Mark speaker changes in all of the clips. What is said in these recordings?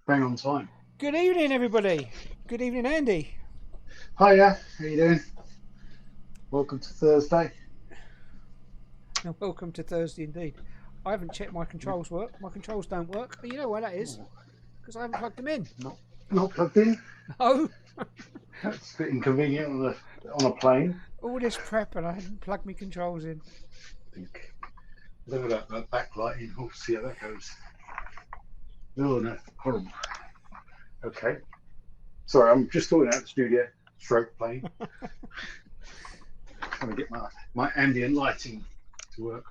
Speaker 1: Bang on time.
Speaker 2: Good evening, everybody. Good evening, Andy.
Speaker 1: Hiya, how you doing? Welcome to Thursday.
Speaker 2: And welcome to Thursday indeed. I haven't checked my
Speaker 1: Yeah.
Speaker 2: controls work. My controls don't work. You know why that is?
Speaker 1: Oh,
Speaker 2: Because I haven't plugged them in.
Speaker 1: not not plugged in.
Speaker 2: Oh,
Speaker 1: That's a bit inconvenient on a plane.
Speaker 2: all this prep and I hadn't plugged my controls in.
Speaker 1: I think. I don't know about that backlighting. We'll see how that goes. Oh no, horrible. Okay. Sorry, I'm just sorting out the studio. Stroke plane. Trying to get my ambient lighting to work.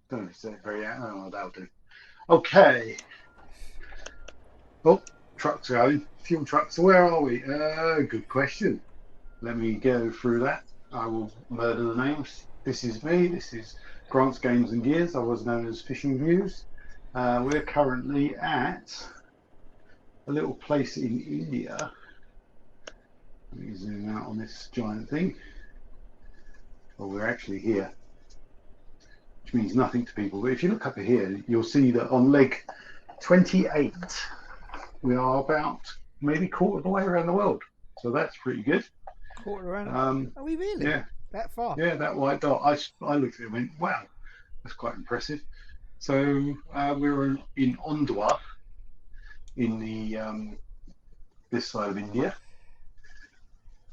Speaker 1: Don't know if it's very out. Oh, that'll do. Okay. Oh, trucks are going. Fuel trucks. Where are we? Good question. Let me go through that. I will murder the names. This is me. This is Grant's Games and Gears. I was known as Fishing Views. We're currently at a little place in India. Let me zoom out on this giant thing. Well, we're actually here, which means nothing to people. But if you look up here, you'll see that on leg 28, we are about maybe quarter of the way around the world. So that's pretty good.
Speaker 2: Quarter around. Are we really
Speaker 1: Yeah,
Speaker 2: that far?
Speaker 1: yeah, that white dot. I looked at it and went, wow, that's quite impressive. So we're in Ondwa in the this side of India,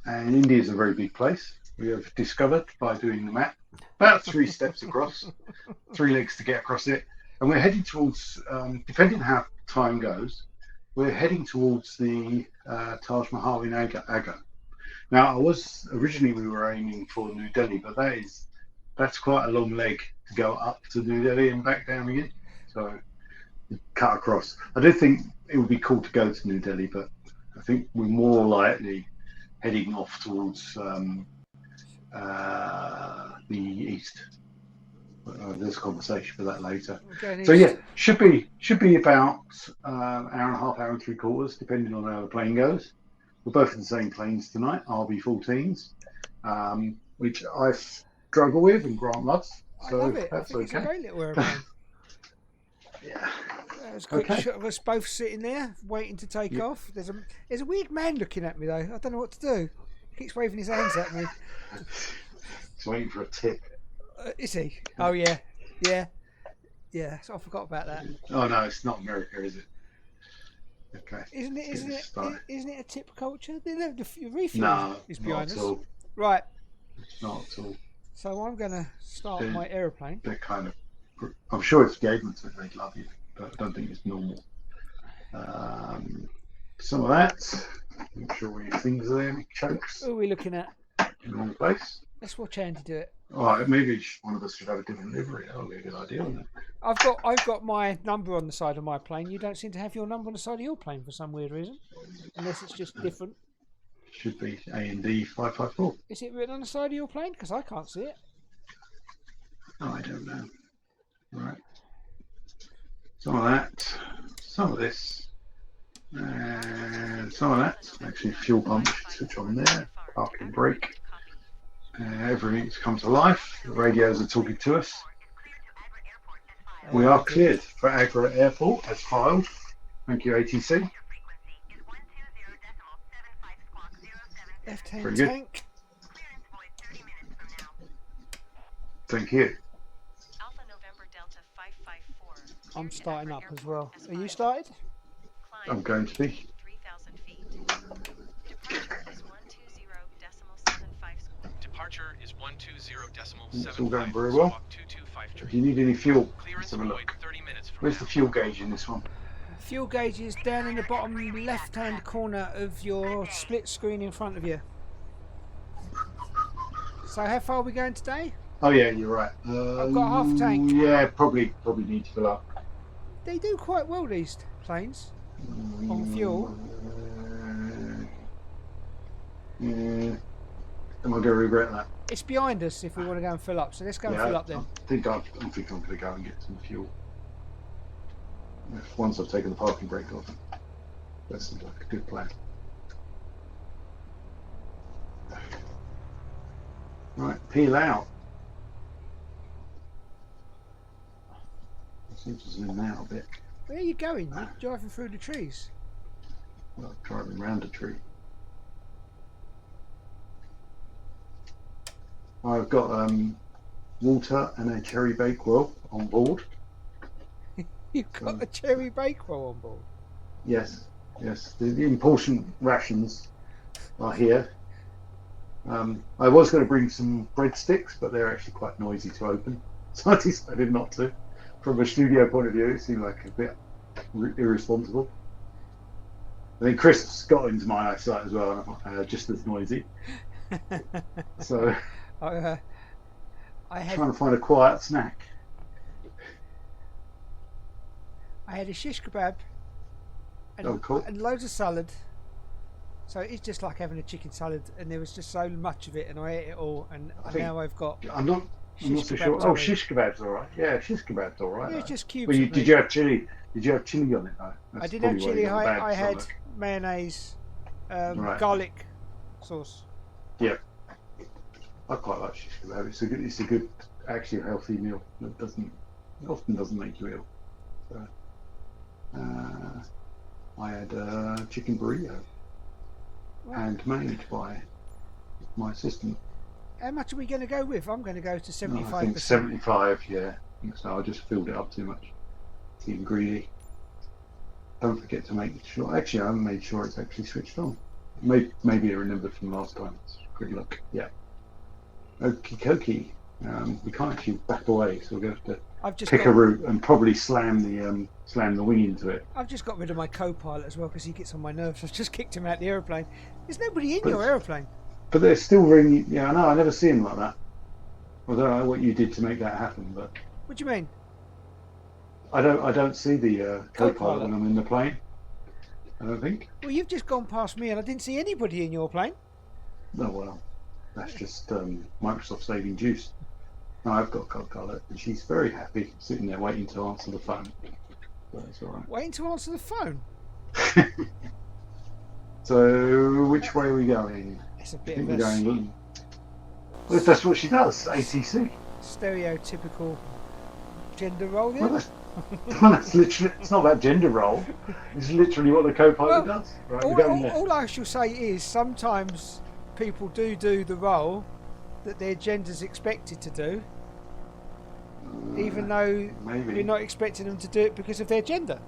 Speaker 1: and India is a very big place. We have discovered by doing the map about 3 steps across, 3 legs to get across it, and we're heading towards, depending on how time goes, we're heading towards the Taj Mahal in Agra. Now, originally we were aiming for New Delhi, but that's quite a long leg to go up to New Delhi and back down again. So cut across. I do think it would be cool to go to New Delhi, but I think we're more likely heading off towards the east. There's a conversation for that later. So
Speaker 2: East.
Speaker 1: yeah, should be about hour and a half, hour and 3/4, depending on how the plane goes. We're both in the same planes tonight, RB14s, which I struggle with and Grant loves.
Speaker 2: I
Speaker 1: So
Speaker 2: love it. I
Speaker 1: that's
Speaker 2: think it's a
Speaker 1: okay.
Speaker 2: great little airplane.
Speaker 1: Yeah.
Speaker 2: There's a quick
Speaker 1: Okay.
Speaker 2: shot of us both sitting there waiting to take
Speaker 1: Yeah.
Speaker 2: off. There's a weird man looking at me though. I don't know what to do. He keeps waving his hands at me.
Speaker 1: Just waiting for a tip.
Speaker 2: Is he? Oh yeah, yeah, yeah. So I forgot about that.
Speaker 1: Oh no, it's not America, is it? Okay.
Speaker 2: Isn't it?
Speaker 1: Let's get
Speaker 2: Isn't
Speaker 1: this
Speaker 2: it?
Speaker 1: started.
Speaker 2: Isn't it a tip culture? The refuel
Speaker 1: No,
Speaker 2: is
Speaker 1: not
Speaker 2: behind
Speaker 1: at
Speaker 2: us.
Speaker 1: all.
Speaker 2: Right.
Speaker 1: Not at all.
Speaker 2: So I'm gonna start
Speaker 1: They're,
Speaker 2: my aeroplane.
Speaker 1: they're kind of. I'm sure it's the Edmonds that they love you, but I don't think it's normal. Um, some of that. Make sure all your things are there, chokes
Speaker 2: Who are we looking at?
Speaker 1: in the wrong place.
Speaker 2: Let's watch Andy do it.
Speaker 1: All right, maybe one of us should have a different livery. That would be a good idea, wouldn't it?
Speaker 2: I've got my number on the side of my plane. You don't seem to have your number on the side of your plane for some weird reason, unless it's just different.
Speaker 1: Should be AND 554.
Speaker 2: Is it written on the side of your plane? Because I can't see it.
Speaker 1: Oh, I don't know. All right. Some of that, some of this, and some of that. Actually, fuel pump should switch on there. Parking brake. Everything's come to life. The radios are talking to us. We are cleared for Agra Airport as filed. Thank you, ATC.
Speaker 2: Left-hand
Speaker 1: Very good.
Speaker 2: tank.
Speaker 1: Thank you.
Speaker 2: I'm starting up as well. Are you started?
Speaker 1: I'm going to be.
Speaker 3: Departure is 120.75.
Speaker 1: It's all going very well. If you need any fuel, let's
Speaker 3: Clearance
Speaker 1: have a
Speaker 3: Void
Speaker 1: look.
Speaker 3: 30 minutes from
Speaker 1: Where's
Speaker 3: now.
Speaker 1: the fuel gauge in this one?
Speaker 2: Fuel gauge is down in the bottom left-hand corner of your split screen in front of you. So how far are we going today?
Speaker 1: Oh yeah, you're right.
Speaker 2: I've got half a tank.
Speaker 1: Yeah, probably need to fill up.
Speaker 2: They do quite well, these planes, on fuel.
Speaker 1: Yeah. Am I going to regret that?
Speaker 2: It's behind us if we want to go and fill up. So let's go and fill up then.
Speaker 1: I think I'm going to go and get some fuel. Once I've taken the parking brake off. That seems like a good plan. Right, peel out. I seem to zoom out a bit.
Speaker 2: Where are you going? You're driving through the trees.
Speaker 1: Well, driving round a tree. I've got water and a cherry bakewell on board.
Speaker 2: You've got a cherry bakewell on board.
Speaker 1: Yes, yes. The important rations are here. I was going to bring some breadsticks, but they're actually quite noisy to open, so I decided not to. From a studio point of view, it seemed like a bit irresponsible. I think Chris got into my eyesight as well, just as noisy. So
Speaker 2: I had
Speaker 1: trying to find a quiet snack.
Speaker 2: I had a shish kebab and,
Speaker 1: Oh, cool.
Speaker 2: and loads of salad. So it's just like having a chicken salad, and there was just so much of it, and I ate it all, and
Speaker 1: I think-
Speaker 2: now I've got
Speaker 1: I'm not so
Speaker 2: shish
Speaker 1: sure.
Speaker 2: kebabs
Speaker 1: Oh,
Speaker 2: on it.
Speaker 1: shish kebab's all right. Yeah, shish kebab's all right.
Speaker 2: Yeah, it's
Speaker 1: though.
Speaker 2: just cubes.
Speaker 1: But
Speaker 2: of meat.
Speaker 1: did you have chili? Did you have chili on it though?
Speaker 2: I
Speaker 1: That's
Speaker 2: didn't have
Speaker 1: probably why you
Speaker 2: chili.
Speaker 1: got the bad
Speaker 2: I had
Speaker 1: stomach.
Speaker 2: mayonnaise,
Speaker 1: Right.
Speaker 2: garlic sauce.
Speaker 1: I quite like shish kebab. It's a good, actually a healthy meal. It often doesn't make you ill. So, I had chicken burrito,
Speaker 2: Well,
Speaker 1: handmade by my assistant.
Speaker 2: how much are we going to go with? I'm going to go to
Speaker 1: No,
Speaker 2: 75%.
Speaker 1: I think 75. Yeah, I think so. I just filled it up too much. It's even greedy. Don't forget to make sure. Actually, I haven't made sure it's actually switched on. Maybe I remembered from last time. Let's have a quick look. Yeah. Okie dokie. We can't actually back away, so we're going to have to
Speaker 2: I've just
Speaker 1: pick
Speaker 2: got,
Speaker 1: a route and probably slam the wing into it.
Speaker 2: I've just got rid of my co-pilot as well because he gets on my nerves. I've just kicked him out the aeroplane. There's nobody in
Speaker 1: But-
Speaker 2: your aeroplane.
Speaker 1: But they're still ringing. Yeah, I know. I never see them like that. I don't know what you did to make that happen, but
Speaker 2: What do you mean?
Speaker 1: I don't see the co-pilot
Speaker 2: Co-pilot?
Speaker 1: when I'm in the plane. I don't think.
Speaker 2: Well, you've just gone past me and I didn't see anybody in your plane.
Speaker 1: Oh well, that's just Microsoft saving juice. No, I've got co-pilot, and she's very happy sitting there waiting to answer the phone. But it's all right.
Speaker 2: Waiting to answer the phone.
Speaker 1: So, which way are we going?
Speaker 2: It's a
Speaker 1: I
Speaker 2: bit
Speaker 1: think
Speaker 2: of
Speaker 1: we're
Speaker 2: a
Speaker 1: going. Well, if that's what she does, ATC.
Speaker 2: stereotypical gender role
Speaker 1: Well,
Speaker 2: there.
Speaker 1: that's literally. It's not about gender role. It's literally what the co-pilot
Speaker 2: Well,
Speaker 1: does. Right, we're going there.
Speaker 2: All I shall say is sometimes people do the role that their gender's expected to do, even though
Speaker 1: Maybe.
Speaker 2: you're not expecting them to do it because of their gender.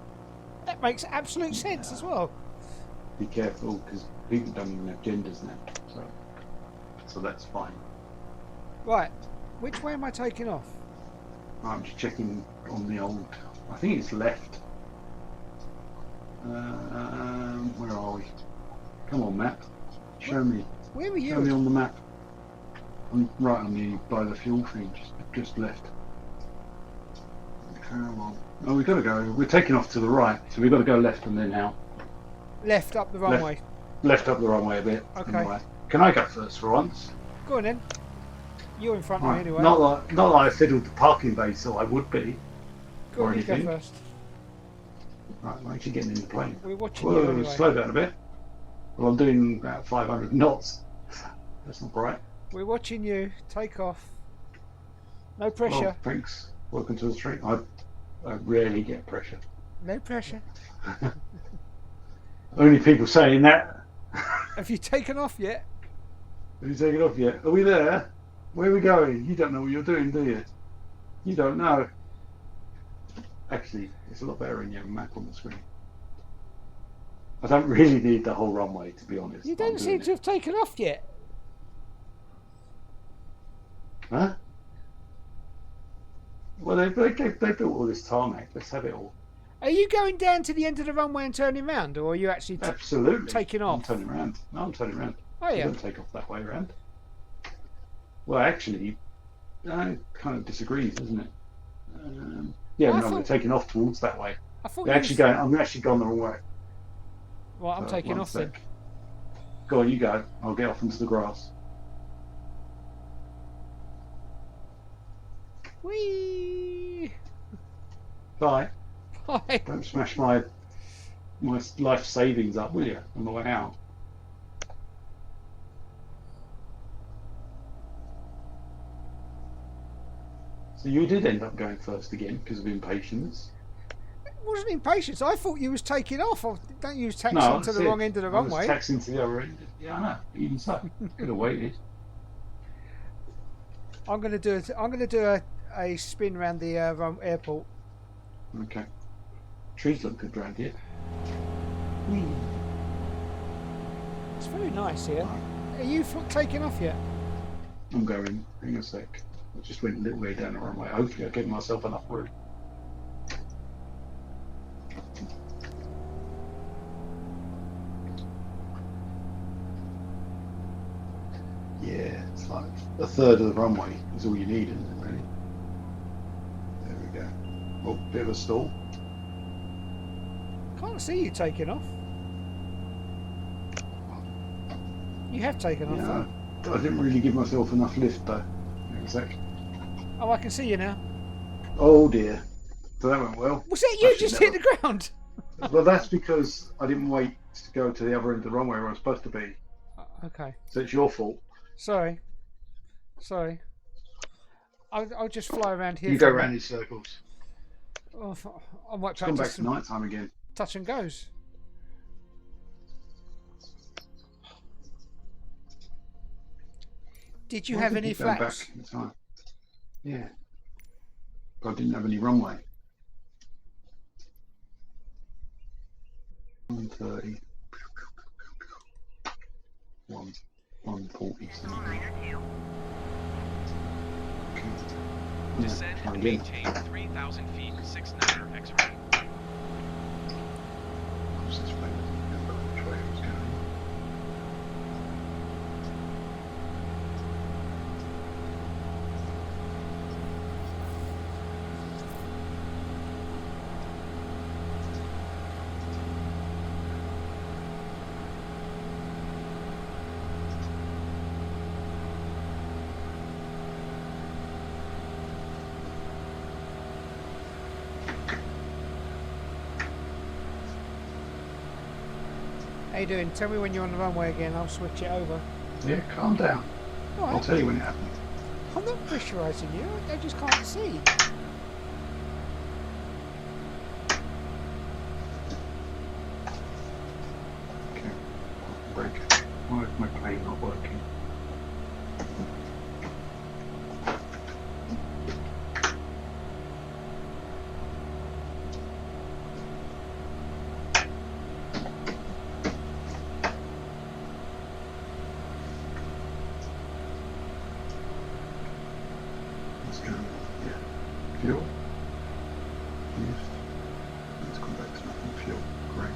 Speaker 2: That makes absolute sense as well.
Speaker 1: Be careful because people don't even have genders now. So that's fine.
Speaker 2: Right, which way am I taking off?
Speaker 1: I'm just checking on the old. I think it's left. Where are we? Come on, map. Show me.
Speaker 2: Where are
Speaker 1: Show me
Speaker 2: you?
Speaker 1: on the map. I'm right on the by the fuel thing, just left. Come on. Oh, we've got to go. We're taking off to the right, so we've got to go left and then out.
Speaker 2: Left up the runway.
Speaker 1: Left up the runway a bit.
Speaker 2: Okay.
Speaker 1: Anyway. Can I go first for once?
Speaker 2: Go on then. You're in front of
Speaker 1: Right.
Speaker 2: me anyway.
Speaker 1: Not like I fiddled the parking bay, so I would be.
Speaker 2: Go
Speaker 1: or
Speaker 2: on, you go
Speaker 1: anything.
Speaker 2: first.
Speaker 1: Right, I'm actually getting in the plane.
Speaker 2: We're watching you
Speaker 1: Whoa,
Speaker 2: anyway.
Speaker 1: slow down a bit. Well, I'm doing about 500 knots. That's not bright.
Speaker 2: We're watching you. Take off. No
Speaker 1: Oh,
Speaker 2: pressure.
Speaker 1: thanks. Welcome to the street. I rarely get pressure.
Speaker 2: No pressure.
Speaker 1: Only people saying that.
Speaker 2: Have you taken off yet?
Speaker 1: Have you taken off yet? Are we there? Where are we going? You don't know what you're doing, do you? You don't know. Actually, it's a lot better when you have a map on the screen. I don't really need the whole runway, to be honest.
Speaker 2: You
Speaker 1: I'm
Speaker 2: don't
Speaker 1: doing
Speaker 2: seem
Speaker 1: it.
Speaker 2: to have taken off yet.
Speaker 1: Huh? Well, they built all this tarmac. Let's have it all.
Speaker 2: Are you going down to the end of the runway and turning round, or are you actually?
Speaker 1: Absolutely.
Speaker 2: taking
Speaker 1: I'm
Speaker 2: off?
Speaker 1: turning around. No, I'm turning around.
Speaker 2: Oh
Speaker 1: I
Speaker 2: yeah.
Speaker 1: don't take off that way around. Well, actually, it kind of disagrees, isn't it? Yeah,
Speaker 2: Well, I
Speaker 1: no, we're
Speaker 2: thought-
Speaker 1: taking off towards that way.
Speaker 2: I thought.
Speaker 1: We're
Speaker 2: you
Speaker 1: actually
Speaker 2: was-
Speaker 1: going. I'm actually gone the wrong way.
Speaker 2: Right, I'm taking
Speaker 1: One
Speaker 2: off then.
Speaker 1: sec. Go on, you go. I'll get off into the grass.
Speaker 2: Whee!
Speaker 1: Bye.
Speaker 2: Bye.
Speaker 1: Don't smash my life savings up, will you, on the way out? So you did end up going first again because of impatience.
Speaker 2: wasn't impatient. I thought you was taking off. Don't use taxi
Speaker 1: No,
Speaker 2: onto
Speaker 1: that's
Speaker 2: the
Speaker 1: it.
Speaker 2: wrong end of the
Speaker 1: I was
Speaker 2: runway.
Speaker 1: taxiing to the other end. Yeah, I know. Even so, could have waited.
Speaker 2: I'm going to do it. I'm going to do a spin around the airport.
Speaker 1: Okay. Trees look good round here.
Speaker 2: It's very nice here. Are you taking off yet?
Speaker 1: I'm going. Hang on a sec. I just went a little way down the runway. Hopefully, I gave myself enough room. Yeah, it's like a third of the runway is all you need, isn't it, really? There we go. Oh, bit of a stall.
Speaker 2: Can't see you taking off. You have taken off.
Speaker 1: Yeah,
Speaker 2: Though.
Speaker 1: I didn't really give myself enough lift, though. Exactly.
Speaker 2: Oh, I can see you now.
Speaker 1: Oh dear. So that went well.
Speaker 2: Was that you
Speaker 1: Actually,
Speaker 2: just
Speaker 1: never.
Speaker 2: hit the ground?
Speaker 1: Well, that's because I didn't wait to go to the other end of the runway where I'm supposed to be.
Speaker 2: Okay.
Speaker 1: So it's your fault.
Speaker 2: Sorry. I'll just fly around here.
Speaker 1: You go around in circles.
Speaker 2: Oh, I might
Speaker 1: Come back
Speaker 2: practice
Speaker 1: to night time again.
Speaker 2: touch and goes. Did you
Speaker 1: Why
Speaker 2: have
Speaker 1: did
Speaker 2: any
Speaker 1: you go back
Speaker 2: flaps?
Speaker 1: in time? Yeah. I didn't have any runway. 130. 140.
Speaker 3: Descend and maintain 3,000 feet, 6-9er X-ray.
Speaker 2: How you doing? Tell me when you're on the runway again. I'll switch it over.
Speaker 1: Yeah, calm down.
Speaker 2: All
Speaker 1: I'll
Speaker 2: right.
Speaker 1: tell you when it happens.
Speaker 2: I'm not pressurising you. I just can't see.
Speaker 1: Okay. Break. Why is my plane not working? What's going on? Yeah. Fuel? Yes. Let's come back to nothing. Fuel. Great.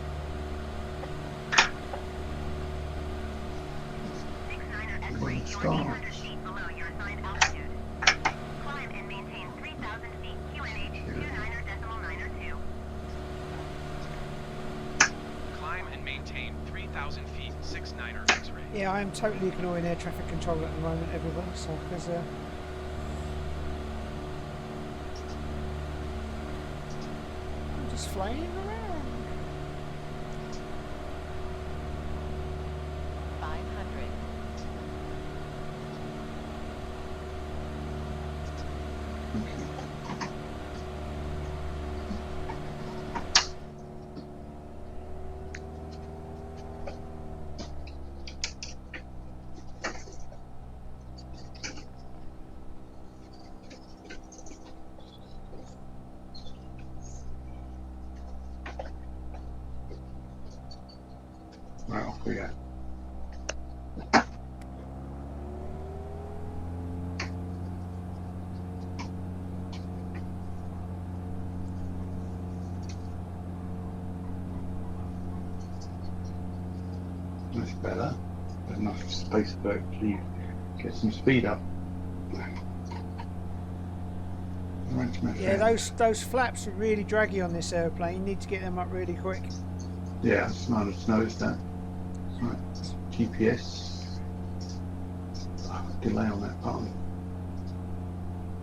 Speaker 4: 6-9er X-ray, you are
Speaker 1: Start.
Speaker 4: 800 feet below your assigned altitude. Climb and maintain 3,000 feet, QNH 29er decimal 9er 2.
Speaker 3: Climb and maintain 3,000 feet, 6-9er X-ray.
Speaker 2: Yeah, I am totally ignoring air traffic control at the moment, everybody. So because I'm just flying around.
Speaker 4: 500.
Speaker 1: Right, off we go. That's better. There's enough space to actually get some speed up.
Speaker 2: Yeah, those flaps are really draggy on this airplane. You need to get them up really quick.
Speaker 1: Yeah, I just noticed that. Right, GPS. Delay on that button.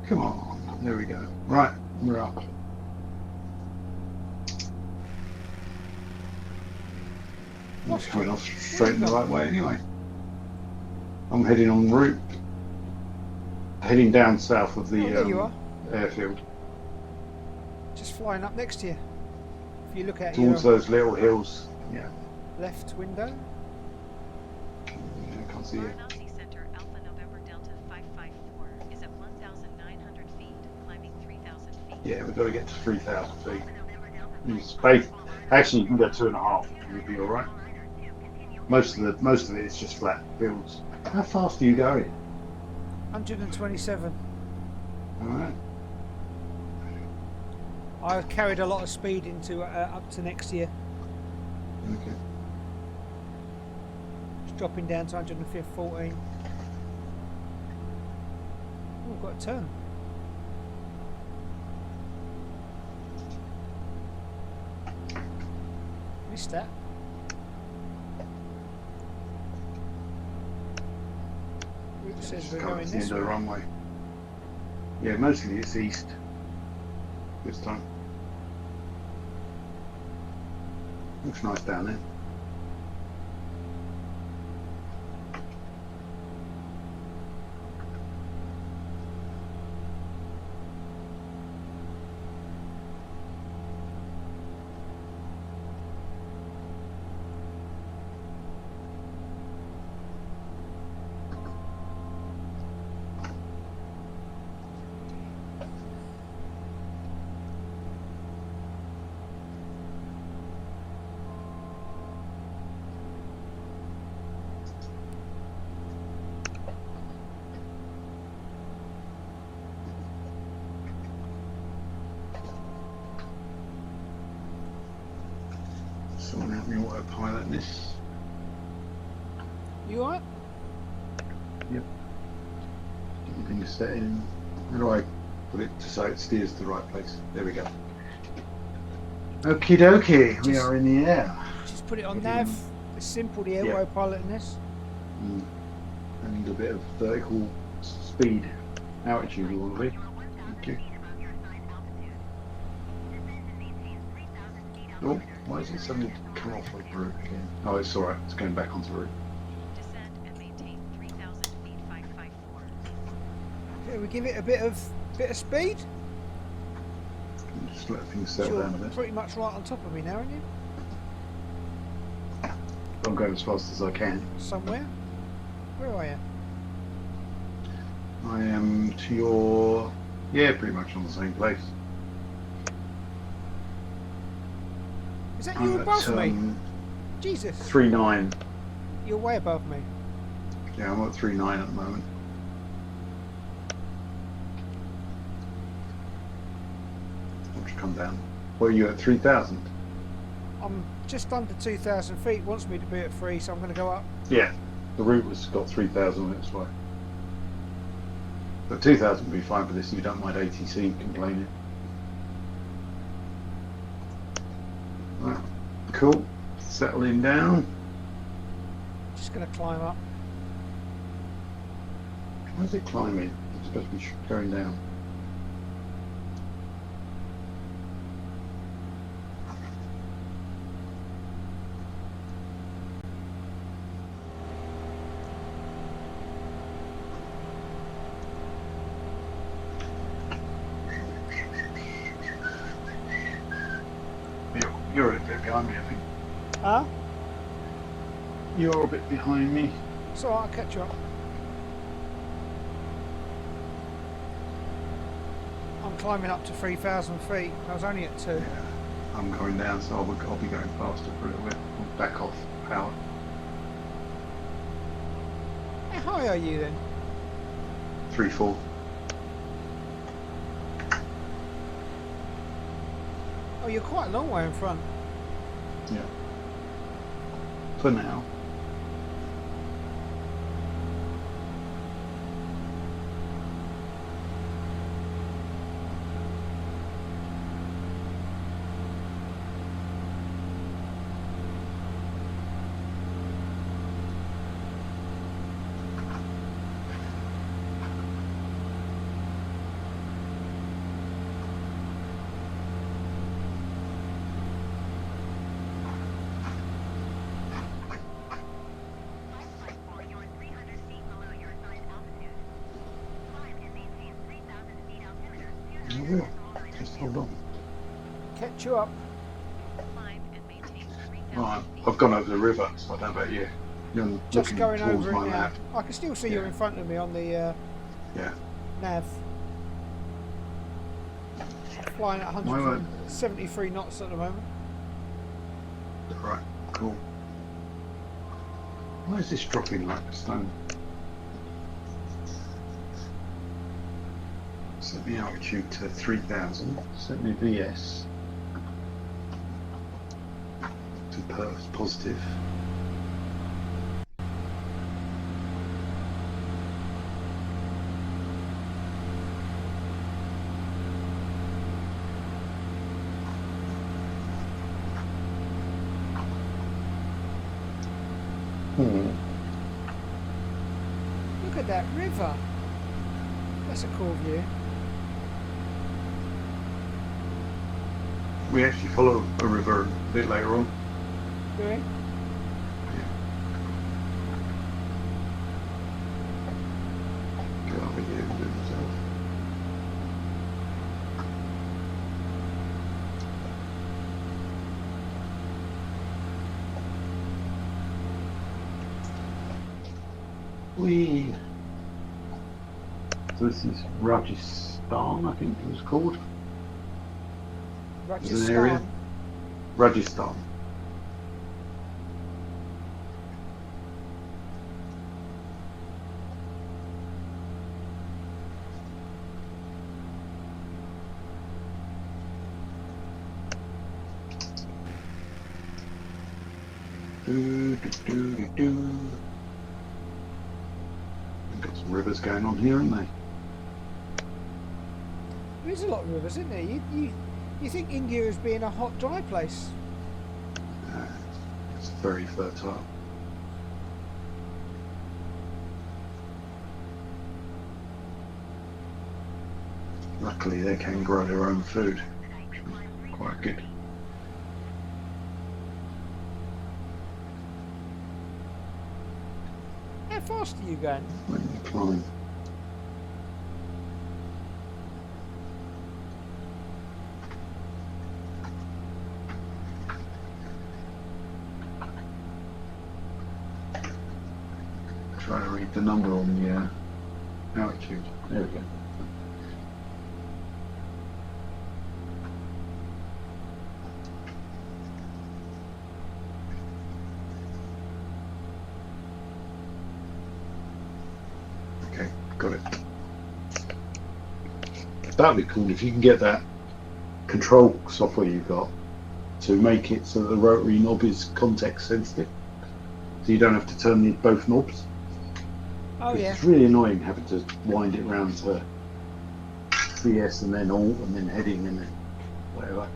Speaker 1: Come on, there we go. Right, we're up. I'm just coming off straight in the right way anyway. I'm heading en route. Heading down south of the
Speaker 2: Oh, there you are.
Speaker 1: airfield.
Speaker 2: Just flying up next to you. you look at
Speaker 1: towards
Speaker 2: your
Speaker 1: those little hills. Yeah,
Speaker 2: left window.
Speaker 1: I can't see it.
Speaker 5: Varanasi Center, Alpha November Delta 554 is at 1,900 feet, climbing 3,000 feet.
Speaker 1: Yeah, we've got to get to 3,000 feet. Use space. Actually, you can go 2.5. You'll be all right. Most of it is just flat fields. How fast are you going?
Speaker 2: 127.
Speaker 1: All right.
Speaker 2: I carried a lot of speed into up to next year.
Speaker 1: Okay.
Speaker 2: Just dropping down to 114. Oh, got a turn. Missed that. Route says
Speaker 1: Just
Speaker 2: we're
Speaker 1: come up
Speaker 2: going
Speaker 1: to the
Speaker 2: this
Speaker 1: end of the
Speaker 2: way.
Speaker 1: runway. Yeah, mostly it's east this time. Looks nice down there. Someone help me autopilot this.
Speaker 2: You alright?
Speaker 1: Everything's set in. How do I put it so it steers to the right place? There we go. Okie dokie, we are in the air.
Speaker 2: Just put it on nav. It's simple, the airway piloting this.
Speaker 1: I need a bit of vertical speed, altitude all the way. Thank you. Oh, why is it suddenly come off like route again? Oh, it's alright, it's going back onto route.
Speaker 5: Descend and maintain 3,000 feet 554.
Speaker 2: Okay, we give it a bit of speed.
Speaker 1: Just let things settle
Speaker 2: You're
Speaker 1: down a bit.
Speaker 2: pretty much right on top of me now, aren't you?
Speaker 1: I'm going as fast as I can.
Speaker 2: Somewhere. Where are you?
Speaker 1: I am to your... yeah, pretty much on the same place.
Speaker 2: Is that you above me? Jesus.
Speaker 1: 3.9.
Speaker 2: You're way above me.
Speaker 1: Yeah, I'm at 3.9 at the moment. Watch it come down. What are you at 3,000?
Speaker 2: I'm just under 2,000 feet. Wants me to be at 3, so I'm going to go up.
Speaker 1: Yeah, the route has got 3,000 on its way. But 2,000 would be fine for this if you don't mind ATC complaining. Right, cool. Settling down.
Speaker 2: Just going to climb up.
Speaker 1: Why is it climbing? It's supposed to be going down. You're a bit behind me, I think.
Speaker 2: Huh?
Speaker 1: You're a bit behind me.
Speaker 2: It's alright, I'll catch you up. I'm climbing up to 3,000 feet. I was only at 2.
Speaker 1: Yeah, I'm going down, so I'll be going faster for a little bit. I'll back off power.
Speaker 2: How high are you then?
Speaker 1: 3-4.
Speaker 2: Oh, you're quite a long way in front.
Speaker 1: Yeah. For now.
Speaker 4: You're 300 feet below your assigned altitude. Climb and maintain 3,000 feet altimeter.
Speaker 1: I will. Just hold on.
Speaker 2: Catch you up.
Speaker 1: I've gone over the river, so I don't know about you. You're
Speaker 2: Just
Speaker 1: looking
Speaker 2: going
Speaker 1: towards
Speaker 2: over
Speaker 1: my
Speaker 2: it now.
Speaker 1: map.
Speaker 2: I can still see you're
Speaker 1: Yeah.
Speaker 2: in front of me on the
Speaker 1: Yeah.
Speaker 2: nav. Flying at
Speaker 1: Why
Speaker 2: 173 knots at the moment.
Speaker 1: Right, cool. Why is this dropping like a stone? Set the altitude to 3000. Set the VS to positive.
Speaker 2: Look at that river. That's a cool view.
Speaker 1: We actually follow a river a bit later on.
Speaker 2: Do we?
Speaker 1: Get over here and do it myself. So this is Rajasthan, I think it was called. Is an area?
Speaker 2: Rajasthan.
Speaker 1: Rajasthan. Got some rivers going on here, haven't they?
Speaker 2: There's a lot of rivers, isn't there? You think India as being a hot, dry place?
Speaker 1: It's very fertile. Luckily, they can grow their own food. Quite good.
Speaker 2: How fast are you going?
Speaker 1: When you climb. Try to read the number on the altitude. There we go. Okay, got it. That'd be cool if you can get that control software you've got to make it so that the rotary knob is context sensitive, so you don't have to turn both knobs.
Speaker 2: Oh yeah.
Speaker 1: It's really annoying having to wind it round to VS and then alt and then heading and then whatever.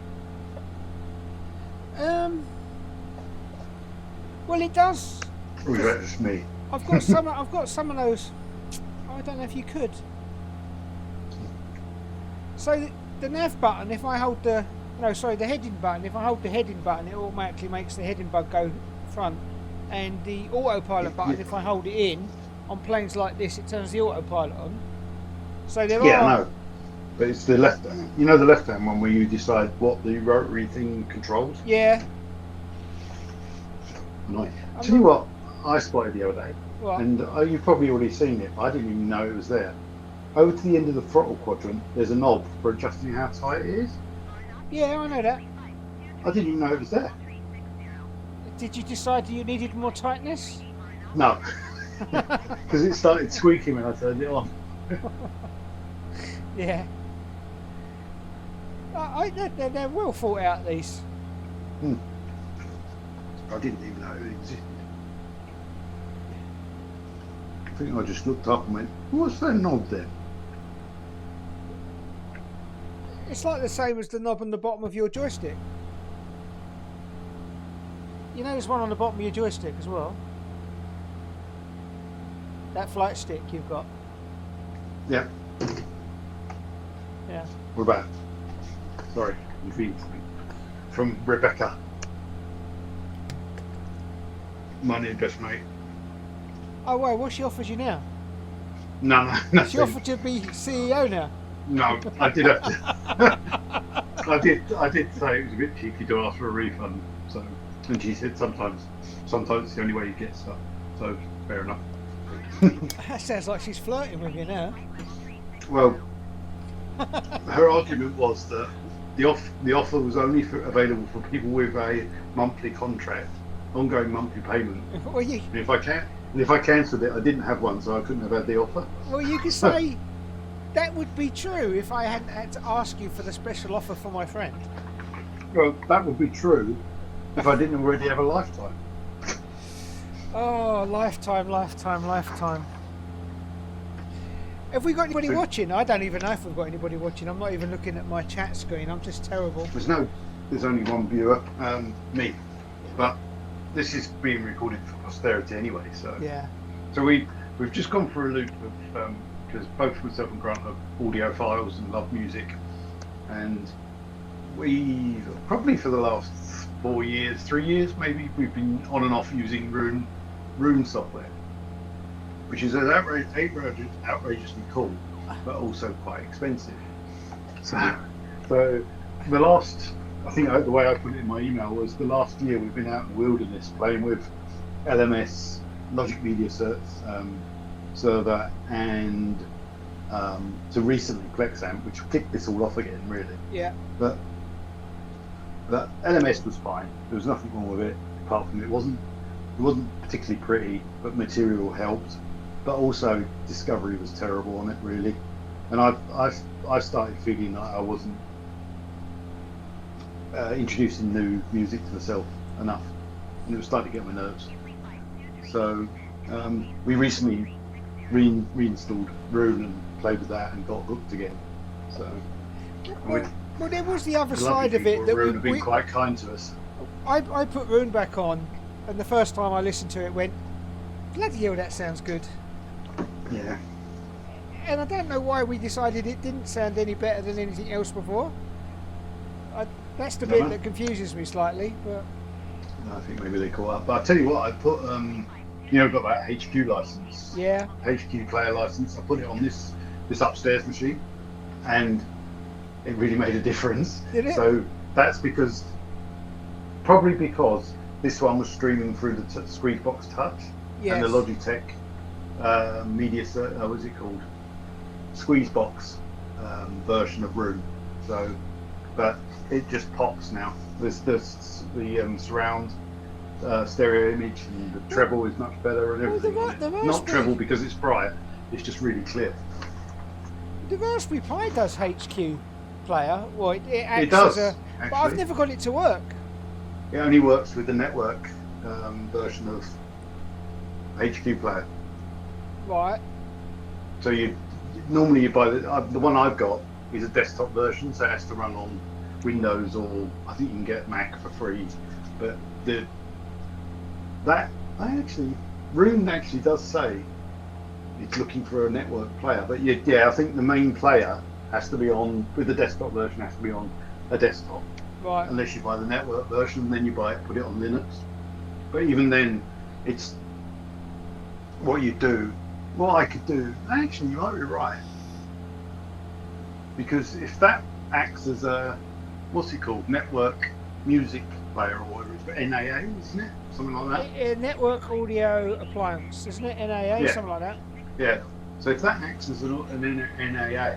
Speaker 2: Well, it does.
Speaker 1: Or is that just me?
Speaker 2: I've got some. I've got some of those. I don't know if you could. So the nav button, if I hold the the heading button. If I hold the heading button, it automatically makes the heading bug go front, and the autopilot button, if I hold it in on planes like this, it turns the autopilot on. So there
Speaker 1: Yeah,
Speaker 2: are.
Speaker 1: I know. But it's the left hand. You know the left hand one where you decide what the rotary thing controls?
Speaker 2: Yeah.
Speaker 1: Nice.
Speaker 2: I'm
Speaker 1: Tell you
Speaker 2: not-
Speaker 1: what I spotted the other day,
Speaker 2: What?
Speaker 1: and you've probably already seen it, but I didn't even know it was there. Over to the end of the throttle quadrant, there's a knob for adjusting how tight it is.
Speaker 2: Yeah, I know that.
Speaker 1: I didn't even know it was there.
Speaker 2: Did you decide you needed more tightness?
Speaker 1: No. Because it started squeaking when I turned it on.
Speaker 2: Yeah. They're well thought out, these.
Speaker 1: I didn't even know it existed. I think I just looked up and went, what's that knob then?
Speaker 2: It's like the same as the knob on the bottom of your joystick. You know there's one on the bottom of your joystick as well? That flight stick you've got.
Speaker 1: Yeah.
Speaker 2: Yeah.
Speaker 1: We're back. Sorry, you feed something. From Rebecca. My new best mate.
Speaker 2: Oh, well, what she offers you now?
Speaker 1: No,
Speaker 2: She
Speaker 1: nothing.
Speaker 2: offered to be CEO now.
Speaker 1: No, I did have to. I did say it was a bit cheeky to ask for a refund, so And she said sometimes it's the only way you get stuff. So fair enough.
Speaker 2: That sounds like she's flirting with you now.
Speaker 1: Well, her argument was that the offer was only available for people with a monthly contract, ongoing monthly payment.
Speaker 2: Well, you,
Speaker 1: And if I cancelled it, I didn't have one, so I couldn't have had the offer.
Speaker 2: well, you could say that would be true if I hadn't had to ask you for the special offer for my friend.
Speaker 1: Well, that would be true if I didn't already have a lifetime.
Speaker 2: Oh, lifetime. Have we got anybody
Speaker 1: So-
Speaker 2: watching? I don't even know if we've got anybody watching. I'm not even looking at my chat screen. I'm just terrible.
Speaker 1: There's only one viewer, me. But this is being recorded for posterity anyway, so.
Speaker 2: Yeah.
Speaker 1: So we've just gone through a loop of because both myself and Grant are audiophiles and love music, and we've probably for the last 3 years maybe, we've been on and off using Roon software, which is outrageously cool, but also quite expensive. So the last, I think the way I put it in my email was the last year we've been out in the wilderness playing with LMS, Logic Media server, and so recently Plexamp, which kicked this all off again, really.
Speaker 2: Yeah.
Speaker 1: But LMS was fine. There was nothing wrong with it, apart from it wasn't particularly pretty, but material helped. But also discovery was terrible on it, really. And I started feeling like I wasn't introducing new music to myself enough, and it was starting to get my nerves. So we recently reinstalled Roon and played with that and got hooked again. So
Speaker 2: Well, there was the other
Speaker 1: the
Speaker 2: side
Speaker 1: lovely
Speaker 2: of it
Speaker 1: people
Speaker 2: that
Speaker 1: at Roon have been
Speaker 2: we
Speaker 1: quite kind to us.
Speaker 2: I put Roon back on, and the first time I listened to it, went, bloody hell, that sounds good.
Speaker 1: Yeah.
Speaker 2: And I don't know why we decided it didn't sound any better than anything else before. That's the bit
Speaker 1: Uh-huh.
Speaker 2: that confuses me slightly. But
Speaker 1: I think maybe they caught up. But I tell you what, I put got that HQ license.
Speaker 2: yeah,
Speaker 1: HQ player license. I put it on this upstairs machine, and it really made a difference.
Speaker 2: Did it?
Speaker 1: So that's probably because this one was streaming through the Squeezebox Touch
Speaker 2: yes.
Speaker 1: and the Logitech what was it called? Squeezebox version of Roon. So, but it just pops now. There's the surround stereo image, and the treble is much better and
Speaker 2: Well,
Speaker 1: everything.
Speaker 2: the
Speaker 1: on it.
Speaker 2: Raspberry-
Speaker 1: Not treble because it's bright. It's just really clear.
Speaker 2: The Raspberry Pi does HQ player. Well, it acts
Speaker 1: It does.
Speaker 2: as a. But I've
Speaker 1: Actually,
Speaker 2: never got it to work.
Speaker 1: it only works with the network version of HQ player.
Speaker 2: Right.
Speaker 1: So you normally buy the one I've got is a desktop version, so it has to run on Windows, or I think you can get Mac for free. But Roon actually does say it's looking for a network player. But yeah, I think the main player has to be on, with the desktop version, has to be on a desktop.
Speaker 2: Right.
Speaker 1: Unless you buy the network version, and then you put it on Linux. But even then, it's what you do. What I could do, actually, you might be right, because if that acts as a, what's it called, network music player or whatever, it's NAA, isn't it? Something like that.
Speaker 2: A network audio appliance, isn't it? NAA,
Speaker 1: Yeah.
Speaker 2: something like that.
Speaker 1: Yeah. So if that acts as an NAA,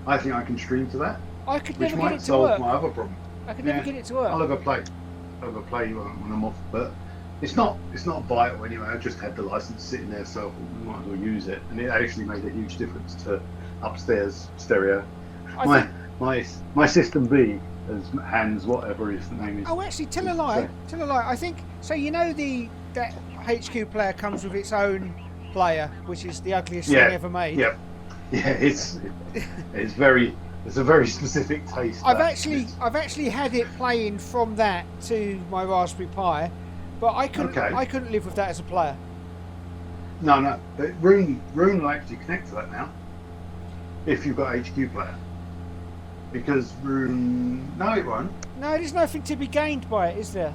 Speaker 1: I think I can stream to that,
Speaker 2: I could
Speaker 1: which
Speaker 2: never get
Speaker 1: might
Speaker 2: it to
Speaker 1: solve
Speaker 2: work.
Speaker 1: my other problem.
Speaker 2: I could never
Speaker 1: Yeah.
Speaker 2: get it to work.
Speaker 1: I'll have a play when I'm off, but it's not vital anyway. I just had the license sitting there, so we might as well use it, and it actually made a huge difference to upstairs stereo.
Speaker 2: I think-
Speaker 1: My System B, as Hans whatever his name is.
Speaker 2: Oh, actually, tell a lie. Tell a lie. I think so. You know that HQ player comes with its own player, which is the ugliest
Speaker 1: Yeah.
Speaker 2: thing ever made.
Speaker 1: Yeah, it's a very specific taste.
Speaker 2: I've
Speaker 1: that.
Speaker 2: actually had it playing from that to my Raspberry Pi, but I couldn't live with that as a player.
Speaker 1: No, but Roon will actually connect to that now, if you've got HQ player. Because Roon, no, it won't.
Speaker 2: No, there's nothing to be gained by it, is there?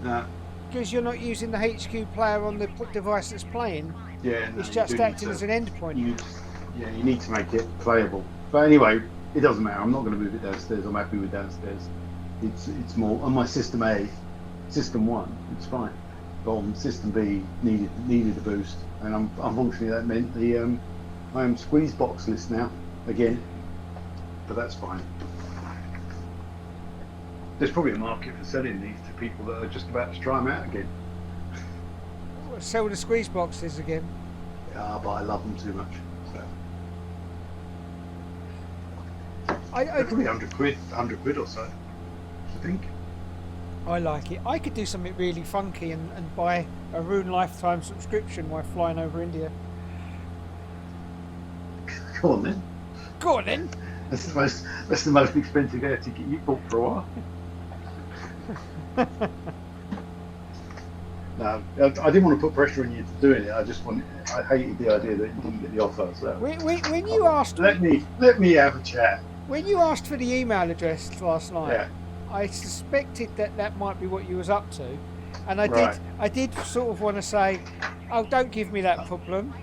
Speaker 1: No.
Speaker 2: Because you're not using the HQ player on the device that's playing.
Speaker 1: Yeah, no,
Speaker 2: It's
Speaker 1: you
Speaker 2: just
Speaker 1: do need
Speaker 2: acting
Speaker 1: to-
Speaker 2: as an endpoint.
Speaker 1: You need to make it playable. But anyway, it doesn't matter. I'm not going to move it downstairs. I'm happy with downstairs. It's more on my System A. System 1, it's fine. But on System B, needed a boost, and unfortunately that meant the I am squeeze box list now again, but that's fine. There's probably a market for selling these to people that are just about to try them out again.
Speaker 2: Sell the squeeze boxes again.
Speaker 1: Yeah, but I love them too much. So.
Speaker 2: I
Speaker 1: They're probably 100 quid or so, I think.
Speaker 2: I like it. I could do something really funky and buy a Rune lifetime subscription while flying over India.
Speaker 1: Go on then.
Speaker 2: Go on then.
Speaker 1: That's the most expensive air ticket you've bought for a while. No, I didn't want to put pressure on you to doing it. I hated the idea that you didn't get the offer. So
Speaker 2: When you asked
Speaker 1: let me have a chat.
Speaker 2: when you asked for the email address last night,
Speaker 1: Yeah.
Speaker 2: I suspected that might be what you was up to, and
Speaker 1: Right.
Speaker 2: I did sort of want to say, oh, don't give me that problem,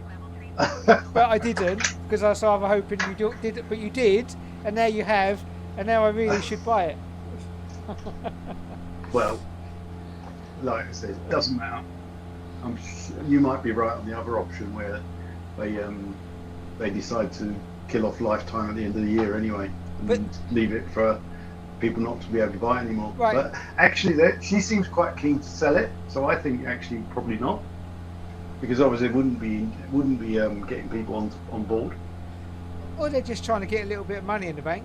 Speaker 2: but I didn't, because I was either hoping you did it, but you did, and now you have, and now I really should buy it.
Speaker 1: Well, like I said, it doesn't matter. You might be right on the other option where they decide to kill off lifetime at the end of the year anyway, and
Speaker 2: But-
Speaker 1: leave it for people not to be able to buy it anymore.
Speaker 2: Right.
Speaker 1: But actually, she seems quite keen to sell it, so I think actually probably not, because obviously it wouldn't be getting people on board.
Speaker 2: Or they're just trying to get a little bit of money in the bank.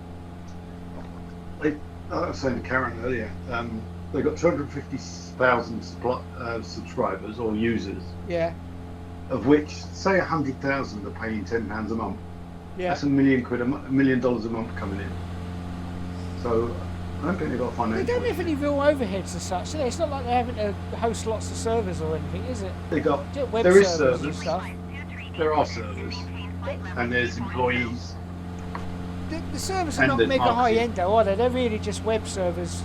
Speaker 1: I was saying to Karen earlier, they've got 250,000 subscribers or users,
Speaker 2: Yeah,
Speaker 1: of which say 100,000 are paying £10 a month.
Speaker 2: yeah.
Speaker 1: That's £1 million, $1 million a month coming in. So I don't think they've got
Speaker 2: They
Speaker 1: financial.
Speaker 2: don't have any real overheads as such. So it's not like they're having to host lots of servers or anything, is it?
Speaker 1: They got
Speaker 2: Just web
Speaker 1: there is
Speaker 2: servers and
Speaker 1: servers,
Speaker 2: stuff.
Speaker 1: there are servers, and there's employees.
Speaker 2: The servers are
Speaker 1: And
Speaker 2: not
Speaker 1: there's
Speaker 2: mega high
Speaker 1: marketing.
Speaker 2: end though, are they? They're really just web servers,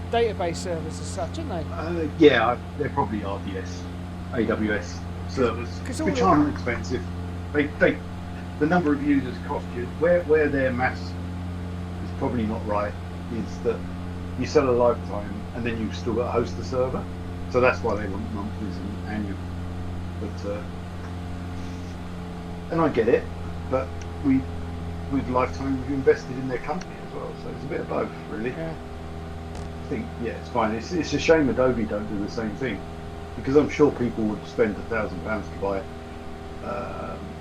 Speaker 2: database servers as such, aren't they?
Speaker 1: Yeah, they're probably RDS, AWS servers,
Speaker 2: 'Cause all
Speaker 1: which
Speaker 2: the-
Speaker 1: aren't expensive. The number of users cost you. Where their maths is probably not right is that you sell a lifetime and then you've still got to host the server. So that's why they want monthlies and annual. But and I get it, but with lifetime we've invested in their company as well, so it's a bit of both really.
Speaker 2: Yeah.
Speaker 1: I think it's fine. It's a shame Adobe don't do the same thing, because I'm sure people would spend £1,000 to buy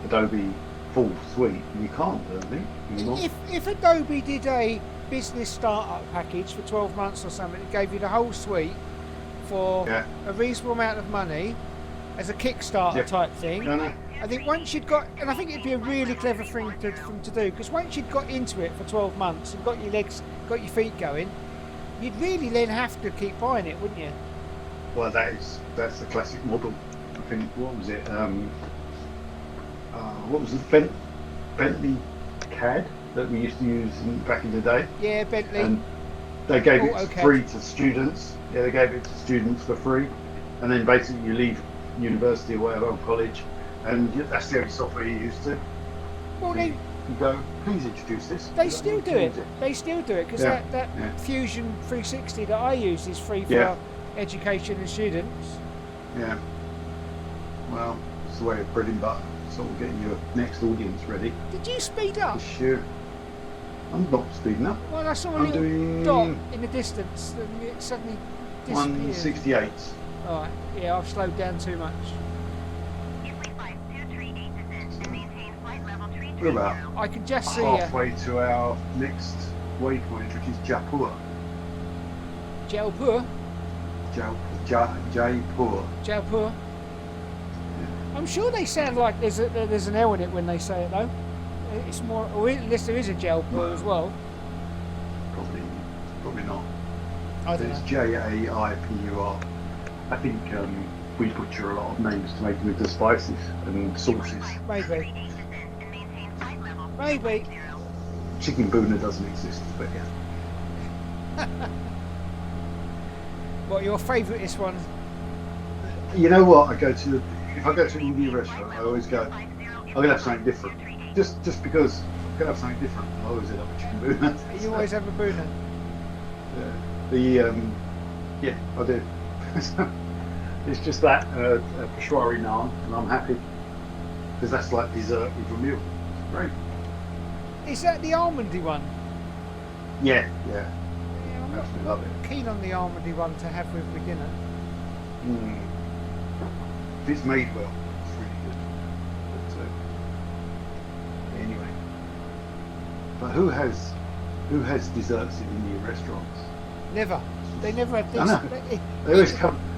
Speaker 1: Adobe full suite. You can't, I don't think, anymore.
Speaker 2: If Adobe did a business startup package for 12 months or something, it gave you the whole suite for
Speaker 1: Yeah.
Speaker 2: a reasonable amount of money as a Kickstarter
Speaker 1: Yeah.
Speaker 2: type thing.
Speaker 1: No.
Speaker 2: I think once you'd got, and I think it'd be a really clever thing to do, because once you'd got into it for 12 months and got your feet going, you'd really then have to keep buying it, wouldn't you?
Speaker 1: Well, that's the classic model. I think what was it? What was it? Bentley CAD that we used to use back in the day,
Speaker 2: Yeah, Bentley.
Speaker 1: and they gave it
Speaker 2: AutoCAD.
Speaker 1: free to students. Yeah, they gave it to students for free, and then basically you leave university or whatever, or college, and that's the only software you used to.
Speaker 2: Well, they
Speaker 1: You go, please introduce this.
Speaker 2: They
Speaker 1: You don't
Speaker 2: still
Speaker 1: need
Speaker 2: do
Speaker 1: to
Speaker 2: it.
Speaker 1: use
Speaker 2: They still do it because
Speaker 1: Yeah,
Speaker 2: that
Speaker 1: yeah.
Speaker 2: Fusion 360 that I use is free for
Speaker 1: Yeah.
Speaker 2: education and students.
Speaker 1: Yeah. Well, it's the way of bread and butter, sort of getting your next audience ready.
Speaker 2: Did you speed up?
Speaker 1: Sure. I'm not speeding up.
Speaker 2: Well, I saw a
Speaker 1: I'm
Speaker 2: little
Speaker 1: doing
Speaker 2: dot in the distance and it suddenly disappeared.
Speaker 1: 168.
Speaker 2: Alright, yeah, I've slowed down too much.
Speaker 1: We're about
Speaker 2: I can just see
Speaker 1: halfway to our next waypoint, which is Jaipur.
Speaker 2: Jaipur.
Speaker 1: Jaipur.
Speaker 2: Jaipur. I'm sure they sound like there's an L in it when they say it though. It's more, or unless there is a Jaipur as well.
Speaker 1: Probably not.
Speaker 2: I don't
Speaker 1: It's
Speaker 2: know.
Speaker 1: Jaipur. I think we butcher a lot of names to make them into spices and sauces.
Speaker 2: Maybe. Maybe.
Speaker 1: Chicken Boona doesn't exist, but yeah.
Speaker 2: What, your favouriteest one?
Speaker 1: You know what? If I go to an Indian restaurant, I always go, I'm gonna have something different. Just because I'm gonna have something different. I always end up with chicken Boona.
Speaker 2: You always have a Boona.
Speaker 1: Yeah, I do. It's just that a Peshwari naan, and I'm happy because that's like dessert with a meal. It's great.
Speaker 2: Is that the almondy one?
Speaker 1: Yeah.
Speaker 2: Yeah, I'm not
Speaker 1: Absolutely love it.
Speaker 2: keen on the almondy one to have with my dinner.
Speaker 1: Mm. If it's made well, it's really good. But anyway, but who has desserts in Indian restaurants?
Speaker 2: Never. They never have
Speaker 1: I know.
Speaker 2: this.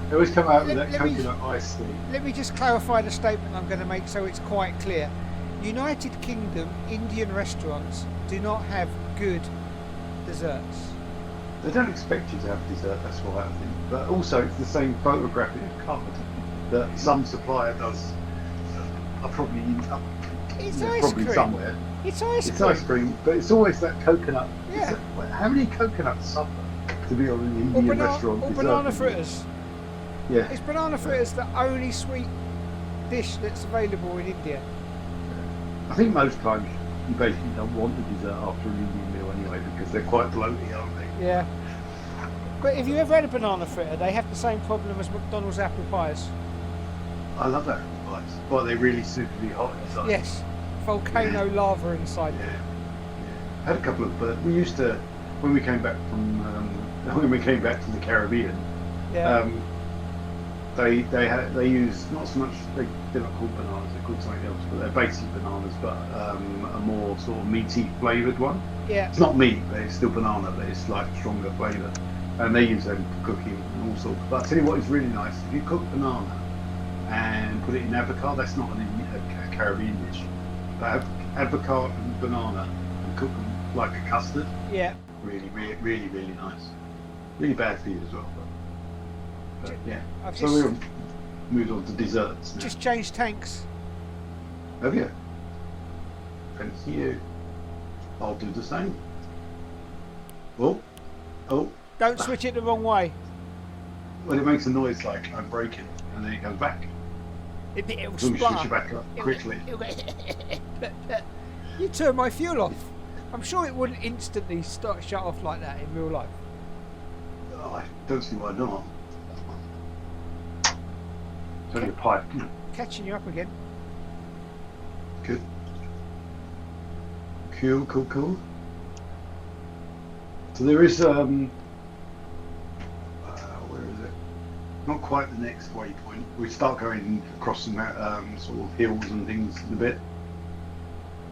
Speaker 1: They always come out with
Speaker 2: Let-
Speaker 1: that
Speaker 2: let me-
Speaker 1: coconut iced tea.
Speaker 2: Let me just clarify the statement I'm going to make so it's quite clear. United Kingdom Indian restaurants do not have good desserts.
Speaker 1: They don't expect you to have dessert. That's why I think. But also, it's the same photographic card that some supplier does. Are probably
Speaker 2: It's
Speaker 1: yeah,
Speaker 2: ice
Speaker 1: probably
Speaker 2: cream.
Speaker 1: somewhere.
Speaker 2: It's ice
Speaker 1: It's
Speaker 2: cream.
Speaker 1: ice cream, but it's always that coconut.
Speaker 2: Yeah.
Speaker 1: How many coconuts suffer to be on an
Speaker 2: Or,
Speaker 1: Indian restaurant?
Speaker 2: or
Speaker 1: dessert
Speaker 2: banana
Speaker 1: menu?
Speaker 2: fritters.
Speaker 1: Yeah.
Speaker 2: Is banana fritters the only sweet dish that's available in India?
Speaker 1: I think most times you basically don't want the dessert after an Indian meal anyway because they're quite bloaty, aren't they?
Speaker 2: Yeah. But if you ever had a banana fritter, they have the same problem as McDonald's apple pies.
Speaker 1: I love apple pies. But they're really superly hot inside.
Speaker 2: Yes. Volcano lava inside
Speaker 1: Yeah.
Speaker 2: them.
Speaker 1: I had a couple of. We used to when we came back from when we came back to the Caribbean.
Speaker 2: Yeah.
Speaker 1: They use not so much they're not called bananas, they're called something else, but they're basically bananas, but a more sort of meaty flavoured one.
Speaker 2: Yeah.
Speaker 1: It's not meat, but it's still banana, but it's like stronger flavour. And they use them for cooking and all sorts. But I tell you what is really nice, if you cook banana and put it in avocado, that's not a Caribbean dish. But have avocado and banana and cook them like a custard,
Speaker 2: Yeah.
Speaker 1: really, really, really, really nice. Really bad for you as well. But yeah.
Speaker 2: I've
Speaker 1: So
Speaker 2: just,
Speaker 1: we'll move on to desserts now.
Speaker 2: just changed tanks.
Speaker 1: Have you? Fancy you. I'll do the same. Oh.
Speaker 2: Don't switch it the wrong way.
Speaker 1: Well, it makes a noise like I'm braking, and then it goes back.
Speaker 2: It'll
Speaker 1: As long as you switch it
Speaker 2: splutter.
Speaker 1: back up quickly.
Speaker 2: You turn my fuel off. I'm sure it wouldn't instantly shut off like that in real life.
Speaker 1: Oh, I don't see why not. It's only a pipe.
Speaker 2: Catching you up again.
Speaker 1: Good. Cool. So there is where is it? Not quite the next waypoint. We start going across some sort of hills and things in a bit.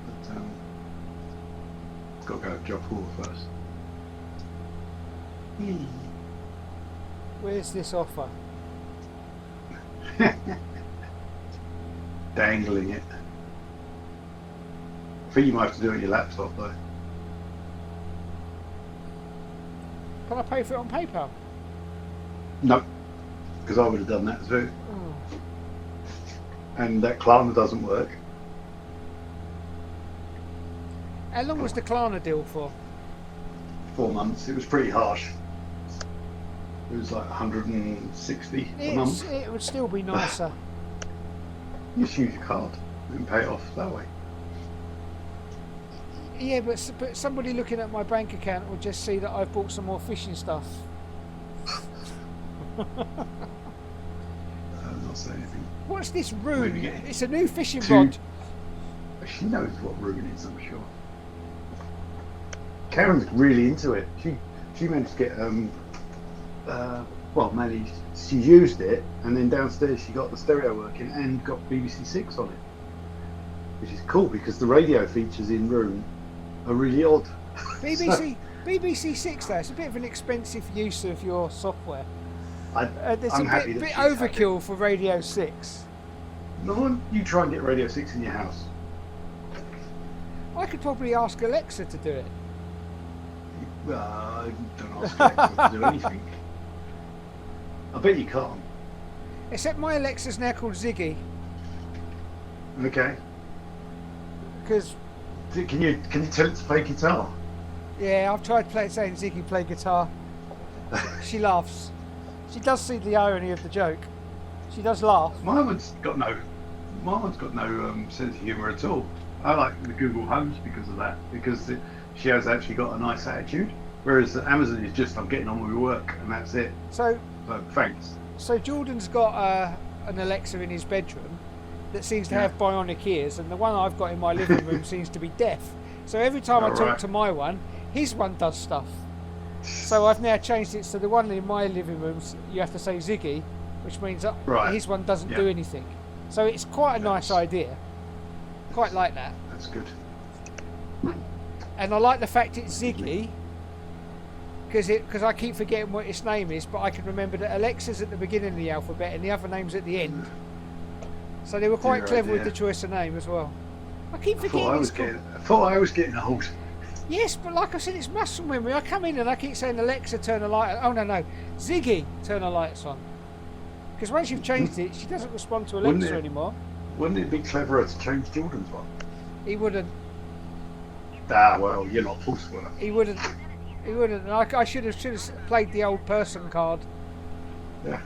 Speaker 1: But it's got to go to Jaipur first.
Speaker 2: Where's this offer?
Speaker 1: Dangling it. I think you might have to do it on your laptop though.
Speaker 2: Can I pay for it on PayPal?
Speaker 1: No, because I would have done that as well.
Speaker 2: Oh.
Speaker 1: And that Klarna doesn't work.
Speaker 2: How long was the Klarna deal for?
Speaker 1: 4 months. It was pretty harsh. It was like 160 a month.
Speaker 2: It would still be nicer.
Speaker 1: You just use your card and pay it off that way.
Speaker 2: Yeah, but somebody looking at my bank account will just see that I've bought some more fishing stuff.
Speaker 1: I'm not saying anything.
Speaker 2: What's this
Speaker 1: Maybe
Speaker 2: rune?
Speaker 1: get
Speaker 2: It's a new fishing
Speaker 1: two-
Speaker 2: rod.
Speaker 1: She knows what rune is, I'm sure. Karen's really into it. She managed to get managed. She used it, and then downstairs she got the stereo working and got BBC Six on it, which is cool because the radio features in Rune are really odd.
Speaker 2: BBC Six though, it's a bit of an expensive use of your software. It's
Speaker 1: I'm
Speaker 2: a
Speaker 1: happy
Speaker 2: bit
Speaker 1: that she's
Speaker 2: overkill for Radio 6.
Speaker 1: No, you try and get Radio 6 in your house.
Speaker 2: I could probably ask Alexa to do it.
Speaker 1: I don't ask Alexa to do anything. I bet you can't.
Speaker 2: Except my Alexa's now called Ziggy,
Speaker 1: Okay.
Speaker 2: because
Speaker 1: Can you tell it to play guitar?
Speaker 2: yeah, I've tried saying Ziggy play guitar. She laughs. She does see the irony of the joke. She does laugh.
Speaker 1: My one's got no sense of humour at all. I like the Google Homes because of that, because she has actually got a nice attitude. Whereas Amazon is just I'm getting on with work and that's it.
Speaker 2: So
Speaker 1: So thanks.
Speaker 2: So Jordan's got an Alexa in his bedroom that seems to
Speaker 1: Yeah.
Speaker 2: have bionic ears, and the one I've got in my living room seems to be deaf. So every time I
Speaker 1: Oh,
Speaker 2: talk
Speaker 1: right.
Speaker 2: to my one, his one does stuff. So I've now changed it so the one in my living room, you have to say Ziggy, which means that
Speaker 1: Right.
Speaker 2: his one doesn't
Speaker 1: Yeah.
Speaker 2: do anything. So it's quite a nice idea. Quite like that.
Speaker 1: That's good.
Speaker 2: And I like the fact it's Ziggy, because I keep forgetting what its name is, but I can remember that Alexa's at the beginning of the alphabet and the other name's at the end. So they were quite
Speaker 1: Dear
Speaker 2: clever with
Speaker 1: idea.
Speaker 2: the choice of name as well. I keep
Speaker 1: I
Speaker 2: forgetting it's called...
Speaker 1: thought I was getting old.
Speaker 2: Yes, but like I said, it's muscle memory. I come in and I keep saying, Alexa, turn the light on. Oh, no. Ziggy, turn the lights on. Because once you've changed it, she doesn't respond to
Speaker 1: Wouldn't
Speaker 2: Alexa
Speaker 1: it?
Speaker 2: anymore.
Speaker 1: Wouldn't it be cleverer to change Jordan's one?
Speaker 2: He wouldn't.
Speaker 1: Ah, well, you're not forceful enough.
Speaker 2: He wouldn't. He wouldn't. And I should have played the old person card.
Speaker 1: Yeah.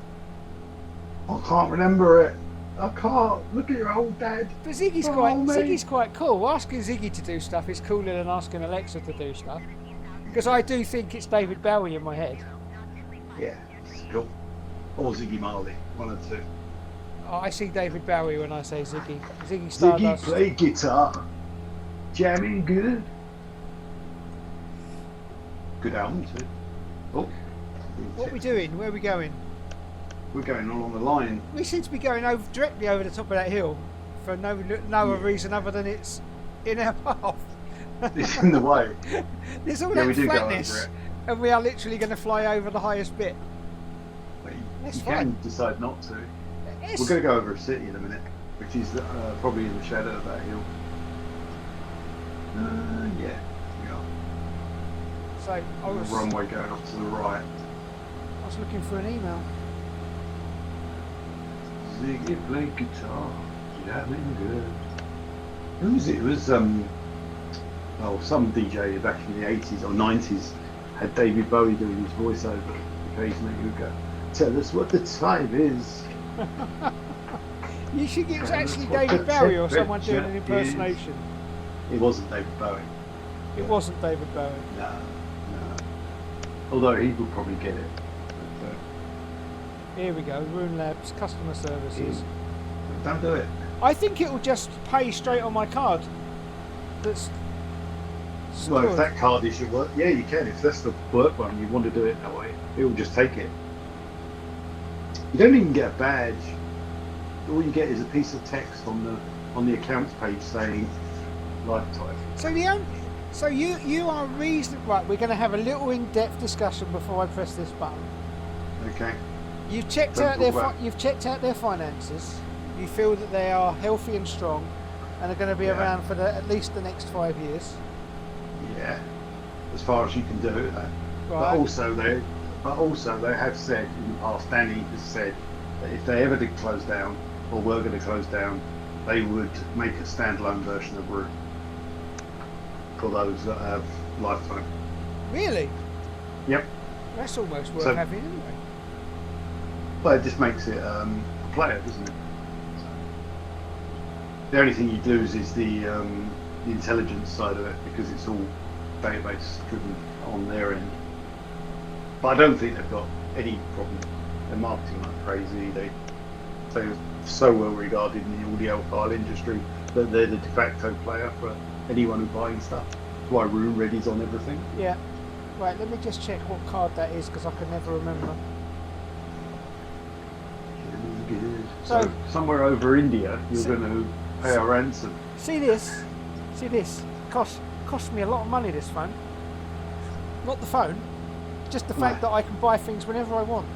Speaker 1: I can't remember it. I can't. Look at your old dad.
Speaker 2: But Ziggy's
Speaker 1: Oh,
Speaker 2: quite cool. Asking Ziggy to do stuff is cooler than asking Alexa to do stuff. Because I do think it's David Bowie in my head.
Speaker 1: Yeah, it's cool. Or Ziggy Marley, one or two.
Speaker 2: Oh, I see David Bowie when I say Ziggy. Ziggy
Speaker 1: Ziggy
Speaker 2: Stardust.
Speaker 1: play guitar. Jamming good. Good album too. Oh.
Speaker 2: What are we doing? Where are we going?
Speaker 1: We're going along the line.
Speaker 2: We seem to be going directly over the top of that hill for no other reason other than it's in our path.
Speaker 1: It's in the way.
Speaker 2: There's all
Speaker 1: Yeah,
Speaker 2: that
Speaker 1: we do go over
Speaker 2: flatness,
Speaker 1: it.
Speaker 2: and we are literally going to fly over the highest bit.
Speaker 1: But
Speaker 2: That's
Speaker 1: you
Speaker 2: fine.
Speaker 1: can decide not to.
Speaker 2: Yes.
Speaker 1: We're going to go over a city in a minute, which is probably in the shadow of that hill. Yeah, we are.
Speaker 2: So I was
Speaker 1: Runway going off to the right.
Speaker 2: looking for an email.
Speaker 1: Ziggy play guitar, jamming good. Who was it? It was some DJ back in the 80s or 90s had David Bowie doing his voiceover. Occasionally he would go, "Tell us what the time is."
Speaker 2: You think it was actually
Speaker 1: What
Speaker 2: David
Speaker 1: the
Speaker 2: Bowie or someone doing an
Speaker 1: temperature is.
Speaker 2: impersonation?
Speaker 1: It wasn't David Bowie.
Speaker 2: It wasn't David Bowie.
Speaker 1: No. Although he would probably get it.
Speaker 2: Here we go. Rune Labs customer services.
Speaker 1: But don't do it.
Speaker 2: I think it will just pay straight on my card. That's
Speaker 1: Well, if
Speaker 2: stored.
Speaker 1: that card is your work, yeah, you can. If that's the work one, you want to do it that way, it will just take it. You don't even get a badge. All you get is a piece of text on the accounts page saying lifetime.
Speaker 2: So you are reasonable. Right, we're going to have a little in-depth discussion before I press this button.
Speaker 1: Okay.
Speaker 2: You've checked
Speaker 1: Don't
Speaker 2: out their
Speaker 1: talk about-
Speaker 2: you've checked out their finances. You feel that they are healthy and strong, and are going to be
Speaker 1: Yeah.
Speaker 2: around for at least the next 5 years.
Speaker 1: Yeah. As far as you can do it. But
Speaker 2: Right.
Speaker 1: also they have said in the past. Danny has said that if they ever did close down or were going to close down, they would make a standalone version of Room for those that have lifetime.
Speaker 2: Really?
Speaker 1: Yep.
Speaker 2: That's almost worth
Speaker 1: So-
Speaker 2: having anyway.
Speaker 1: But it just makes it a player, doesn't it? The only thing you lose is the intelligence side of it because it's all database driven on their end. But I don't think they've got any problem. They're marketing like crazy. They're so well regarded in the audiophile industry that they're the de facto player for anyone who's buying stuff. That's why Room Ready's on everything.
Speaker 2: Yeah. Right, let me just check what card that is because I can never remember.
Speaker 1: So
Speaker 2: So-
Speaker 1: somewhere over India, you're going to pay a ransom.
Speaker 2: See this? See this? Cost me a lot of money, this phone. Not the phone, just the fact that I can buy things whenever I want.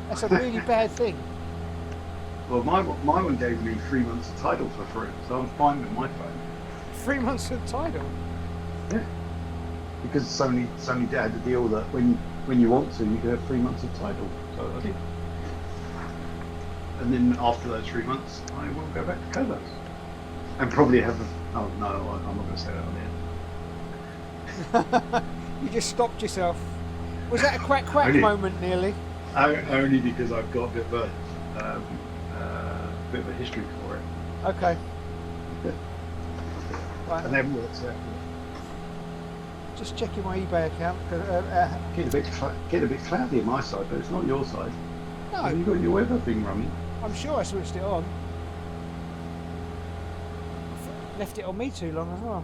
Speaker 2: That's a really bad thing.
Speaker 1: Well, my one gave me 3 months of Tidal for free, so I'm fine with my phone.
Speaker 2: 3 months of Tidal.
Speaker 1: Yeah. Because Sony had the deal that when you want to, you can have 3 months of Tidal. So I did. And then after those 3 months, I will go back to Cobos. And probably have oh no, I'm not going to say that on the
Speaker 2: You just stopped yourself. Was that a quack
Speaker 1: Only-
Speaker 2: moment nearly?
Speaker 1: air. Only because I've got a bit of a history for it.
Speaker 2: Okay.
Speaker 1: And
Speaker 2: Right,
Speaker 1: then works out.
Speaker 2: just checking my eBay account.
Speaker 1: Getting a bit cloudy on my side, but it's not your side. Have you
Speaker 2: No,
Speaker 1: got your weather thing running?
Speaker 2: I'm sure I switched it on. Left it on me too long as well.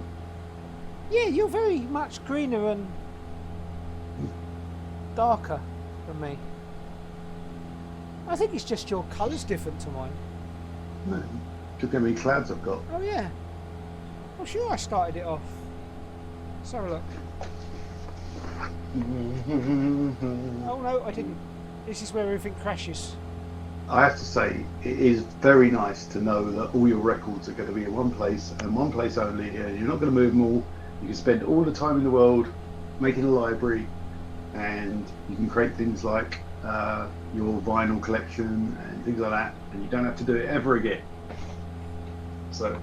Speaker 2: Yeah, you're very much greener and darker than me. I think it's just your colour's different to mine.
Speaker 1: No. Look how many clouds I've got.
Speaker 2: Oh yeah. I'm sure I started it off. Let's have a look. Oh no, I didn't. This is where everything crashes.
Speaker 1: I have to say, it is very nice to know that all your records are going to be in one place and one place only, and you're not going to move them all. You can spend all the time in the world making a library, and you can create things like your vinyl collection and things like that, and you don't have to do it ever again. So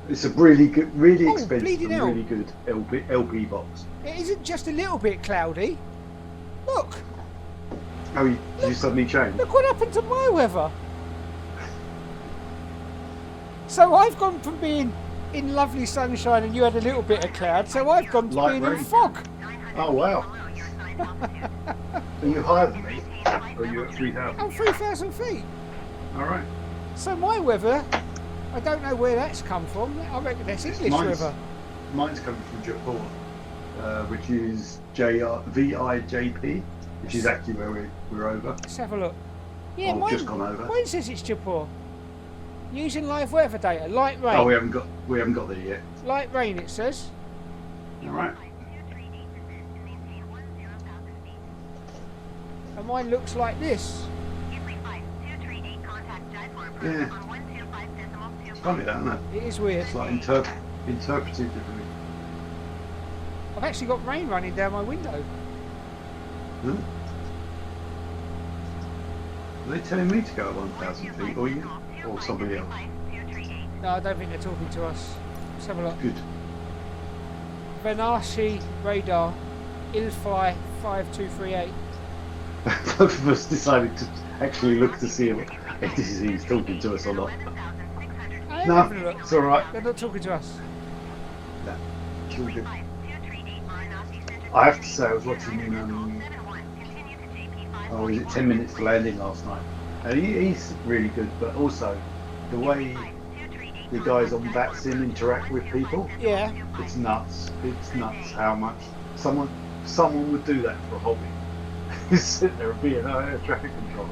Speaker 1: it's a really good, really expensive
Speaker 2: bleeding
Speaker 1: and
Speaker 2: hell.
Speaker 1: really good LP box.
Speaker 2: It isn't just a little bit cloudy. Look,
Speaker 1: Oh, did you suddenly change?
Speaker 2: look what happened to my weather. So I've gone from being in lovely sunshine and you had a little bit of cloud, so I've gone to
Speaker 1: Light
Speaker 2: being
Speaker 1: rain.
Speaker 2: in fog.
Speaker 1: Oh wow! Are you higher than me? Or are you at 3,000?
Speaker 2: I'm 3,000 feet.
Speaker 1: All right.
Speaker 2: So my weather, I don't know where that's come from. I reckon that's English weather.
Speaker 1: Mine's coming from Jaipur, which is VIJP, which is actually where we're over.
Speaker 2: Let's have a look. Yeah,
Speaker 1: Or
Speaker 2: mine,
Speaker 1: just gone over.
Speaker 2: mine says it's Jaipur. Using live weather data, light rain.
Speaker 1: Oh, we haven't got there yet.
Speaker 2: Light rain, it says.
Speaker 1: All right.
Speaker 2: And mine looks like this.
Speaker 1: Yeah. It's funny that, isn't it?
Speaker 2: It is weird.
Speaker 1: It's like interpreted differently.
Speaker 2: I've actually got rain running down my window.
Speaker 1: Hmm? Are they telling me to go at 1,000 feet, or you, or somebody else?
Speaker 2: No, I don't think they're talking to us. Let's have a look.
Speaker 1: Good.
Speaker 2: Benassi radar, Ilfly 5238.
Speaker 1: Both of us decided to actually look to see if he's talking to us or not.
Speaker 2: I'm
Speaker 1: No,
Speaker 2: having a look.
Speaker 1: it's all right.
Speaker 2: They're not talking to us.
Speaker 1: No, it's all good. I have to say, I was watching was it 10 Minutes to Landing last night? And he's really good, but also the way the guys on VATSIM interact with people,
Speaker 2: Yeah.
Speaker 1: it's nuts. It's nuts how much someone would do that for a hobby. Sit there and be an air traffic controller.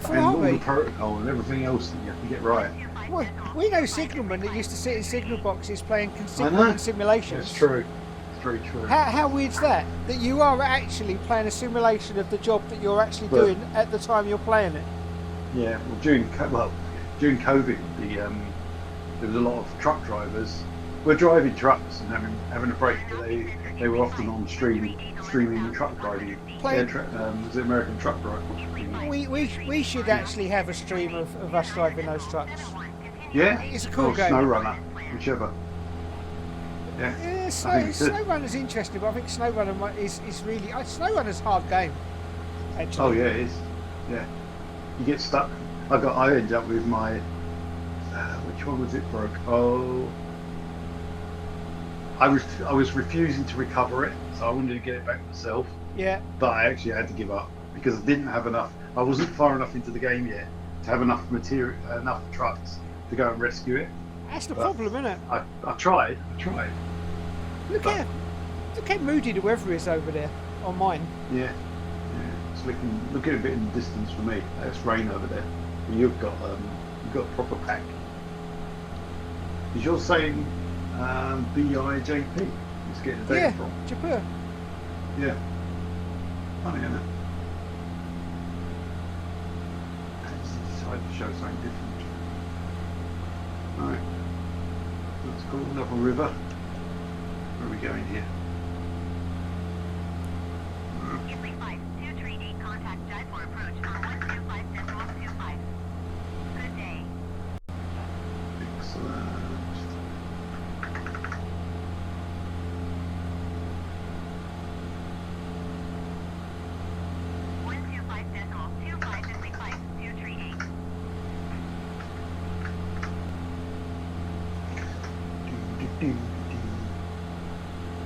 Speaker 2: For a
Speaker 1: And all
Speaker 2: hobby?
Speaker 1: the protocol and everything else that you have to get right.
Speaker 2: Well, we know signalmen that used to sit in signal boxes playing
Speaker 1: I know.
Speaker 2: signalman simulations.
Speaker 1: It's true. It's very true.
Speaker 2: How weird's that? That you are actually playing a simulation of the job that you're actually
Speaker 1: But-
Speaker 2: doing at the time you're playing it.
Speaker 1: Yeah, well, during COVID, there was a lot of truck drivers were driving trucks and having a break, but they were often on streaming truck driving.
Speaker 2: Playing-
Speaker 1: Was it American Truck Driving?
Speaker 2: We should actually have a stream of us driving those trucks.
Speaker 1: Yeah,
Speaker 2: It's a cool
Speaker 1: or
Speaker 2: game.
Speaker 1: Snow Runner, whichever. Yeah,
Speaker 2: Yeah,
Speaker 1: I think it's good.
Speaker 2: SnowRunner's interesting, but I think SnowRunner is really SnowRunner's a hard game. Actually.
Speaker 1: Oh yeah, it is. Yeah, you get stuck. I ended up with my which one was it broke? Oh, I was refusing to recover it, so I wanted to get it back myself.
Speaker 2: Yeah.
Speaker 1: But I actually had to give up because I didn't have enough. I wasn't far enough into the game yet to have enough material, enough trucks to go and rescue it.
Speaker 2: That's the
Speaker 1: But
Speaker 2: problem, isn't it?
Speaker 1: I tried.
Speaker 2: Look how moody the weather is over there on mine.
Speaker 1: Yeah. It's looking a bit in the distance for me. It's rain over there. But you've got a proper pack. Is yours saying BIJP? It's getting the data
Speaker 2: Yeah,
Speaker 1: from.
Speaker 2: Jaipur.
Speaker 1: Yeah. Funny, isn't it? It's decided to show something different. Alright. That's cool. Another river. Where are we going here?
Speaker 4: Contact Jaipur approach on 125.25. Good day.
Speaker 1: Excellent.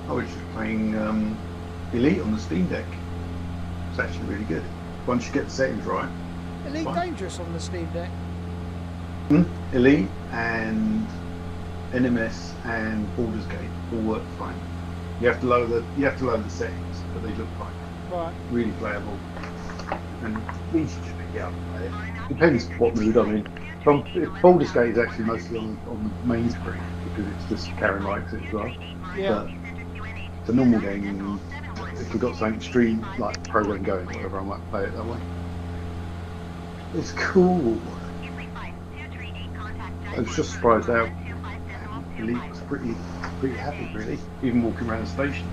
Speaker 1: I was just playing Elite on the Steam Deck. It's actually really good. once you get the settings right.
Speaker 2: Elite
Speaker 1: Fine.
Speaker 2: Dangerous on the Steam Deck.
Speaker 1: Elite and NMS and Baldur's Gate all work fine. You have to lower the settings, but they look fine.
Speaker 2: Right.
Speaker 1: Really playable and easy to pick up. Depends what mood I'm in. Baldur's Gate is actually mostly on the main screen because it's just Karen likes it as well.
Speaker 2: Yeah.
Speaker 1: But the normal game, if we've got something stream like program going, whatever, I might play it that way. It's cool. I was just surprised how Elite was pretty happy, really, even walking around the stations.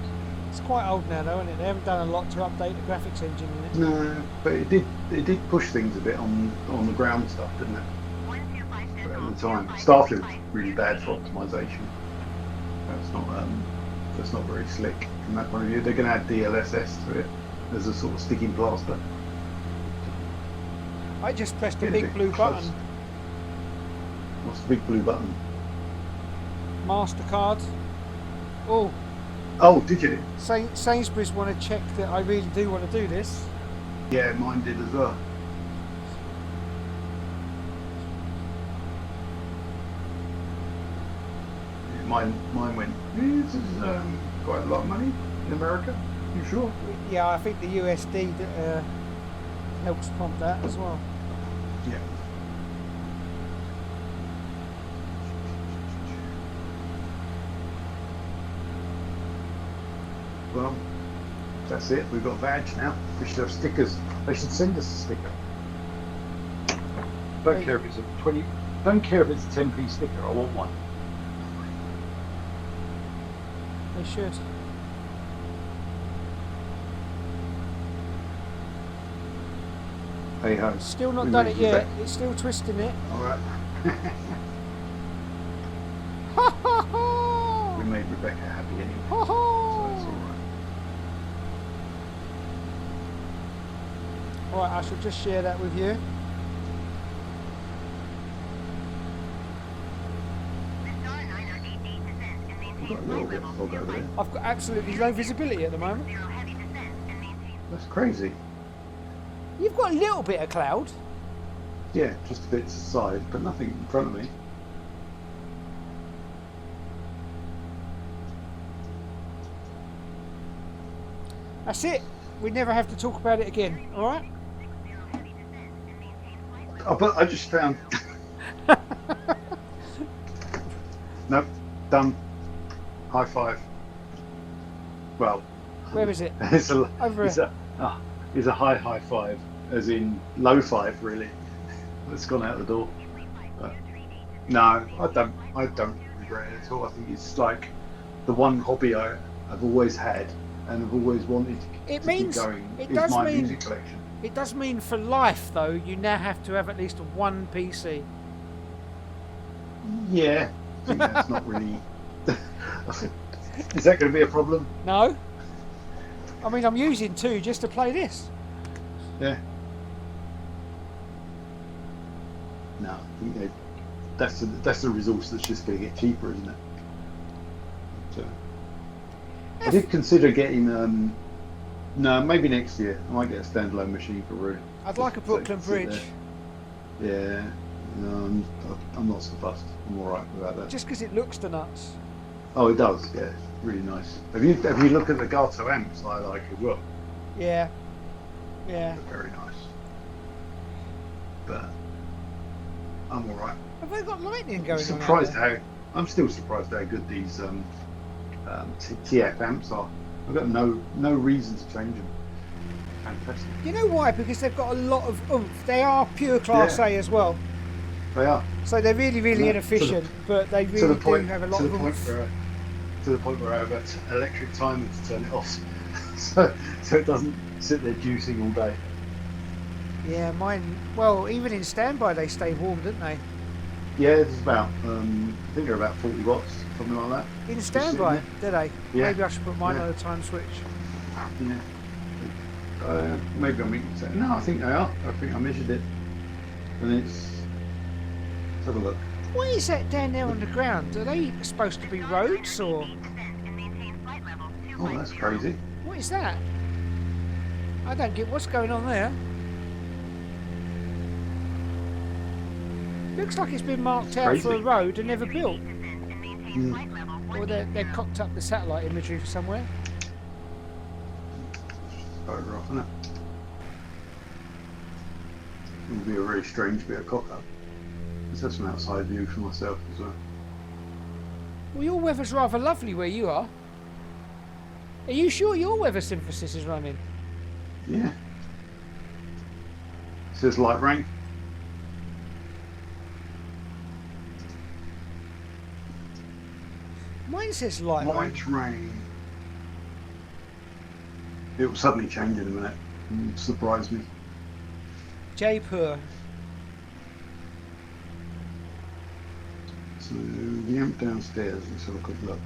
Speaker 2: It's quite old now, though, isn't it? They haven't done a lot to update the graphics engine in it.
Speaker 1: No, but it did push things a bit on the ground stuff, didn't it? But at the time, Starfield was really bad for optimization. That's not very slick from that point of view. They're going to add DLSS to it as a sort of sticking plaster.
Speaker 2: I just pressed the
Speaker 1: Getting a
Speaker 2: big
Speaker 1: bit
Speaker 2: blue
Speaker 1: close.
Speaker 2: button.
Speaker 1: What's the big blue button?
Speaker 2: MasterCard. Oh,
Speaker 1: Oh, did you?
Speaker 2: Sainsbury's want to check that I really do want to do this.
Speaker 1: Yeah, mine did as well. Yeah, mine went. This is quite a lot of money in America. You sure?
Speaker 2: Yeah, I think the USD helps prompt that as well.
Speaker 1: Yeah. Well, that's it. We've got a badge now. We should have stickers. They should send us a sticker. Don't care if it's a 20. Don't care if it's a 10p sticker. I want one.
Speaker 2: They should.
Speaker 1: Hey ho.
Speaker 2: Still not
Speaker 1: We
Speaker 2: done
Speaker 1: made
Speaker 2: it yet.
Speaker 1: Rebecca-
Speaker 2: It's still twisting it.
Speaker 1: All right.
Speaker 2: Ha ha ha!
Speaker 1: We made Rebecca happy anyway.
Speaker 2: Ha
Speaker 1: So it's
Speaker 2: ha!
Speaker 1: all right.
Speaker 2: Alright, I shall just share that with you.
Speaker 1: We've got a little bit of fog over there.
Speaker 2: I've got absolutely no visibility at the moment.
Speaker 1: That's crazy.
Speaker 2: You've got a little bit of cloud.
Speaker 1: Yeah, just a bit to the side, but nothing in front of me.
Speaker 2: That's it. We never have to talk about it again. Alright?
Speaker 1: Oh, but I just found. Nope, done. High five. Well,
Speaker 2: Where is it?
Speaker 1: it's a
Speaker 2: Over
Speaker 1: it's
Speaker 2: here.
Speaker 1: it's a high five, as in low five, really. That's gone out the door. But no, I don't regret it at all. I think it's like the one hobby I've always had and I've always wanted
Speaker 2: It
Speaker 1: to
Speaker 2: means-
Speaker 1: keep going.
Speaker 2: it
Speaker 1: is
Speaker 2: does
Speaker 1: my
Speaker 2: mean-
Speaker 1: music collection.
Speaker 2: It does mean for life, though, you now have to have at least one PC.
Speaker 1: Yeah, I think that's not really. Is that going to be a problem?
Speaker 2: No? I mean, I'm using two just to play this.
Speaker 1: Yeah. No, I think that's a resource that's just going to get cheaper, isn't it? So, I did consider getting. No, maybe next year. I might get a standalone machine for Rue.
Speaker 2: I'd like a
Speaker 1: Just so
Speaker 2: Brooklyn
Speaker 1: sit
Speaker 2: Bridge,
Speaker 1: there. Yeah. No, I'm not so fussed. I'm all right without that.
Speaker 2: just because it looks the nuts.
Speaker 1: Oh, it does. Yeah, really nice. Have you looked at the Gato amps I like as well?
Speaker 2: Yeah. Yeah.
Speaker 1: They're very nice. But I'm all right.
Speaker 2: Have they got lightning going
Speaker 1: I'm
Speaker 2: on?
Speaker 1: surprised
Speaker 2: out there?
Speaker 1: I'm still surprised how good these TF amps are. I've got no reason to change them. Fantastic.
Speaker 2: You know why? Because they've got a lot of oomph. They are pure Class
Speaker 1: Yeah.
Speaker 2: A as well.
Speaker 1: They are.
Speaker 2: So they're really, really
Speaker 1: Yeah,
Speaker 2: inefficient, but they
Speaker 1: To
Speaker 2: really
Speaker 1: the point.
Speaker 2: do have a lot
Speaker 1: To
Speaker 2: of
Speaker 1: the point
Speaker 2: oomph.
Speaker 1: where. To the point where I have an electric timer to turn it off, so it doesn't sit there juicing all day.
Speaker 2: Yeah, mine. Well, even in standby, they stay warm, don't they?
Speaker 1: Yeah, it's about. I think they're about 40 watts, something like that.
Speaker 2: In
Speaker 1: sitting
Speaker 2: standby,
Speaker 1: there.
Speaker 2: do they?
Speaker 1: Yeah.
Speaker 2: Maybe I should put mine
Speaker 1: Yeah.
Speaker 2: on a time switch.
Speaker 1: Yeah. Maybe I'm making sense. No, I think they are. I think I measured it, and it's. Let's have a look.
Speaker 2: What is that down there on the ground? Are they supposed to be roads or
Speaker 1: Oh, that's crazy.
Speaker 2: what is that? I don't get what's going on there. Looks like it's been marked out for a
Speaker 1: Crazy.
Speaker 2: road and never built.
Speaker 1: Mm.
Speaker 2: Or they've cocked up the satellite imagery for somewhere.
Speaker 1: Photograph, isn't it? It would be a very strange bit of cock up. Let's have some outside view for myself as well.
Speaker 2: Well, your weather's rather lovely where you are. Are you sure your weather synthesis is running?
Speaker 1: Yeah. It says light rain.
Speaker 2: Mine says light rain.
Speaker 1: Light rain. It will suddenly change in a minute. Surprise me.
Speaker 2: Jaipur.
Speaker 1: So the amp downstairs, let's have a quick look.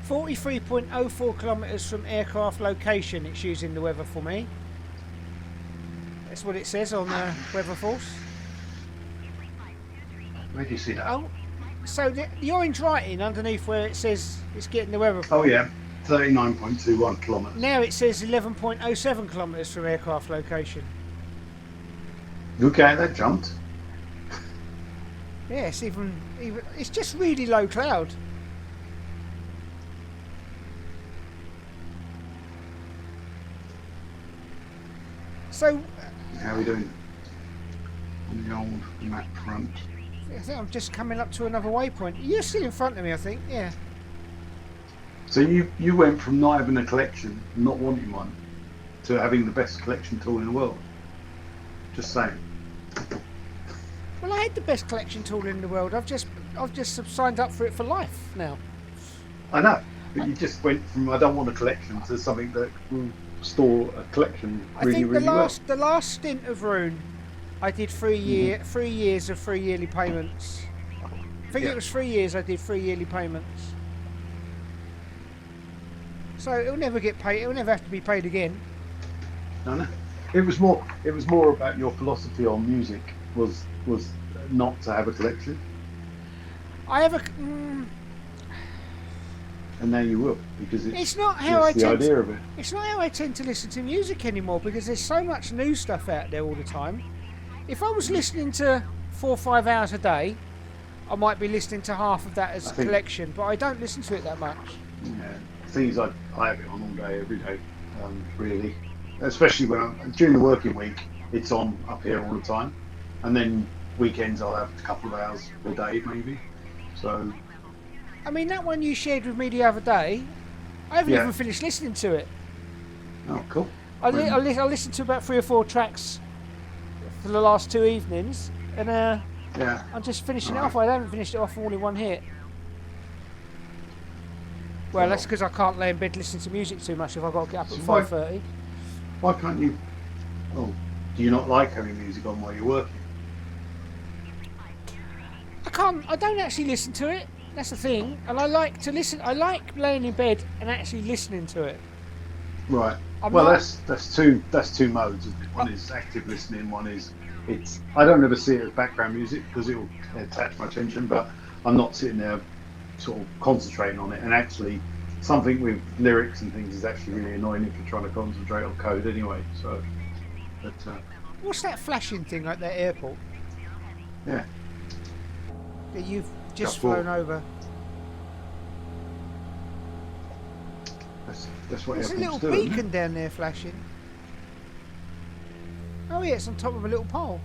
Speaker 2: 43.04 kilometres from aircraft location. It's using the weather for me. That's what it says on the Weather Force.
Speaker 1: Where do you see that?
Speaker 2: Oh, so the orange writing underneath where it says it's getting the weather from.
Speaker 1: Oh yeah, 39.21 kilometres.
Speaker 2: Now it says 11.07 kilometres from aircraft location.
Speaker 1: Okay, that jumped.
Speaker 2: Yeah, it's even it's just really low cloud. So
Speaker 1: How are we doing? On the old map front.
Speaker 2: I think I'm just coming up to another waypoint. You're still in front of me, I think. Yeah.
Speaker 1: So you went from not having a collection, not wanting one, to having the best collection tool in the world. Just saying.
Speaker 2: Well, I had the best collection tool in the world. I've just signed up for it for life now.
Speaker 1: I know, but you just went from I don't want a collection to something that will store a collection
Speaker 2: I
Speaker 1: really,
Speaker 2: think
Speaker 1: really
Speaker 2: the last stint of Rune, I did 3 years of 3 yearly payments. I think
Speaker 1: Yeah.
Speaker 2: it was 3 years I did 3 yearly payments. So it'll never get paid. It'll never have to be paid again.
Speaker 1: well. No. It was more about your philosophy on music was not to have a collection,
Speaker 2: I have a.
Speaker 1: and now you will because
Speaker 2: It's not how I
Speaker 1: it's the
Speaker 2: tend.
Speaker 1: idea of it.
Speaker 2: It's not how I tend to listen to music anymore because there's so much new stuff out there all the time. If I was listening to 4 or 5 hours a day, I might be listening to half of that as
Speaker 1: I
Speaker 2: a
Speaker 1: think-
Speaker 2: collection, but I don't listen to it that much.
Speaker 1: Yeah, things I have it on all day, every day, really. Especially during the working week, it's on up here all the time, and then weekends I'll have a couple of hours a day maybe. So
Speaker 2: I mean, that one you shared with me the other day, I haven't
Speaker 1: Yeah.
Speaker 2: even finished listening to it.
Speaker 1: oh cool.
Speaker 2: I listened to about 3 or 4 tracks for the last 2 evenings, and
Speaker 1: Yeah.
Speaker 2: I'm just finishing it off. I haven't finished it off all in one hit. Well, that's because I can't lay in bed listening to music too much if I've got to get up at
Speaker 1: So why-
Speaker 2: 5:30.
Speaker 1: Why can't you? Oh, do you not like having music on while you're working?
Speaker 2: I don't actually listen to it. That's the thing. And I like to listen. I like laying in bed and actually listening to it.
Speaker 1: Right.
Speaker 2: I'm
Speaker 1: well,
Speaker 2: not-
Speaker 1: that's two modes. Isn't it? One is active listening. One is it's. I don't ever see it as background music because it will attach my attention. But I'm not sitting there sort of concentrating on it. And actually, something with lyrics and things is actually really annoying if you're trying to concentrate on code anyway. So, but
Speaker 2: What's that flashing thing at that airport
Speaker 1: yeah.
Speaker 2: that you've just
Speaker 1: Just for-
Speaker 2: flown over?
Speaker 1: That's what
Speaker 2: There's a little
Speaker 1: airports do. isn't it?
Speaker 2: beacon down there flashing. Oh yeah, it's on top of a little pole.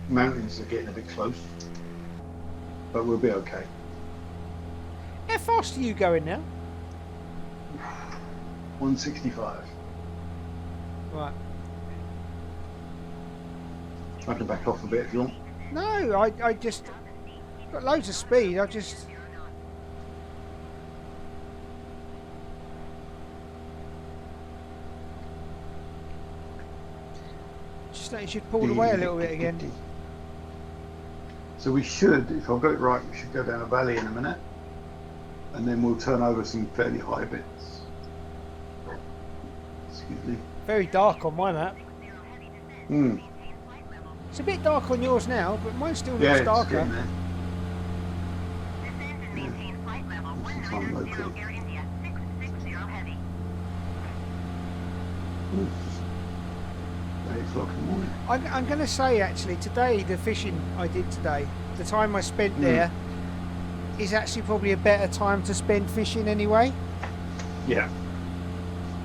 Speaker 1: Mountains are getting a bit close, but we'll be okay.
Speaker 2: How fast are you going now?
Speaker 1: 165.
Speaker 2: Right.
Speaker 1: I can back off a bit if you want.
Speaker 2: No, I just got loads of speed. I just. Just noticed you'd pulled away a little bit again.
Speaker 1: So we should, if I've got it right, we should go down a valley in a minute, and then we'll turn over some fairly high bits. Excuse me.
Speaker 2: Very dark on my map.
Speaker 1: Hmm.
Speaker 2: It's a bit dark on yours now, but mine still looks
Speaker 1: Yeah, it's
Speaker 2: darker.
Speaker 1: getting there.
Speaker 4: Descend and maintain flight level
Speaker 1: This is on
Speaker 4: 1900
Speaker 1: local.
Speaker 4: Air India 660 heavy.
Speaker 1: Oof. o'clock in the morning.
Speaker 2: I'm going to say actually today, the fishing I did today, the time I spent there is actually probably a better time to spend fishing anyway.
Speaker 1: Yeah.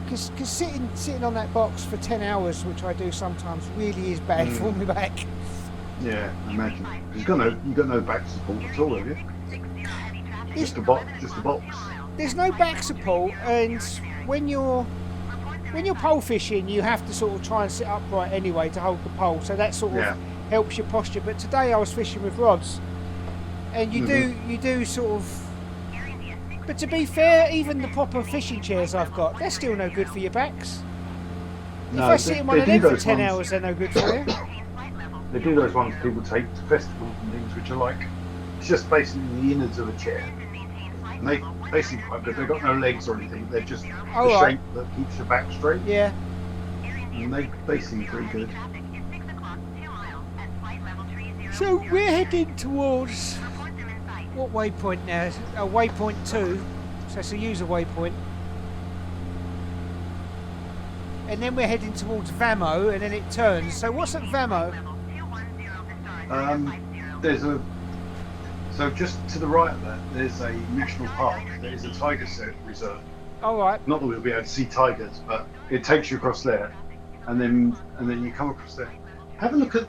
Speaker 2: Because sitting on that box for 10 hours, which I do sometimes, really is bad for my back.
Speaker 1: Yeah, I imagine. You've got no back support at all, have you? Just a box.
Speaker 2: There's no back support, and when you're pole fishing, you have to sort of try and sit upright anyway to hold the pole, so that sort of helps your posture. But today I was fishing with rods, and you do sort of. But to be fair, even the proper fishing chairs I've got, they're still no good for your backs. If I sit in one of them for 10 hours, they're no good for you.
Speaker 1: They do those ones people take to festivals and things, which are like, it's just basically the innards of a chair. And they basically quite good. They've got no legs or anything. They're just the shape that keeps your back straight.
Speaker 2: Yeah.
Speaker 1: And they seem pretty good.
Speaker 2: So we're heading towards what waypoint now? Waypoint 2. So it's a user waypoint. And then we're heading towards Vamo, and then it turns. So what's at Vamo?
Speaker 1: So just to the right of that, there's a national park. There is a tiger reserve.
Speaker 2: All right.
Speaker 1: Not that we'll be able to see tigers, but it takes you across there, and then you come across there. Have a look at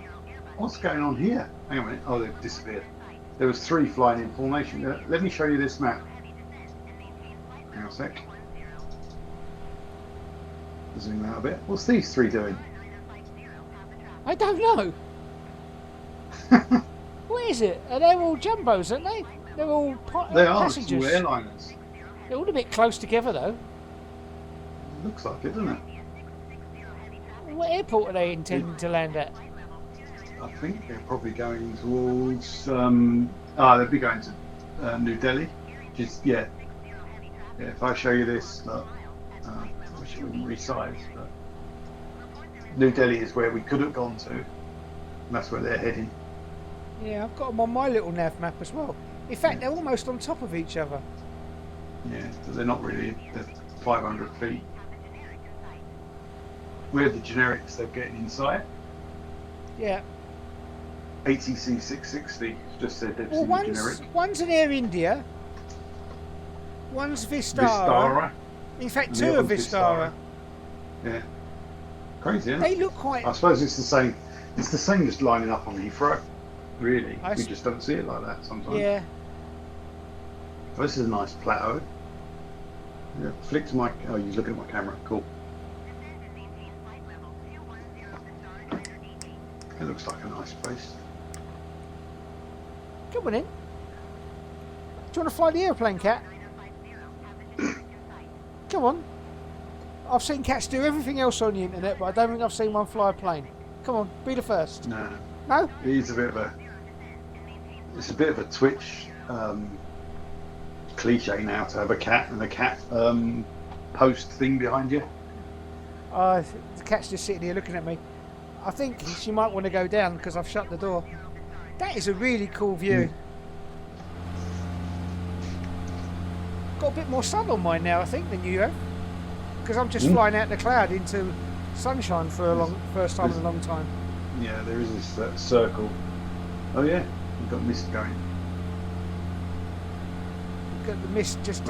Speaker 1: what's going on here. Hang on a minute. Oh, they've disappeared. There was 3 flying in formation. Let me show you this map. Hang on a sec. Zoom out a bit. What's these 3 doing?
Speaker 2: I don't know. What is it? Are they all jumbos, aren't they? They're all passengers.
Speaker 1: They are all airliners.
Speaker 2: They're all a bit close together, though.
Speaker 1: Looks like it, doesn't it?
Speaker 2: What airport are they intending to land at?
Speaker 1: I think they're probably going towards. They'll be going to New Delhi. Yeah. If I show you this, look, I wish it wouldn't resize, but New Delhi is where we could have gone to, and that's where they're heading.
Speaker 2: Yeah, I've got them on my little nav map as well. In fact, they're almost on top of each other.
Speaker 1: Yeah, but they're not really. They're 500 feet. We're the generics they're getting inside.
Speaker 2: Yeah.
Speaker 1: ATC 660 just said they've seen the generic.
Speaker 2: One's an Air India. One's Vistara.
Speaker 1: Vistara.
Speaker 2: In fact, 2 are Vistara.
Speaker 1: Yeah. Crazy, isn't it?
Speaker 2: They look quite.
Speaker 1: I suppose it's the same. It's the same just lining up on Heathrow. Really,
Speaker 2: I
Speaker 1: we just don't see it like that sometimes.
Speaker 2: Yeah.
Speaker 1: Oh, this is a nice plateau. Yeah, flick to my. Oh, you're looking at my camera. Cool. It looks like a nice place.
Speaker 2: Come on in. Do you want to fly the airplane, Cat? Come on. I've seen cats do everything else on the internet, but I don't think I've seen one fly a plane. Come on, be the first.
Speaker 1: No.
Speaker 2: No?
Speaker 1: It's a bit of a Twitch cliche now to have a cat and a cat post thing behind you.
Speaker 2: The cat's just sitting here looking at me. I think she might want to go down because I've shut the door. That is a really cool view. Got a bit more sun on mine now, I think, than you have. Because I'm just flying out the cloud into sunshine for first time in a long time.
Speaker 1: Yeah, there is this circle. Oh yeah, you've got mist going.
Speaker 2: Got the mist just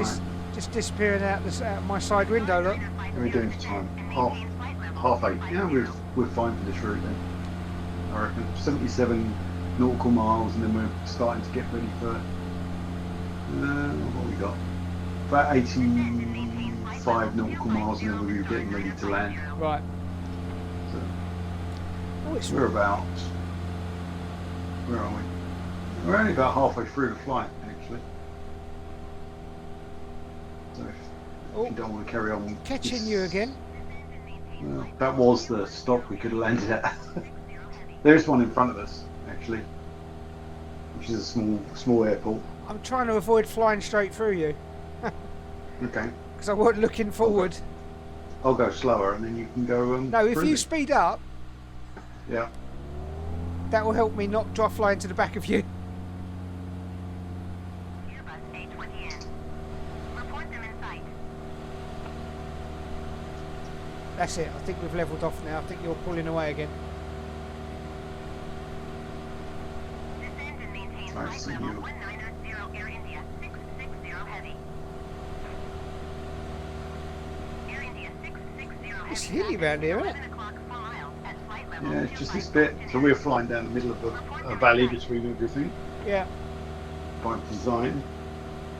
Speaker 2: disappearing out my side window. Look.
Speaker 1: What are we doing for time? Half 8. Yeah, we're fine for this route then. I reckon 77 nautical miles, and then we're starting to get ready for. What have we got? About 85 nautical miles, and then we'll be getting ready to land.
Speaker 2: Right.
Speaker 1: So we're about. Where are we? We're only about halfway through the flight, actually. So if you don't want to carry on.
Speaker 2: Catching you again.
Speaker 1: Well, that was the stop we could have landed at. There's one in front of us, actually, which is a small airport.
Speaker 2: I'm trying to avoid flying straight through you.
Speaker 1: Okay.
Speaker 2: Because I wasn't looking forward.
Speaker 1: I'll go slower, and then you can go.
Speaker 2: No, if you speed up,
Speaker 1: yeah,
Speaker 2: that will help me not fly into the back of you.
Speaker 4: Airbus A20N. Report them in sight.
Speaker 2: That's it. I think we've levelled off now. I think you're pulling away again.
Speaker 4: Descend and maintain
Speaker 1: I
Speaker 4: flight
Speaker 1: see
Speaker 4: level
Speaker 1: you.
Speaker 4: 190 Air India 660 Heavy. Air India 660 Heavy.
Speaker 2: It's hilly round here, isn't it?
Speaker 4: 11 o'clock 4 miles at flight level
Speaker 1: Yeah, it's just this bit. So we're flying down the middle of a valley between everything
Speaker 2: Yeah.
Speaker 1: by design,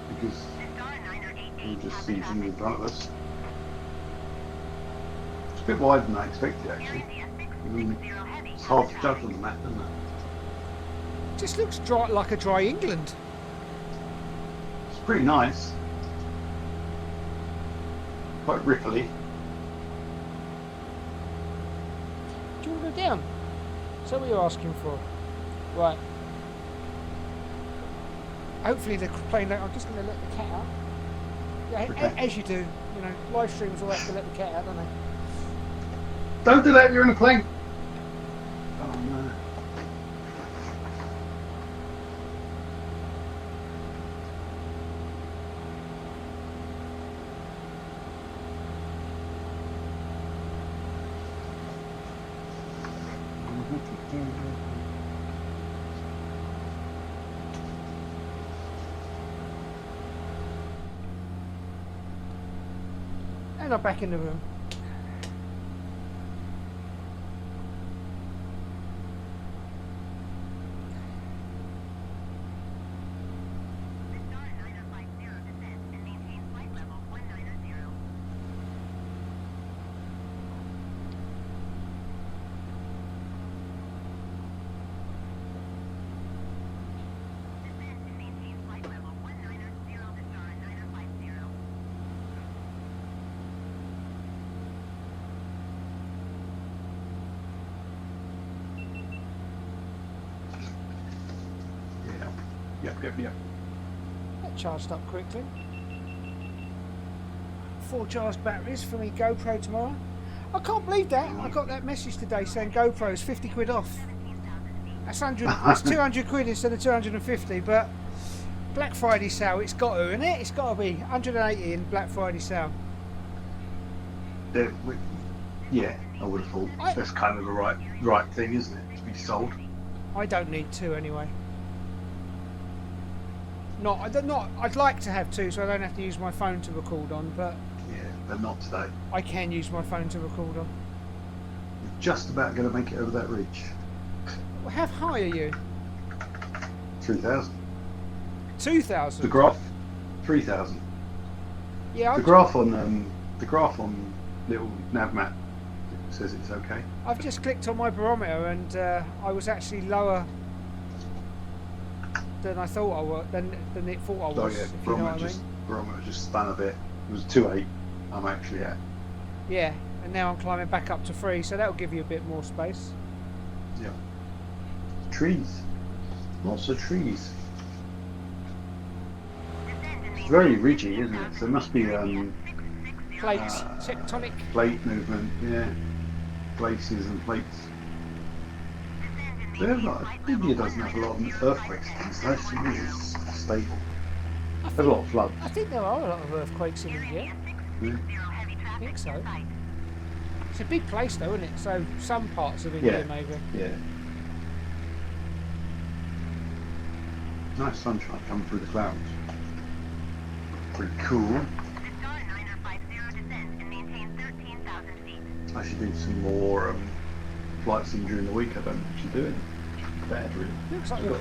Speaker 1: because
Speaker 4: Star Niner
Speaker 1: we
Speaker 4: 88
Speaker 1: just see
Speaker 4: traffic
Speaker 1: things in front of us. It's a bit wider than I expected,
Speaker 4: Air
Speaker 1: actually.
Speaker 4: India
Speaker 1: I mean,
Speaker 4: 660 Heavy.
Speaker 1: it's hard to judge on the map, isn't it?
Speaker 2: Just looks dry, like a dry England.
Speaker 1: It's pretty nice. Quite ripply.
Speaker 2: Do you want to go down? Is that what you're asking for? Right. Hopefully the plane. I'm just going to let the cat out. Yeah,
Speaker 1: Okay.
Speaker 2: as you do. You know, live streams all have to let the cat out, don't they?
Speaker 1: Don't do that, you're in a plane! Oh no.
Speaker 2: And I'm back in the room.
Speaker 4: Star Niner 50 descend and maintain flight level 190. Descend and maintain flight level 190 to Star Niner 50.
Speaker 1: Yeah. Yep.
Speaker 2: That charged up quickly. 4 charged batteries for me GoPro tomorrow. I can't believe that. I got that message today saying GoPro's 50 quid off. That's 100. It's 200 quid instead of 250. But Black Friday sale, it's got to, isn't it? It's got to be 180 in Black Friday sale.
Speaker 1: Yeah, I would have thought that's kind of the right thing, isn't it, to be sold?
Speaker 2: I don't need 2 anyway. I'd like to have 2 so I don't have to use my phone to record on, but
Speaker 1: Yeah, but not today.
Speaker 2: I can use my phone to record on.
Speaker 1: You're just about going to make it over that ridge.
Speaker 2: Well, how high are you?
Speaker 1: 3,000.
Speaker 2: 2,000.
Speaker 1: The graph, 3,000.
Speaker 2: Yeah,
Speaker 1: The graph on little nav map says it's okay.
Speaker 2: I've just clicked on my barometer and I was actually lower than I thought I was, than it thought I was.
Speaker 1: Oh yeah,
Speaker 2: if you know what I mean.
Speaker 1: barometer just spun a bit. It was 2.8. I'm actually at.
Speaker 2: Yeah, and now I'm climbing back up to 3, so that'll give you a bit more space.
Speaker 1: Yeah. Trees. Lots of trees. It's very ridgy, isn't it? So it must be
Speaker 2: Plates, tectonic.
Speaker 1: plate movement, yeah. Places and plates. India doesn't have a lot of earthquakes these days, so it's stable.
Speaker 2: I
Speaker 1: There's a lot of floods.
Speaker 2: I think there are a lot of earthquakes in India.
Speaker 1: Yeah.
Speaker 2: I think so. It's a big place though, isn't it? So some parts of India
Speaker 1: Yeah.
Speaker 2: maybe.
Speaker 1: Yeah. Nice sunshine coming through the clouds. Pretty cool.
Speaker 4: Star Niner 50 descend and maintain 13,000 feet.
Speaker 1: I should do some more flights in during the week. I don't actually do it. Bad, really.
Speaker 2: Looks like
Speaker 1: But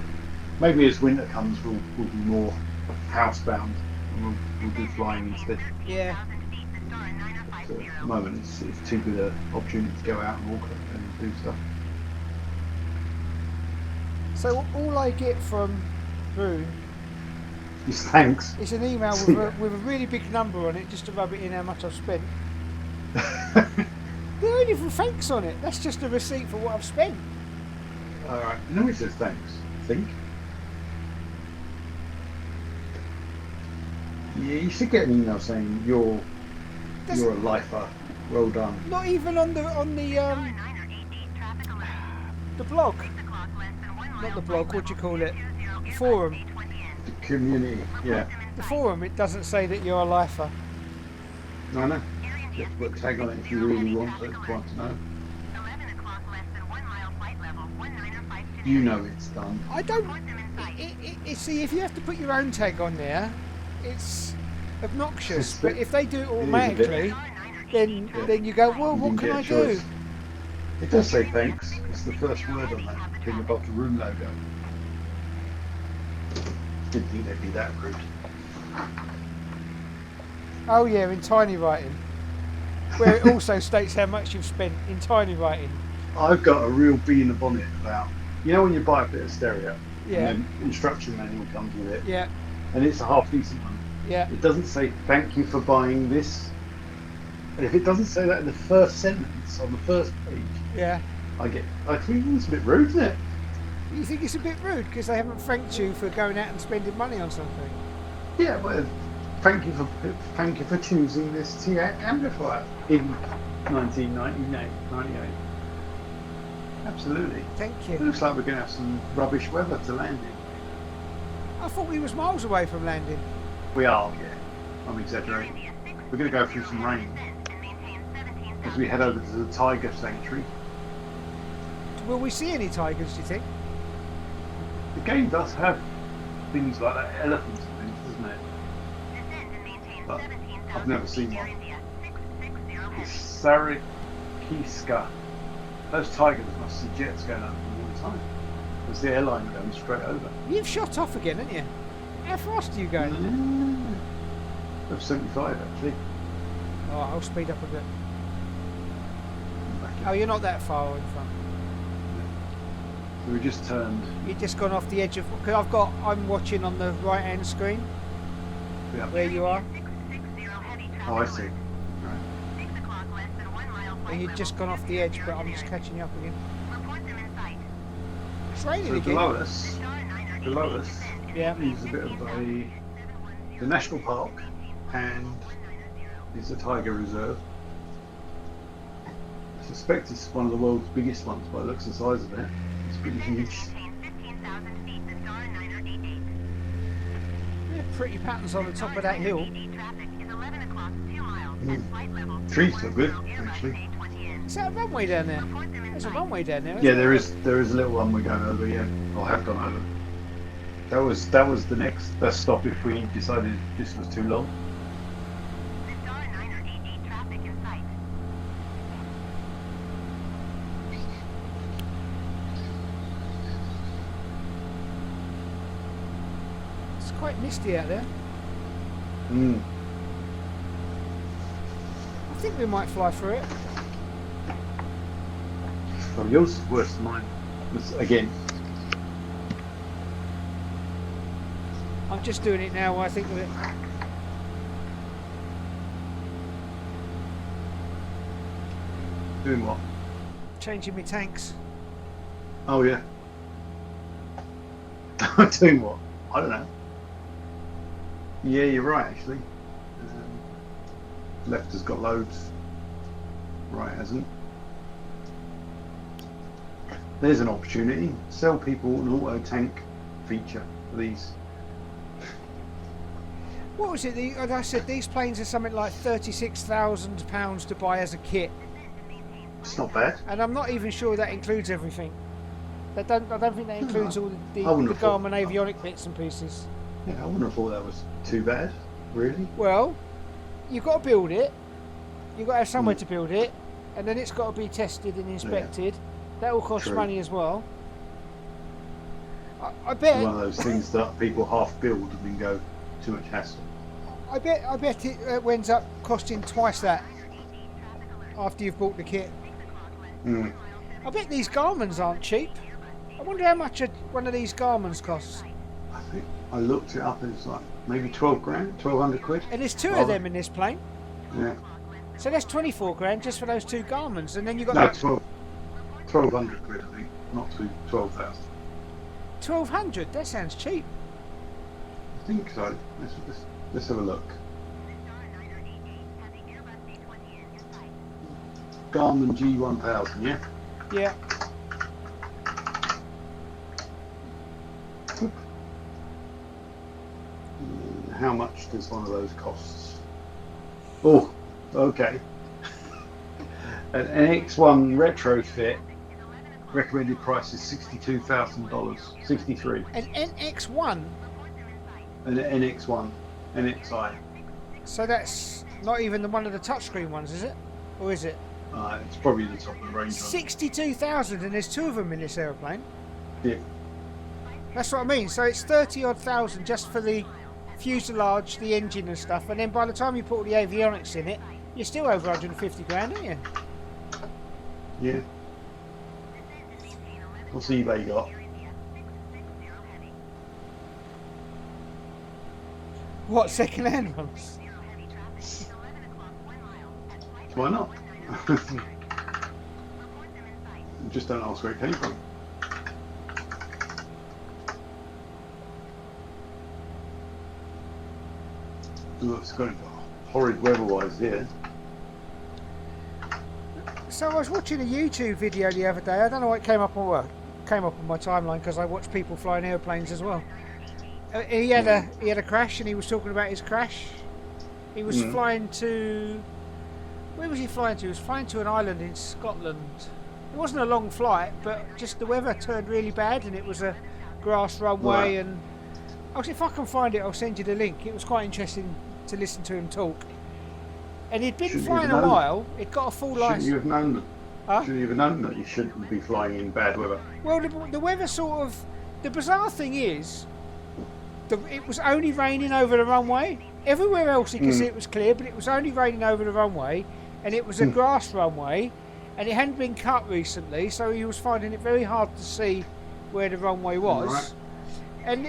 Speaker 1: maybe as winter comes, we'll be more housebound and we'll do flying instead.
Speaker 2: Yeah.
Speaker 4: 13,000 feet to Star Niner
Speaker 1: So
Speaker 4: 50.
Speaker 1: at the moment, it's too good an opportunity to go out and walk and do stuff.
Speaker 2: So all I get from Brew
Speaker 1: Just thanks.
Speaker 2: is an email with a really big number on it, just to rub it in how much I've spent. There ain't even thanks on it. That's just a receipt for what I've spent.
Speaker 1: All right. No, it says thanks. I think. Yeah, you should get an email saying you're a lifer. Well done.
Speaker 2: Not even on the
Speaker 4: Star Niner 88 traffic alert.
Speaker 2: the blog.
Speaker 4: 6 o'clock less than 1 mile.
Speaker 2: Not the blog. What do you call it?
Speaker 4: 20
Speaker 2: Forum.
Speaker 1: The community. Yeah.
Speaker 2: The forum. It doesn't say that you're a lifer.
Speaker 1: No, I know. You have to put a tag on it if you really want to know.
Speaker 4: 11 o'clock less than 1 mile flight level, 19052.
Speaker 1: You know it's done.
Speaker 2: I don't.
Speaker 4: Report them in sight.
Speaker 2: See, if you have to put your own tag on there, it's obnoxious.
Speaker 1: It's a
Speaker 2: But
Speaker 1: bit-
Speaker 2: if they do it
Speaker 1: is a bit.
Speaker 2: automatically, then you go, well,
Speaker 1: You
Speaker 2: what
Speaker 1: didn't
Speaker 2: can
Speaker 1: get
Speaker 2: I
Speaker 1: a
Speaker 2: do?
Speaker 1: choice. It does say thanks. It's the first word on that thing above the room logo. Didn't think they'd be that rude.
Speaker 2: Oh yeah, in tiny writing, where it also states how much you've spent in tiny writing.
Speaker 1: I've got a real bee in the bonnet about, you know when you buy a bit of stereo,
Speaker 2: Yeah.
Speaker 1: and the instruction manual comes with it,
Speaker 2: Yeah,
Speaker 1: and it's a half decent one.
Speaker 2: yeah.
Speaker 1: It doesn't say thank you for buying this. And if it doesn't say that in the first sentence on the first page,
Speaker 2: Yeah.
Speaker 1: I think it's a bit rude, isn't it?
Speaker 2: You think it's a bit rude because they haven't thanked you for going out and spending money on something?
Speaker 1: Yeah, well, thank you for choosing this TAC amplifier in 1998. Absolutely.
Speaker 2: Thank
Speaker 1: It
Speaker 2: you.
Speaker 1: looks like we're going to have some rubbish weather to land in.
Speaker 2: I thought we was miles away from landing.
Speaker 1: We are, yeah. I'm exaggerating. We're going to go through some rain as we head over to the tiger sanctuary.
Speaker 2: Will we see any tigers, do you think?
Speaker 1: The game does have things like that, elephants and things, doesn't it? But I've never seen one. It's Sarakiska. Those tigers must see jets going over them all the time. There's the airline going straight over.
Speaker 2: You've shot off again, haven't you? How fast are you going?
Speaker 1: Of 75 actually.
Speaker 2: Oh, I'll speed up a bit. Oh, you're not that far in front.
Speaker 1: So we just turned.
Speaker 2: You've just gone off the edge of. Because I'm watching on the right-hand screen
Speaker 1: Yeah.
Speaker 2: where you are,
Speaker 1: Oh, I see. Right.
Speaker 2: and you've just gone off the edge. But I'm just catching you up again. It's raining
Speaker 1: So
Speaker 2: again.
Speaker 1: below us
Speaker 2: Yeah.
Speaker 1: is a bit of the national park, and is a tiger reserve. I suspect it's one of the world's biggest ones by the looks of the size of it. It's pretty huge.
Speaker 2: Yeah, pretty patterns on the top of that hill.
Speaker 1: Trees look good, actually.
Speaker 2: Is that a runway down there? There's a runway down there.
Speaker 1: Yeah, there is a little one we're going over. Yeah, or have gone over. That was the next stop if we decided this was too long.
Speaker 2: It's quite misty out there.
Speaker 1: Mm.
Speaker 2: I think we might fly through it.
Speaker 1: Well, yours is worse than mine. Again,
Speaker 2: I'm just doing it now. I think of it.
Speaker 1: doing what?
Speaker 2: Changing my tanks.
Speaker 1: Oh yeah. Doing what? I don't know. Yeah, you're right actually. Left has got loads. Right hasn't. There's an opportunity. Sell people an auto tank feature for these.
Speaker 2: What was it? As I said, these planes are something like £36,000 to buy as a kit,
Speaker 1: It's not bad.
Speaker 2: and I'm not even sure that includes everything. I don't think that includes all the
Speaker 1: I wouldn't have thought-
Speaker 2: Garmin avionic bits and pieces.
Speaker 1: Yeah, I wouldn't have thought that was too bad. Really?
Speaker 2: Well, you've got to build it. You've got to have somewhere to build it, and then it's got to be tested and inspected. That will cost
Speaker 1: True.
Speaker 2: money as well. I bet.
Speaker 1: One of those things that people half build and then go, too much hassle.
Speaker 2: I bet it ends up costing twice that after you've bought the kit.
Speaker 1: Mm.
Speaker 2: I bet these Garmins aren't cheap. I wonder how much one of these Garmins costs.
Speaker 1: I think I looked it up and it's like maybe 12 grand, 1,200 quid.
Speaker 2: And there's two
Speaker 1: Oh.
Speaker 2: of them in this plane.
Speaker 1: Yeah.
Speaker 2: So that's 24 grand just for those two Garmins. And then you've got
Speaker 1: No,
Speaker 2: that
Speaker 1: 1,200 quid I think, not 12,000.
Speaker 2: 1,200. That sounds cheap.
Speaker 1: I think so. Let's have a look. Garmin G1000, yeah?
Speaker 2: Yeah.
Speaker 1: How much does one of those cost? Oh, okay. An NX1 retrofit recommended price is $62,000. 63.
Speaker 2: An NX1.
Speaker 1: An NX1, NXI.
Speaker 2: So that's not even the one of the touchscreen ones, is it? Or is it?
Speaker 1: It's probably the top of the range.
Speaker 2: 62,000, and there's two of them in this aeroplane.
Speaker 1: Yeah.
Speaker 2: That's what I mean. So it's 30 odd thousand just for the fuselage, the engine and stuff, and then by the time you put all the avionics in it, you're still over 150 grand, aren't you?
Speaker 1: Yeah. What's eBay got?
Speaker 2: What, second-hand ones?
Speaker 1: Why not? Just don't ask where it came from. Ooh, it's going horrid weather-wise here.
Speaker 2: So I was watching a YouTube video the other day. I don't know what came up on my timeline because I watch people flying airplanes as well. He had a crash, and he was talking about his crash. He was flying to... Where was he flying to? He was flying to an island in Scotland. It wasn't a long flight, but just the weather turned really bad, and it was a grass runway. And if I can find it, I'll send you the link. It was quite interesting to listen to him talk. And he'd been flying a while. It got a full license.
Speaker 1: Shouldn't you have known that?
Speaker 2: Huh?
Speaker 1: Shouldn't you have known that you shouldn't be flying in bad weather?
Speaker 2: Well, the weather sort of... The bizarre thing is, it was only raining over the runway. Everywhere else you could see it was clear, but it was only raining over the runway, and it was a grass runway, and it hadn't been cut recently, so he was finding it very hard to see where the runway was.
Speaker 1: Right.
Speaker 2: And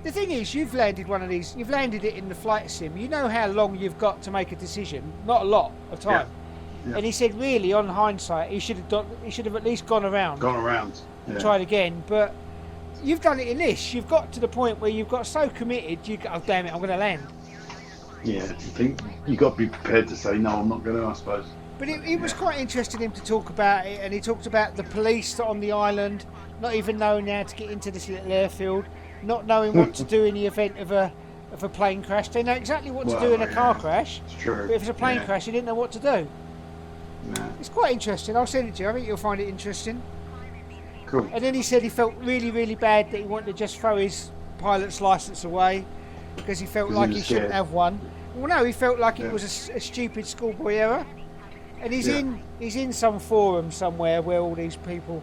Speaker 2: the thing is, you've landed one of these. You've landed it in the flight sim. You know how long you've got to make a decision. Not a lot of time.
Speaker 1: Yeah.
Speaker 2: And he said, really, on hindsight, he should have at least gone around.
Speaker 1: Yeah.
Speaker 2: Tried again, but you've done it in this. You've got to the point where you've got so committed. You go, oh damn it, I'm going to land.
Speaker 1: Yeah, I think you got to be prepared to say no. I'm not going to, I suppose.
Speaker 2: But it was quite interesting him to talk about it, and he talked about the police on the island not even knowing how to get into this little airfield, not knowing what to do in the event of a plane crash. They know exactly what to do in a car crash.
Speaker 1: It's true.
Speaker 2: But if it's a plane crash, they didn't know what to do.
Speaker 1: No.
Speaker 2: It's quite interesting. I'll send it to you. I think you'll find it interesting.
Speaker 1: Cool.
Speaker 2: And then he said he felt really, really bad that he wanted to just throw his pilot's license away because he felt like he shouldn't have one. Well, no, he felt like it was a stupid schoolboy error. And he's in some forum somewhere where all these people,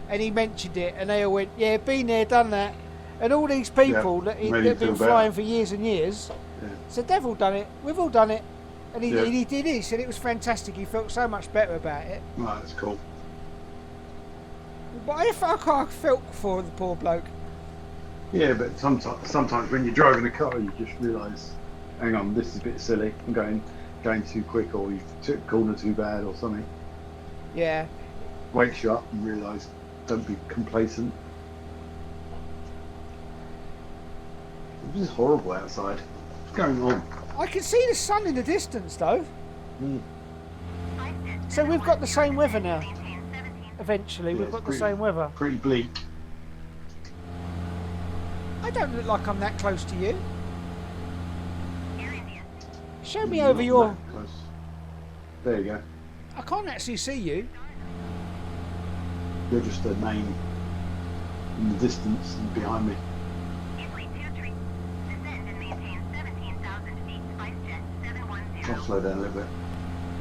Speaker 2: and he mentioned it, and they all went, yeah, been there, done that. And all these people that have been flying for years and years said, they've all done it, we've all done it. And he did it. He said it was fantastic. He felt so much better about it.
Speaker 1: Right, that's cool.
Speaker 2: But I felt for the poor bloke.
Speaker 1: Yeah, but sometimes when you're driving a car, you just realise, hang on, this is a bit silly. I'm going too quick, or you took a corner too bad, or something.
Speaker 2: Yeah.
Speaker 1: Wakes you up and realise, don't be complacent. This is horrible outside. What's going on?
Speaker 2: I can see the sun in the distance, though. So we've got the same weather now. Eventually, we've got the same weather.
Speaker 1: Pretty bleak.
Speaker 2: I don't look like I'm that close to you. Show me over your...
Speaker 1: Close. There you go.
Speaker 2: I can't actually see you.
Speaker 1: You're just a name in the distance and behind me. I'll slow down a little bit.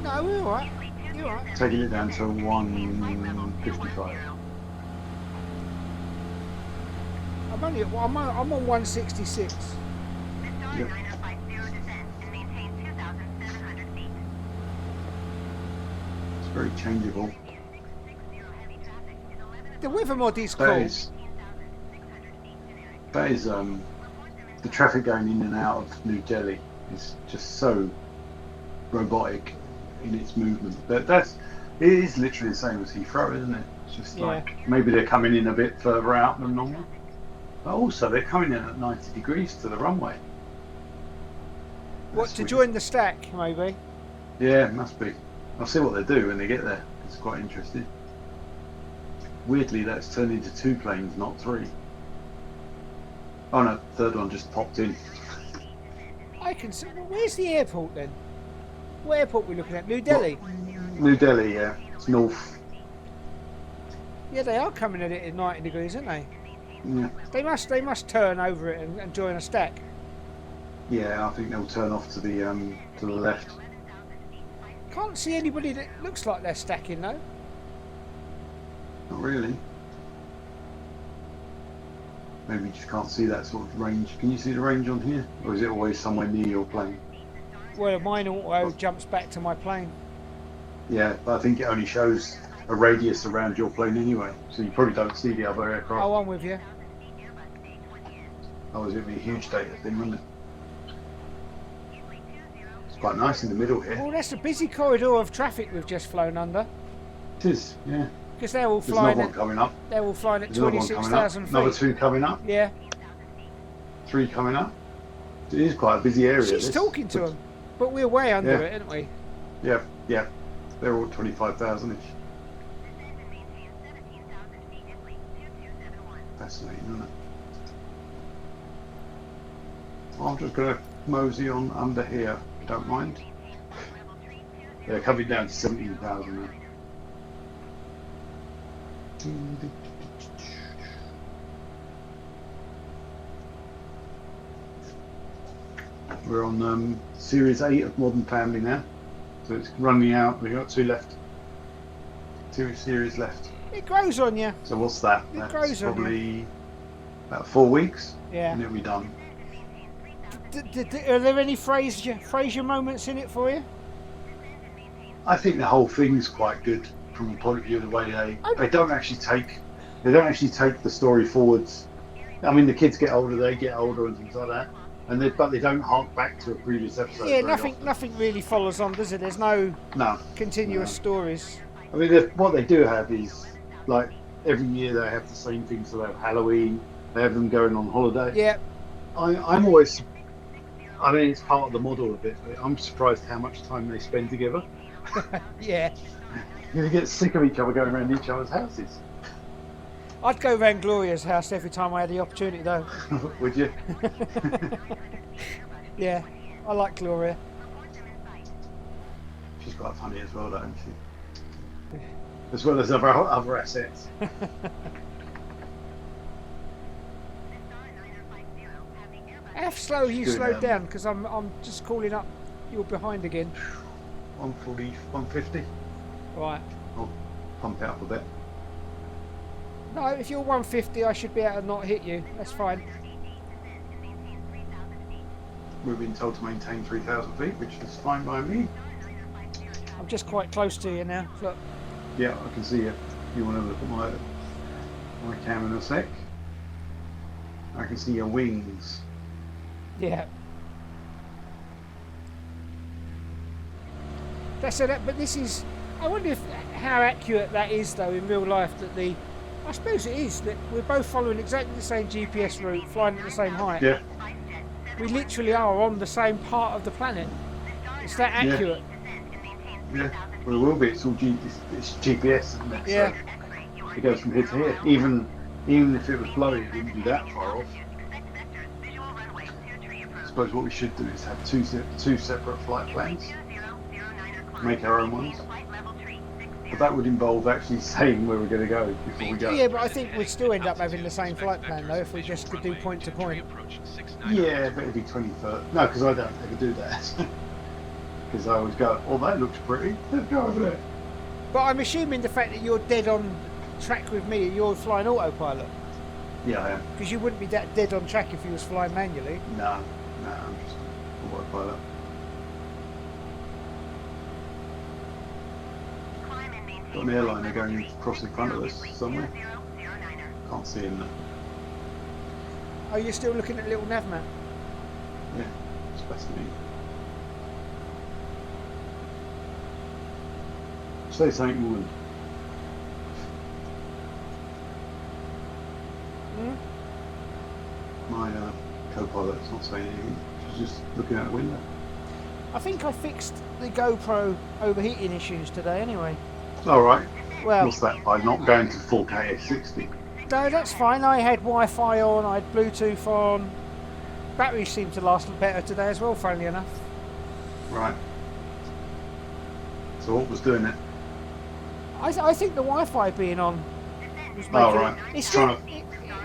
Speaker 2: No, we're alright. You're alright.
Speaker 1: Taking it down to 155.
Speaker 2: I'm on 166.
Speaker 1: Yep. It's very changeable.
Speaker 2: The weather mod is cool.
Speaker 1: That is the traffic going in and out of New Delhi is just so robotic in its movement. But it is literally the same as Heathrow, isn't it? It's just like maybe they're coming in a bit further out than normal. But also they're coming in at 90 degrees to the runway.
Speaker 2: What, to join the stack, maybe?
Speaker 1: Yeah, it must be. I'll see what they do when they get there. It's quite interesting. Weirdly, that's turned into 2 planes, not 3. Oh no, third one just popped in.
Speaker 2: I can see. Well, where's the airport then? What airport are we looking at? New Delhi?
Speaker 1: New Delhi, yeah. It's north.
Speaker 2: Yeah, they are coming at it at 90 degrees, aren't they?
Speaker 1: Yeah.
Speaker 2: They must turn over it and join a stack.
Speaker 1: Yeah, I think they'll turn off to the left.
Speaker 2: Can't see anybody that looks like they're stacking though.
Speaker 1: Not really. Maybe you just can't see that sort of range. Can you see the range on here? Or is it always somewhere near your plane?
Speaker 2: Well, mine auto jumps back to my plane.
Speaker 1: Yeah, but I think it only shows a radius around your plane anyway. So you probably don't see the other aircraft.
Speaker 2: Oh, I'm with you.
Speaker 1: Oh, it's going to be a huge data thing, wouldn't it? It's quite nice in the middle here.
Speaker 2: Well, that's a busy corridor of traffic we've just flown under.
Speaker 1: It is, yeah.
Speaker 2: Because they're all
Speaker 1: There's another
Speaker 2: flying
Speaker 1: one
Speaker 2: at,
Speaker 1: coming up.
Speaker 2: they're all flying at
Speaker 1: There's another one coming up.
Speaker 2: 26,000
Speaker 1: Another
Speaker 2: feet.
Speaker 1: 2 coming up.
Speaker 2: Yeah.
Speaker 1: 3 coming up. It is quite a busy area.
Speaker 2: She's
Speaker 1: this.
Speaker 2: talking to them, but we're way under
Speaker 1: Yeah.
Speaker 2: it, aren't we?
Speaker 1: Yeah, yeah. They're all 25,000 ish. Fascinating, isn't it? I'm just going to mosey on under here, if you don't mind. Yeah, coming down to 17,000 now. We're on Series 8 of Modern Family now. So it's running out. We've got 2 left. 2 series left.
Speaker 2: It grows on you.
Speaker 1: So what's that?
Speaker 2: It
Speaker 1: That's
Speaker 2: grows on you.
Speaker 1: probably about 4 weeks.
Speaker 2: Yeah.
Speaker 1: And it'll be done.
Speaker 2: Are there any Frasier moments in it for you?
Speaker 1: I think the whole thing's quite good from the point of view of the way they don't actually take the story forwards. I mean, the kids get older, they get older, and things like that, but they don't hark back to a previous episode.
Speaker 2: Yeah,
Speaker 1: very
Speaker 2: nothing really follows on, does it? There's no
Speaker 1: often.
Speaker 2: continuous
Speaker 1: No.
Speaker 2: stories.
Speaker 1: I mean, what they do have is like every year they have the same thing. So they have Halloween, they have them going on holiday.
Speaker 2: Yeah,
Speaker 1: I'm always. I mean, it's part of the model a bit. But I'm surprised how much time they spend together.
Speaker 2: yeah.
Speaker 1: You get sick of each other going around each other's houses.
Speaker 2: I'd go round Gloria's house every time I had the opportunity, though.
Speaker 1: Would you?
Speaker 2: Yeah, I like Gloria.
Speaker 1: She's quite funny as well, don't she? As well as other assets.
Speaker 2: How slow you
Speaker 1: Good,
Speaker 2: slowed down? Because I'm just calling up. You're behind again.
Speaker 1: 140, 150.
Speaker 2: Right.
Speaker 1: I'll pump it up a bit.
Speaker 2: No, if you're 150, I should be able to not hit you. That's fine.
Speaker 1: We've been told to maintain 3,000 feet, which is fine by me.
Speaker 2: I'm just quite close to you now. Look.
Speaker 1: Yeah, I can see you. You want to look at my cam in a sec? I can see your wings.
Speaker 2: Yeah. That's it. But this is. I wonder how accurate that is, though, in real life. I suppose it is that we're both following exactly the same GPS route, flying at the same height.
Speaker 1: Yeah.
Speaker 2: We literally are on the same part of the planet. It's that
Speaker 1: Yeah.
Speaker 2: accurate.
Speaker 1: Yeah. Well, it will be. It's all it's GPS, isn't it?
Speaker 2: Yeah.
Speaker 1: So it goes from here to here. Even if it was blowing, it wouldn't be that far off. I suppose what we should do is have two separate flight plans. Make our own ones. But that would involve actually saying where we're going to go before we go.
Speaker 2: Yeah, but I think we'd still end up having the same flight plan, though, if we just could do point to point.
Speaker 1: Yeah, but it'd be 23rd. No, because I don't ever do that. Because I always go, oh, that looks pretty. Let's go over there.
Speaker 2: But I'm assuming the fact that you're dead on track with me, you're flying autopilot.
Speaker 1: Yeah, I am.
Speaker 2: Because you wouldn't be that dead on track if you was flying manually.
Speaker 1: No, I'm just autopilot. Got an airliner going across in front of us somewhere. Can't see him now.
Speaker 2: Oh, you're still looking at little nav map?
Speaker 1: Yeah, it's fascinating. Say something, woman. My co-pilot's not saying anything. She's just looking out the window.
Speaker 2: I think I fixed the GoPro overheating issues today anyway.
Speaker 1: All right.
Speaker 2: Well,
Speaker 1: What's that by not going to 4K 60?
Speaker 2: no, that's fine. I had Wi-Fi on, I had Bluetooth on. Batteries seem to last better today as well, funnily enough.
Speaker 1: Right. So what was doing it?
Speaker 2: I think the Wi-Fi being on was making
Speaker 1: Oh, right.
Speaker 2: it. It's still,
Speaker 1: Trying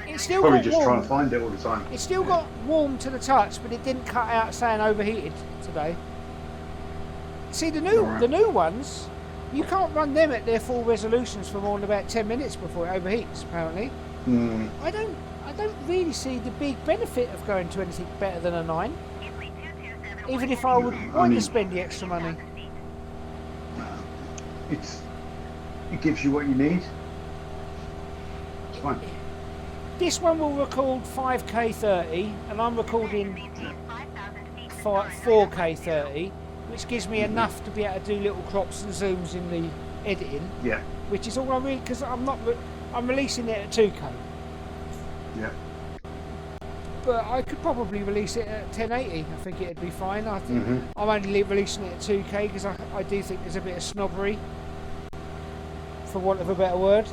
Speaker 2: it still
Speaker 1: Probably
Speaker 2: got
Speaker 1: just
Speaker 2: warm.
Speaker 1: trying to find it all the time.
Speaker 2: It still got warm to the touch, but it didn't cut out saying overheated today. See, the new ones, you can't run them at their full resolutions for more than about 10 minutes before it overheats. Apparently,
Speaker 1: Mm.
Speaker 2: I don't really see the big benefit of going to anything better than a 9. Even if I would want to spend the extra money.
Speaker 1: It gives you what you need. It's fine.
Speaker 2: This one will record 5K 30, and I'm recording 4K 30, which gives me enough to be able to do little crops and zooms in the editing,
Speaker 1: Yeah.
Speaker 2: which is all I really, because I'm releasing it at 2K,
Speaker 1: Yeah.
Speaker 2: but I could probably release it at 1080. I think it'd be fine. I think
Speaker 1: Mhm.
Speaker 2: I'm only releasing it at 2K because I do think there's a bit of snobbery, for want of a better word,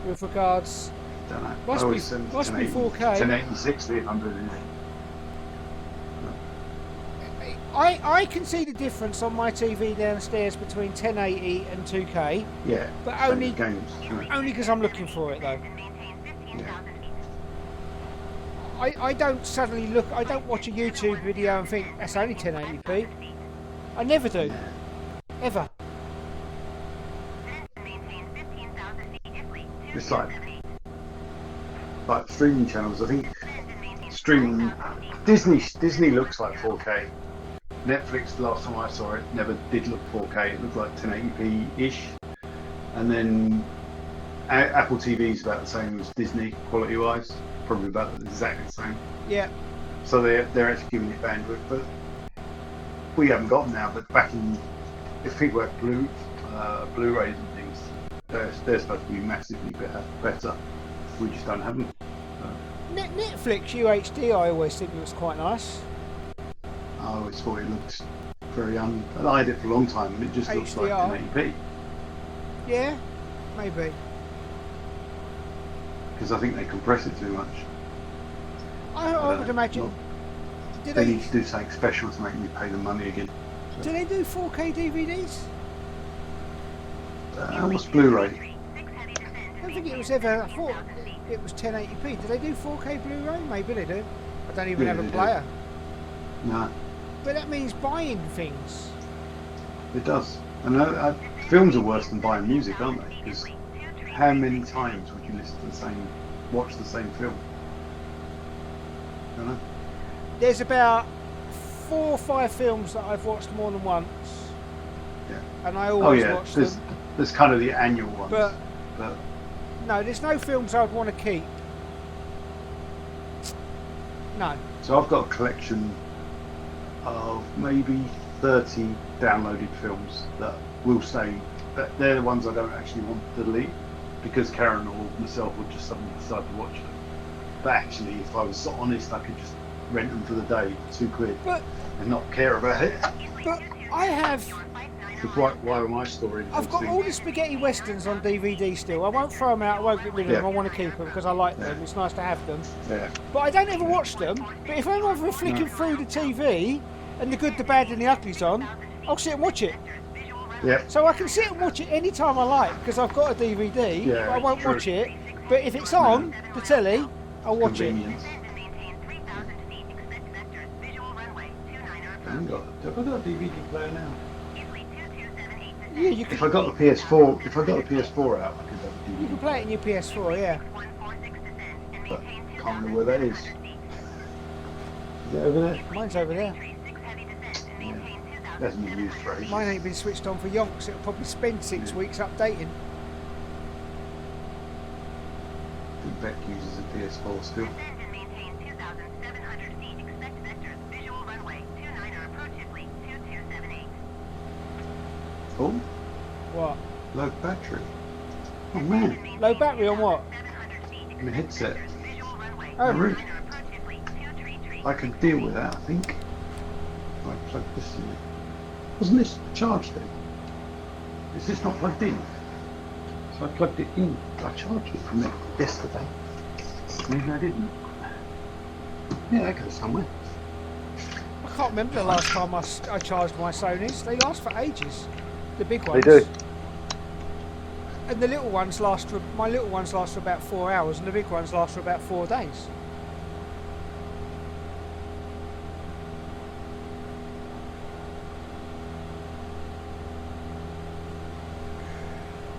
Speaker 2: with regards.
Speaker 1: Don't know.
Speaker 2: Must
Speaker 1: I
Speaker 2: be-
Speaker 1: always send
Speaker 2: must be
Speaker 1: 1080,
Speaker 2: 4K.
Speaker 1: 1080, 60 if I'm doing it.
Speaker 2: I can see the difference on my TV downstairs between 1080 and 2K,
Speaker 1: Yeah.
Speaker 2: but
Speaker 1: same
Speaker 2: only
Speaker 1: with games. Yeah.
Speaker 2: only because I'm looking for it though. I don't suddenly look. I don't watch a YouTube video and think that's only 1080p. I never do, ever.
Speaker 1: It's like streaming channels. I think streaming Disney looks like 4K. Netflix, the last time I saw it, never did look 4K. It looked like 1080p ish. And then Apple TV is about the same as Disney quality wise, probably about exactly the same.
Speaker 2: Yeah.
Speaker 1: So they're actually giving it bandwidth, but we haven't got them now. But back in, if people have Blu-rays and things, they're supposed to be massively better. We just don't have them.
Speaker 2: Netflix UHD, I always think looks quite nice.
Speaker 1: I always thought it looked very I had it for a long time, and it just looks like
Speaker 2: HDR.
Speaker 1: 1080p.
Speaker 2: Yeah, maybe.
Speaker 1: Because I think they compress it too much.
Speaker 2: I would imagine. Do
Speaker 1: They
Speaker 2: they
Speaker 1: need to do something special to make me pay the money again.
Speaker 2: do they do 4K DVDs?
Speaker 1: What's Blu-ray?
Speaker 2: I don't think it was ever. I thought it was 1080p. Do they do 4K Blu-ray? Maybe they do. I don't even
Speaker 1: Yeah,
Speaker 2: have a
Speaker 1: they do.
Speaker 2: player.
Speaker 1: No,
Speaker 2: But that means buying things.
Speaker 1: it does. And films are worse than buying music, aren't they? Because how many times would you watch the same film? I don't know.
Speaker 2: There's about 4 or 5 films that I've watched more than once.
Speaker 1: Yeah.
Speaker 2: And I
Speaker 1: Oh
Speaker 2: always
Speaker 1: yeah,
Speaker 2: watch them.
Speaker 1: there's kind of the annual ones.
Speaker 2: But
Speaker 1: but
Speaker 2: no, there's no films I'd want to keep. No.
Speaker 1: so I've got a collection of maybe 30 downloaded films that will stay. But they're the ones I don't actually want to delete because Karen or myself would just suddenly decide to watch them. But actually, if I was so honest, I could just rent them for the day, £2,
Speaker 2: But
Speaker 1: and not care about it.
Speaker 2: but I have
Speaker 1: Because why am I storing?
Speaker 2: I've got all the spaghetti westerns on DVD still. I won't throw them out. I won't get rid of them.
Speaker 1: Yeah.
Speaker 2: I want to keep them because I like them. It's nice to have them.
Speaker 1: Yeah.
Speaker 2: But I don't ever watch them. But if I'm ever flicking through the TV and the good, the bad, and the ugly's on, I'll sit and watch it.
Speaker 1: Yeah.
Speaker 2: So I can sit and watch it any time I like because I've got a DVD.
Speaker 1: Yeah,
Speaker 2: but I won't
Speaker 1: true.
Speaker 2: watch it. But if it's on the telly, I'll watch it.
Speaker 1: Convenience. Have I got a DVD player now?
Speaker 2: Yeah, you
Speaker 1: If
Speaker 2: can.
Speaker 1: I got the PS4, out, I could have a
Speaker 2: You
Speaker 1: DVD.
Speaker 2: can play it in your PS4. Yeah.
Speaker 1: But can't remember where that is. Is it over there?
Speaker 2: Mine's over there.
Speaker 1: Yeah. Hasn't been used for ages.
Speaker 2: Mine ain't been switched on for yonks. It'll probably spend 6
Speaker 1: Yeah.
Speaker 2: weeks updating.
Speaker 1: I think Beck uses a PS4 still. Oh,
Speaker 2: What?
Speaker 1: low battery. Oh man,
Speaker 2: Low battery on what?
Speaker 1: my headset.
Speaker 2: Oh,
Speaker 1: Really? I can deal with that, I think. I plug this in. Wasn't this charged then? Is this not plugged in? So I plugged it in. I charged it from it yesterday. Maybe I didn't. Yeah, that goes somewhere.
Speaker 2: I can't remember the last time I charged my Sonys. They last for ages. The big
Speaker 1: They
Speaker 2: ones.
Speaker 1: do.
Speaker 2: And the little ones last for, my little ones last for about 4 hours, and the big ones last for about 4 days.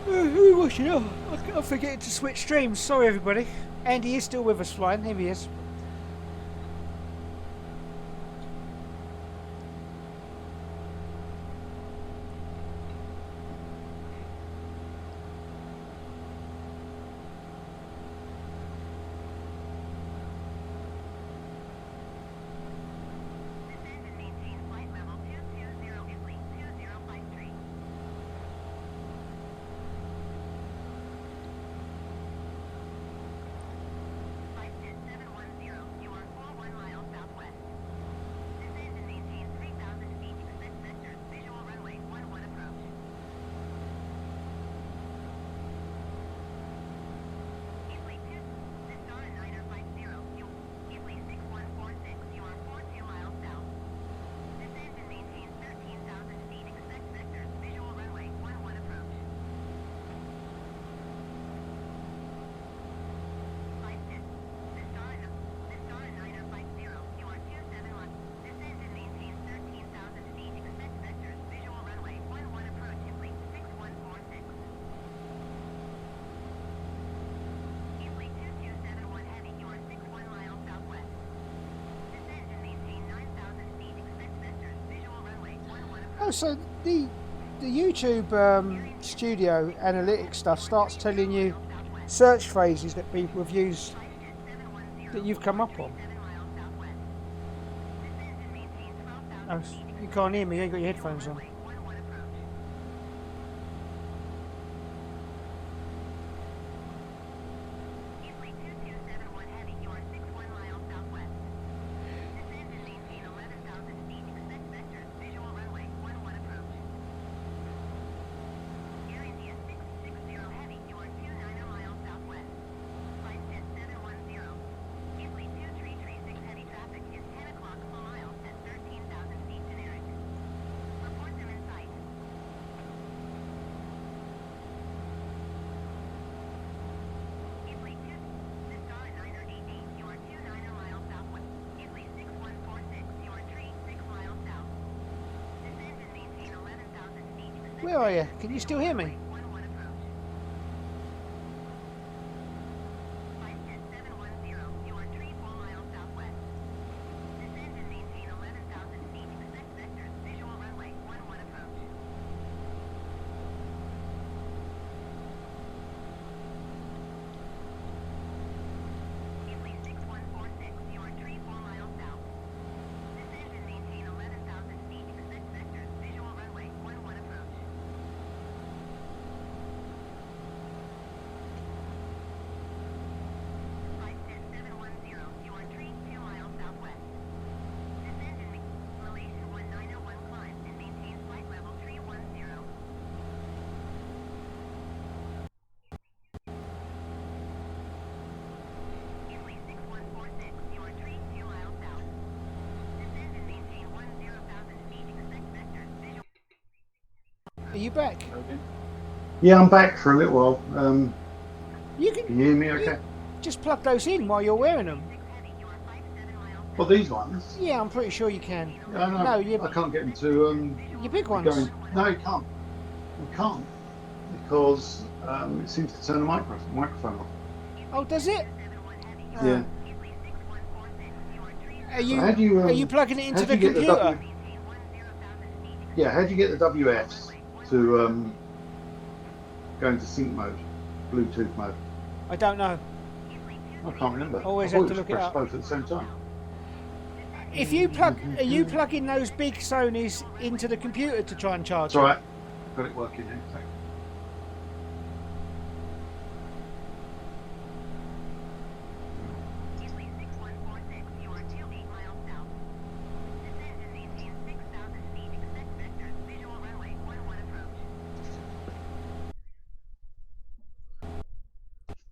Speaker 2: Who are we watching? Oh, I'm forgetting to switch streams. Sorry, everybody. Andy is still with us flying. Here he is.
Speaker 4: Descend and maintain flight level 220 Italy 2053. Flight 710, you are 41 miles southwest. Descend and maintain 3,000 feet, expect vectors, visual runway 11 approach. Italy 2, the Star and Niner 50, you, Italy 6146, you are 42 miles south. Descend and maintain 13,000 feet, expect vectors, visual runway 11 approach. Flight 10, the Star and Niner 50, you are 271, descend and maintain 13,000 feet, expect vectors, visual runway 11 approach, Italy 6146. Italy 2271 heavy, you are 61 miles southwest. Descend and maintain 9,000 feet, expect vectors, visual runway 11 approach.
Speaker 2: Oh, so the YouTube studio analytics stuff starts telling you search phrases that people have used that you've come up on.
Speaker 4: 7 miles southwest. Descend and maintain 12,000
Speaker 2: Oh, you can't hear me. You ain't got your headphones on.
Speaker 4: 11 approach. Italy 2271 heavy, you are 61 miles southwest. Descend and maintain 11,000 feet, expect vectors, visual runway 11 approach. Air India 660 heavy, you are 29 miles southwest. Flight 10710. Italy 2336 heavy traffic is 10 o'clock per mile at 13,000 feet generic. Report them in sight. Italy 2, the Star and Niner 88, you are 29 miles southwest. Italy 6146, you are 36 miles south. Descend and maintain 11,000 feet. Expect
Speaker 2: Where are you? Can you still hear me?
Speaker 4: 11 approach. Flight 710, you are 34 miles southwest. Descend and maintain 11,000 feet. Expect vectors, visual runway 11 approach. Italy 6146, you are 34 miles south. Descend and maintain 11,000 feet. Expect vectors, visual runway 11 approach. Flight 710, you are 32 miles southwest. Descend and Malaysian 1901 climb and maintain flight level 310. Italy 6146, you are 32 miles south. Descend and maintain 10,000 feet. Expect vectors, visual.
Speaker 2: Are you back?
Speaker 1: Yeah, I'm back for a little while.
Speaker 2: You
Speaker 1: Can
Speaker 2: can
Speaker 1: you hear me okay?
Speaker 2: just plug those in while you're wearing them.
Speaker 4: 6 heavy, you are 57 miles.
Speaker 1: Well, these ones.
Speaker 2: Yeah, I'm pretty sure you can.
Speaker 1: No,
Speaker 2: No,
Speaker 1: I
Speaker 2: you
Speaker 1: can't get them to
Speaker 2: your big ones.
Speaker 1: going. No, you can't. You can't because it seems to turn the microphone off.
Speaker 2: Oh, does it?
Speaker 1: Yeah.
Speaker 4: Italy 6146, you are 3
Speaker 2: Are you
Speaker 1: How do you,
Speaker 2: are you plugging it into
Speaker 1: how
Speaker 2: the
Speaker 1: do you get the
Speaker 2: computer?
Speaker 1: W-
Speaker 4: maintain 10,000 feet.
Speaker 1: Yeah, how do you get the WFs to go into sync mode, Bluetooth mode?
Speaker 2: I don't know.
Speaker 1: I can't remember.
Speaker 2: Always
Speaker 1: I thought
Speaker 2: have to
Speaker 1: you
Speaker 2: look it
Speaker 1: press
Speaker 2: up.
Speaker 1: both at the same time.
Speaker 2: If you plug, are you plugging those big Sonys into the computer to try and charge
Speaker 1: It's all
Speaker 2: them?
Speaker 1: right. Got it working here. Thanks.
Speaker 4: Italy 6146, you are 28 miles south. Descend and maintain 6,000 feet. Expect vectors, visual runway 11 approach.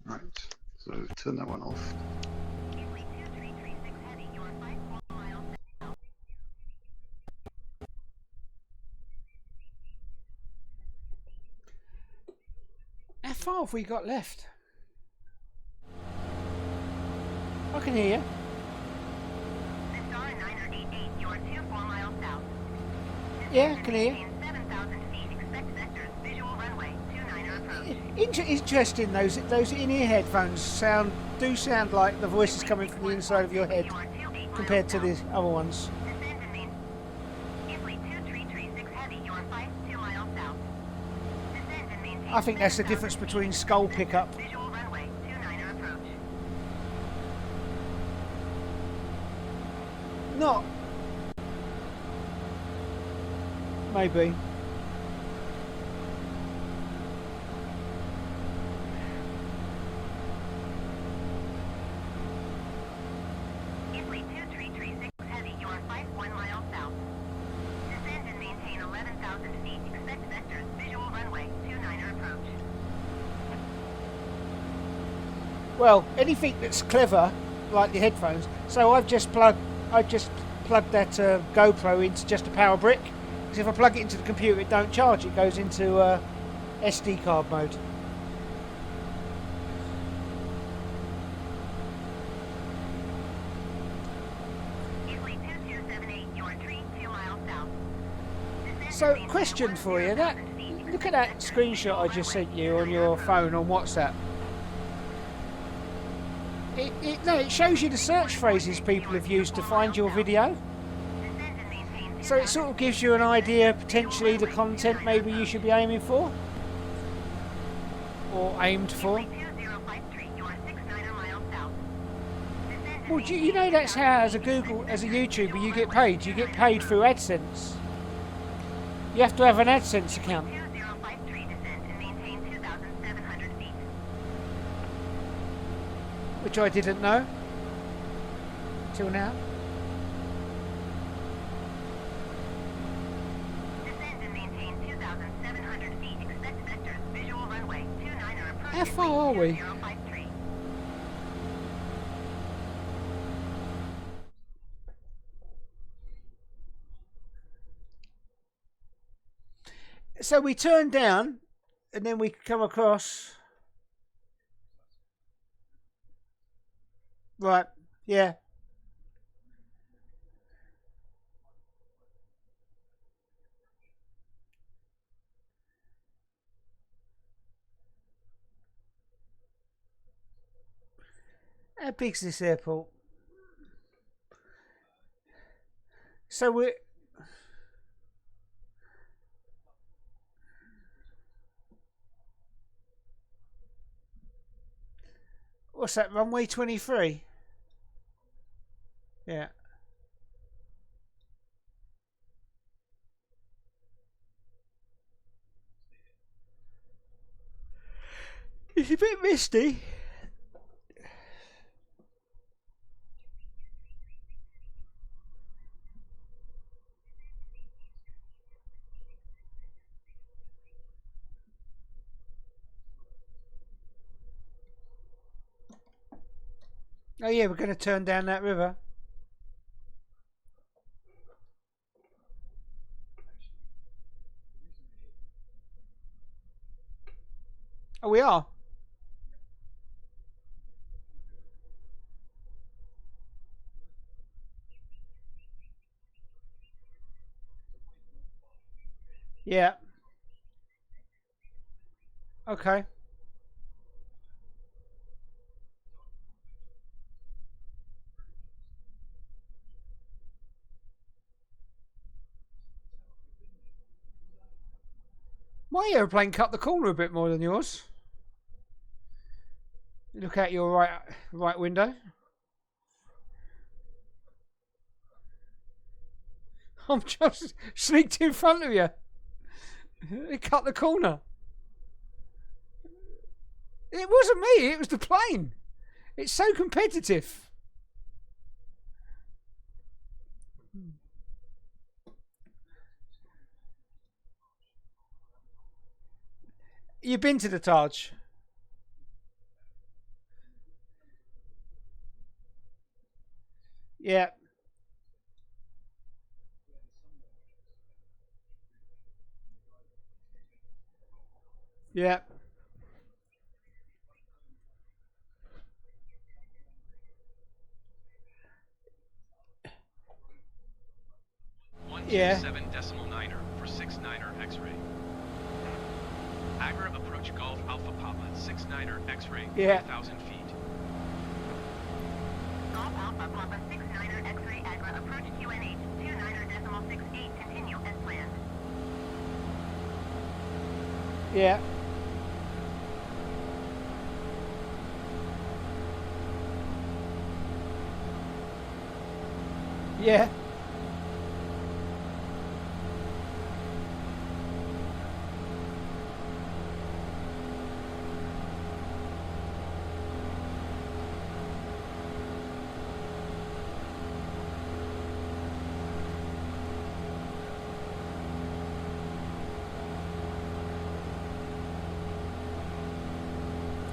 Speaker 1: Right. So turn that one off.
Speaker 4: Italy 2336 heavy, you are 54 miles south.
Speaker 2: What have we got left? I can hear you.
Speaker 4: This star 988, you are 24 miles south.
Speaker 2: Yeah, I can hear you.
Speaker 4: Maintain 7,000 feet. Expect vectors. Visual runway 29er approach.
Speaker 2: Interesting. Those in-ear headphones do sound like the voice is coming from the inside of your head
Speaker 4: You are 28
Speaker 2: compared to
Speaker 4: miles
Speaker 2: the other ones.
Speaker 4: south. Descend and maintain. Easily 2336 heavy. You are 52 miles south. Descend and maintain.
Speaker 2: I think that's the
Speaker 4: 7,000
Speaker 2: difference
Speaker 4: feet.
Speaker 2: between skull
Speaker 4: Expect
Speaker 2: pickup.
Speaker 4: vectors. Visual runway 29er approach.
Speaker 2: Not. Maybe.
Speaker 4: Easily 2336 heavy. You are 51 miles south. Descend and maintain 11,000 feet. Expect vectors. Visual runway 29er approach.
Speaker 2: Well, anything that's clever, like the headphones. So I've just plugged that GoPro into just a power brick. Because if I plug it into the computer, it don't charge. It goes into SD card mode.
Speaker 4: Easily 2278. You are 32 miles south. Descend
Speaker 2: So,
Speaker 4: and maintain
Speaker 2: question for you.
Speaker 4: 10,000 feet.
Speaker 2: Look at that screenshot I just sent you on your phone on WhatsApp. It shows you the search phrases people have used to find your video.
Speaker 4: Descend and maintain
Speaker 2: So it sort of gives you an idea, potentially, the content maybe you should be aiming for. Or aimed for.
Speaker 4: 2053. You are 69er miles south. Descend and
Speaker 2: Well, you know that's how, as a YouTuber, you get paid. You get paid through AdSense. You have to have an AdSense account.
Speaker 4: 2053. Descend and maintain 2,700 feet.
Speaker 2: Which I didn't know till now.
Speaker 4: Descend and maintain 2,700 feet. Expect vectors. Visual runway 29er approach.
Speaker 2: How far are we?
Speaker 4: 2053.
Speaker 2: So we turn down, and then we come across. Right, yeah. How big's this airport? So we're. What's that, runway 23? Yeah. It's a bit misty. Oh yeah, we're going to turn down that river. Oh, we are. Yeah. Okay. My aeroplane cut the corner a bit more than yours. Look out your right window. I'm just sneaked in front of you. It cut the corner. It wasn't me, it was the plane. It's so competitive. You've been to the Taj? Yeah. Yeah. Yeah.
Speaker 3: 27.9er for 69er X-ray. Agra approach Golf Alpha Papa 69er X-ray
Speaker 2: Yeah.
Speaker 3: 3,000 feet.
Speaker 4: Golf Alpha Papa 69er X-ray Agra approach QNH 29er.68 continue as planned.
Speaker 2: Yeah. Yeah.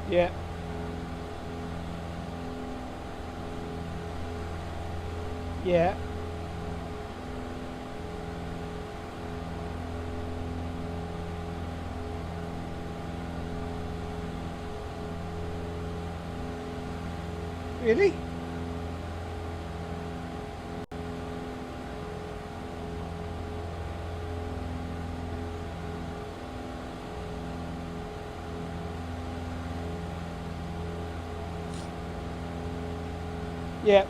Speaker 2: Yeah. Yeah. Really? Yeah.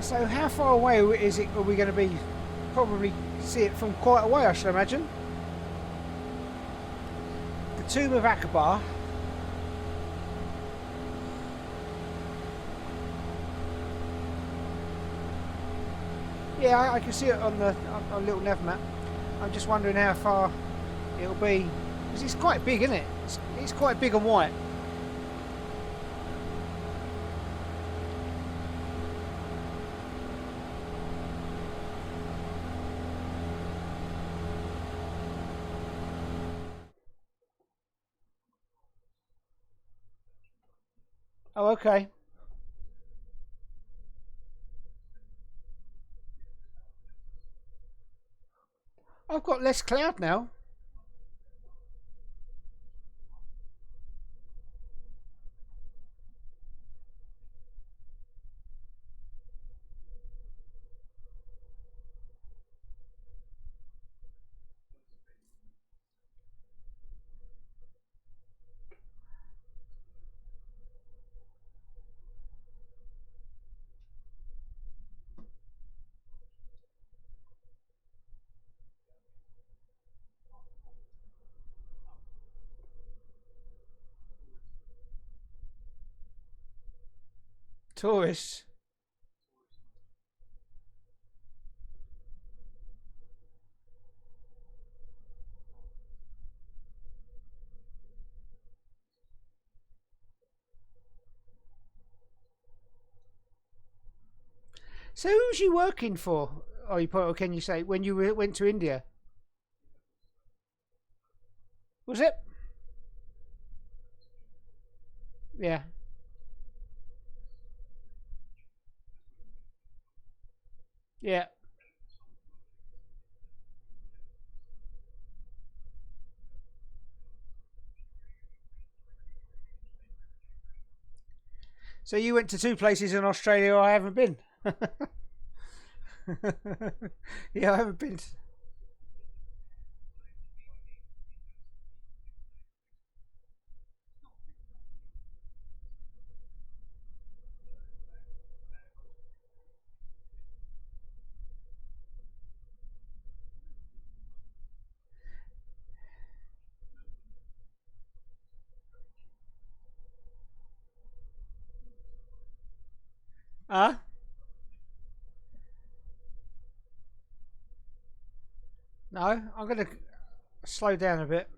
Speaker 2: So how far away is it? Are we going to be? Probably see it from quite a way, I should imagine. The Tomb of Akbar. Yeah, I can see it on the on a little nav map. I'm just wondering how far it'll be, because it's quite big, isn't it? It's quite big and white. Oh, okay. I've got less cloud now. Tourists. So who was you working for? Or can you say when you went to India? Was it? Yeah. Yeah. So you went to two places in Australia I haven't been. Yeah, I haven't been. Ah? No, I'm going to slow down a bit.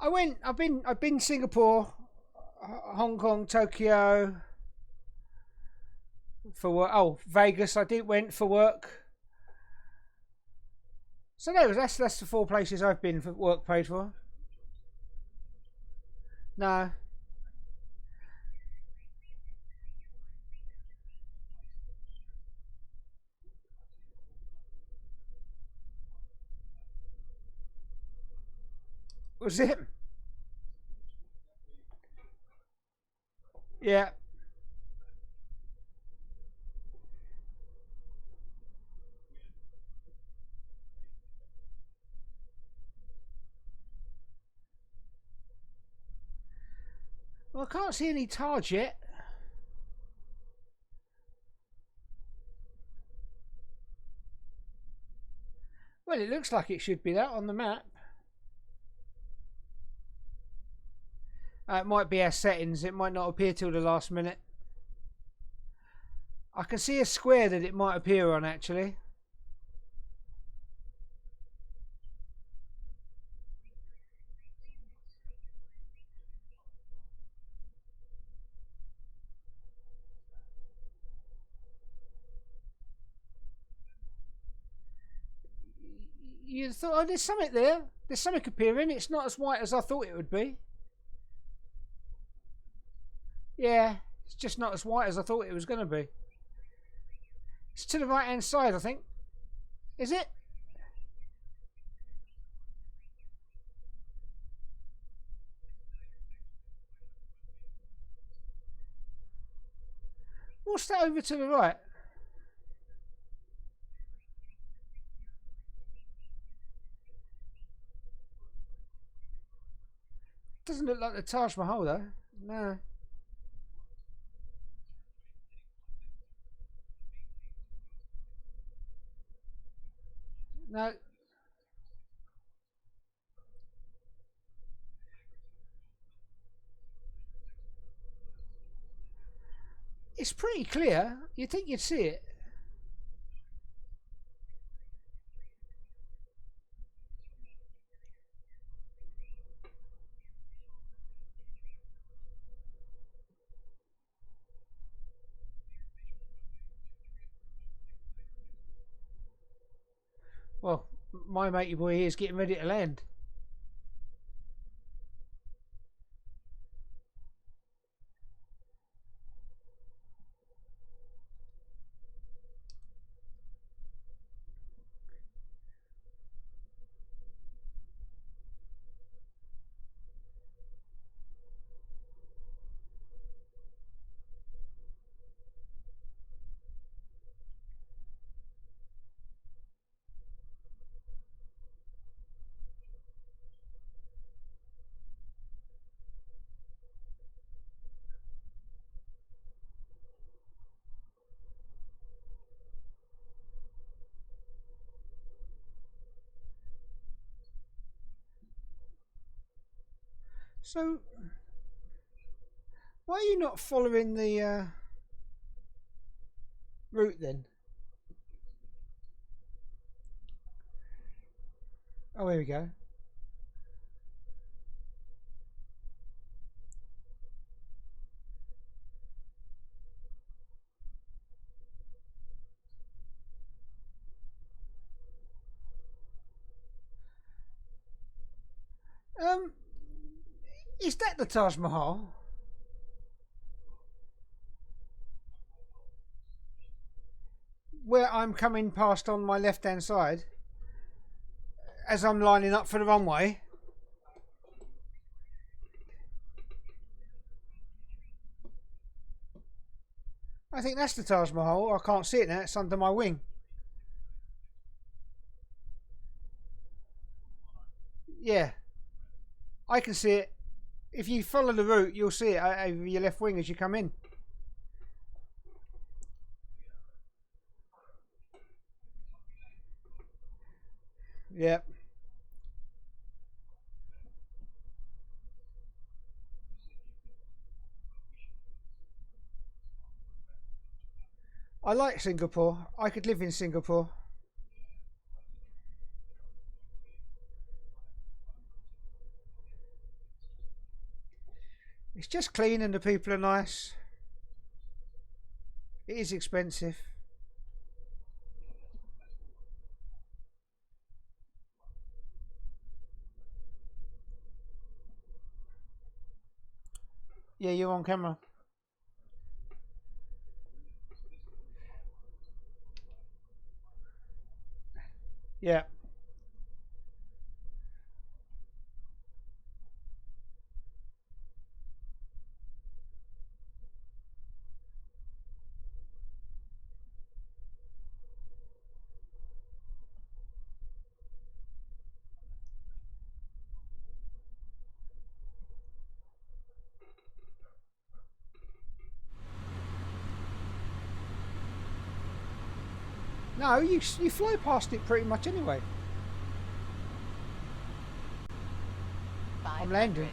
Speaker 2: I've been Singapore, Hong Kong, Tokyo for work. Oh, Vegas went for work. So that's the 4 places I've been for work paid for. No. Was it? Yeah. Well, I can't see any Taj yet. Well, it looks like it should be that on the map. It might be our settings. It might not appear till the last minute. I can see a square that it might appear on, actually. You thought, oh, there's something there. There's something appearing. It's not as white as I thought it would be. Yeah, it's just not as white as I thought it was going to be. It's to the right hand side, I think. Is it? What's that over to the right? Doesn't look like the Taj Mahal though. No. No. It's pretty clear. You'd think you'd see it. Well, my matey boy here is getting ready to land. So, why are you not following the route then? Oh, here we go. Is that the Taj Mahal? Where I'm coming past on my left hand side as I'm lining up for the runway. I think that's the Taj Mahal. I can't see it now, it's under my wing. Yeah, I can see it. If you follow the route, you'll see it over your left wing as you come in. Yep. I like Singapore. I could live in Singapore. It's just clean and the people are nice. It is expensive. Yeah, you're on camera. Yeah. No, you fly past it pretty much anyway. I'm landing.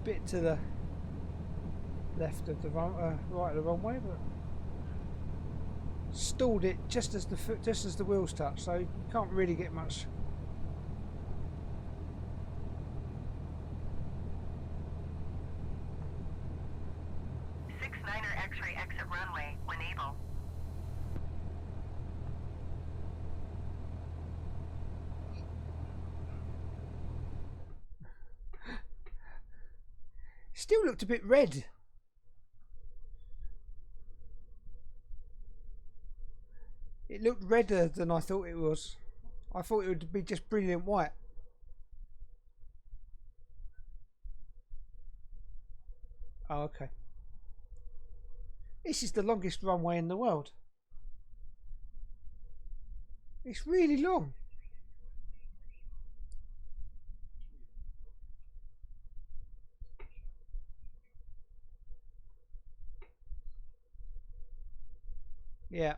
Speaker 2: Bit to the left of the right of the runway, but stalled it just as the wheels touch, so you can't really get much.
Speaker 4: X-ray exit runway when able.
Speaker 2: Still looked a bit red. It looked redder than I thought it was. I thought it would be just brilliant white. Oh, okay. This is the longest runway in the world. It's really long. Yeah.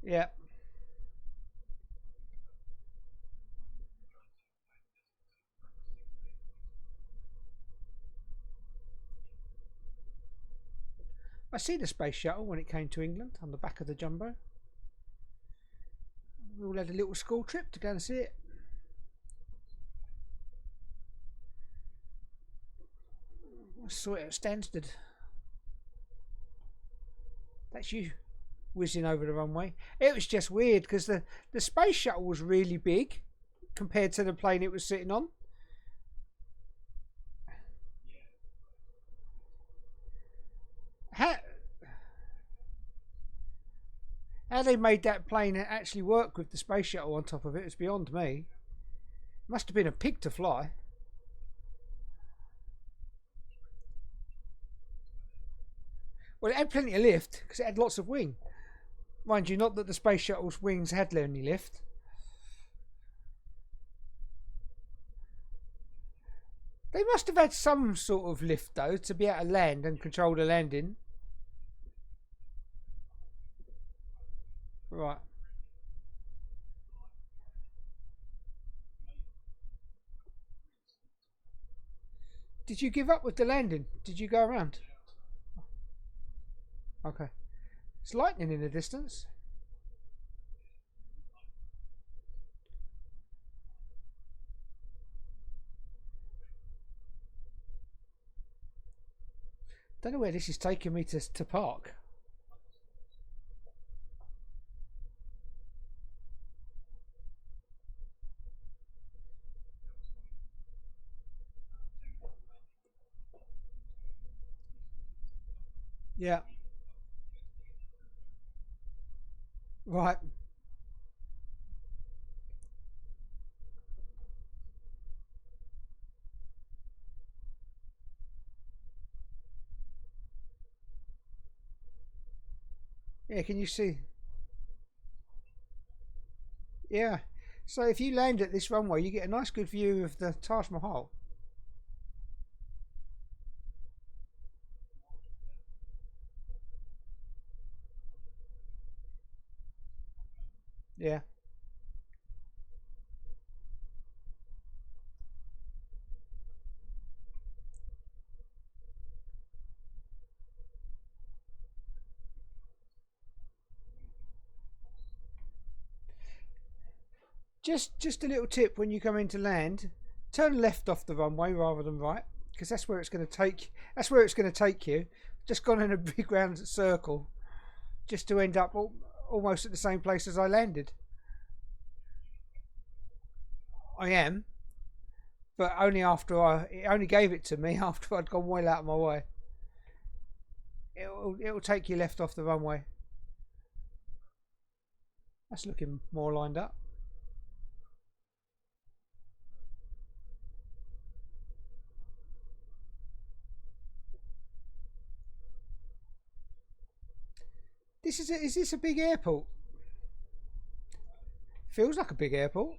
Speaker 2: Yeah. I see the space shuttle when it came to England on the back of the Jumbo. We all had a little school trip to go and see it. I saw it at Stansted. That's you whizzing over the runway. It was just weird because the space shuttle was really big compared to the plane it was sitting on. How they made that plane actually work with the space shuttle on top of it is beyond me. Must have been a pig to fly. Well, it had plenty of lift because it had lots of wing. Mind you, not that the space shuttle's wings had any lift. They must have had some sort of lift though to be able to land and control the landing. Right. Did you give up with the landing? Did you go around? Okay. It's lightning in the distance. Don't know where this is taking me to park. Yeah. Right. Yeah, can you see? Yeah. So if you land at this runway, you get a nice good view of the Taj Mahal. Yeah. Just a little tip when you come in to land, turn left off the runway rather than right, because that's where it's going to take. That's where it's going to take you. Just gone in a big round circle, just to end up almost at the same place as I landed. I am, but only after it only gave it to me after I'd gone well out of my way. It'll take you left off the runway. That's looking more lined up. Is this a big airport? Feels like a big airport.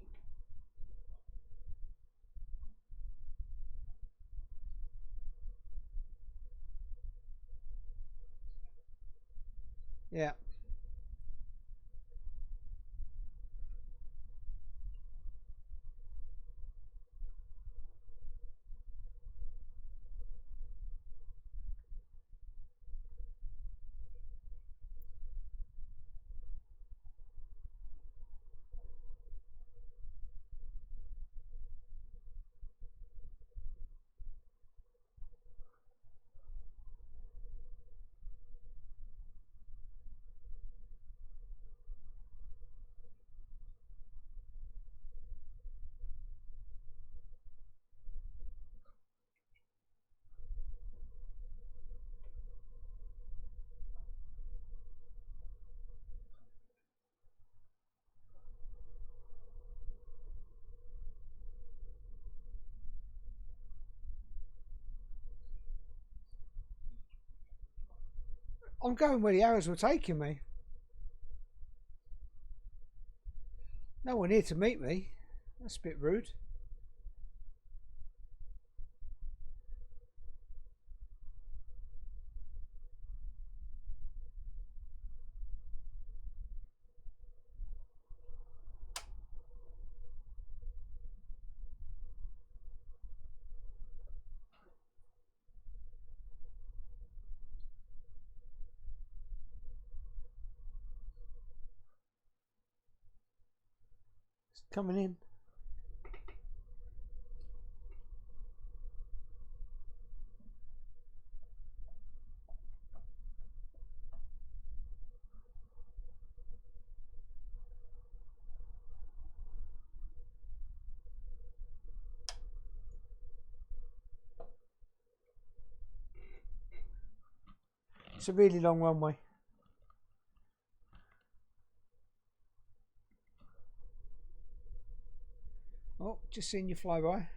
Speaker 2: Yeah. I'm going where the arrows were taking me. No one here to meet me. That's a bit rude. It's coming in. It's a really long runway. Oh, just seen you fly by.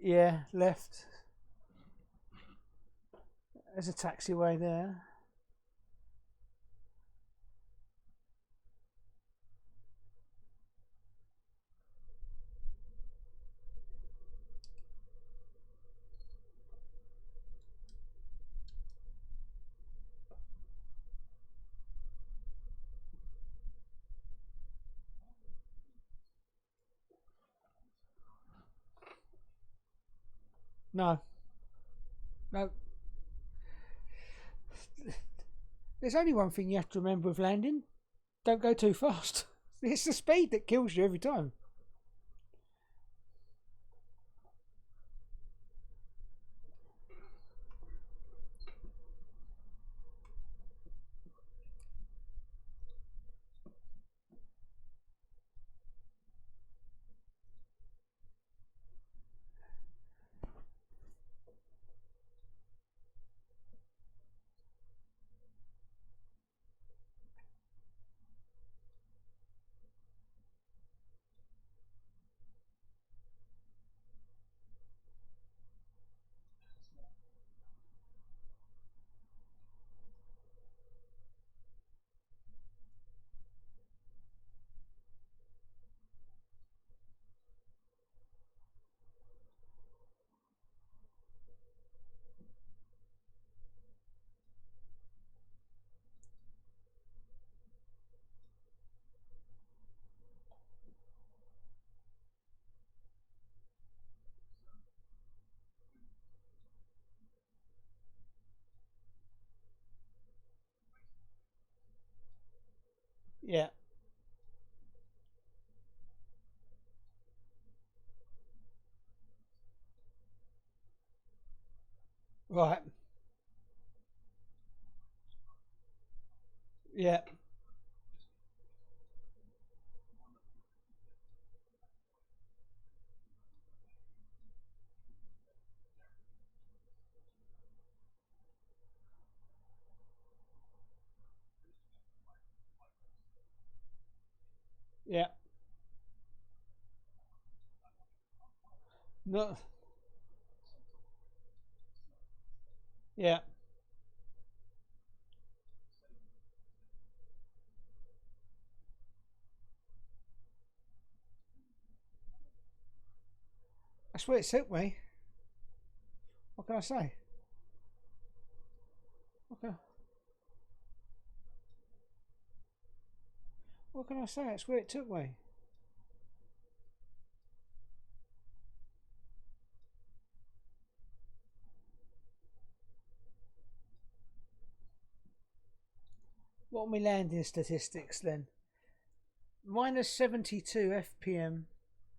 Speaker 2: Yeah, left. There's a taxiway there. No. No. There's only one thing you have to remember with landing. Don't go too fast. It's the speed that kills you every time. Yeah. Right. Yeah. Yeah. No. Yeah. That's where it took me. What can I say? Okay. What can I say? That's where it took me. What are my landing statistics then? Minus 72 FPM.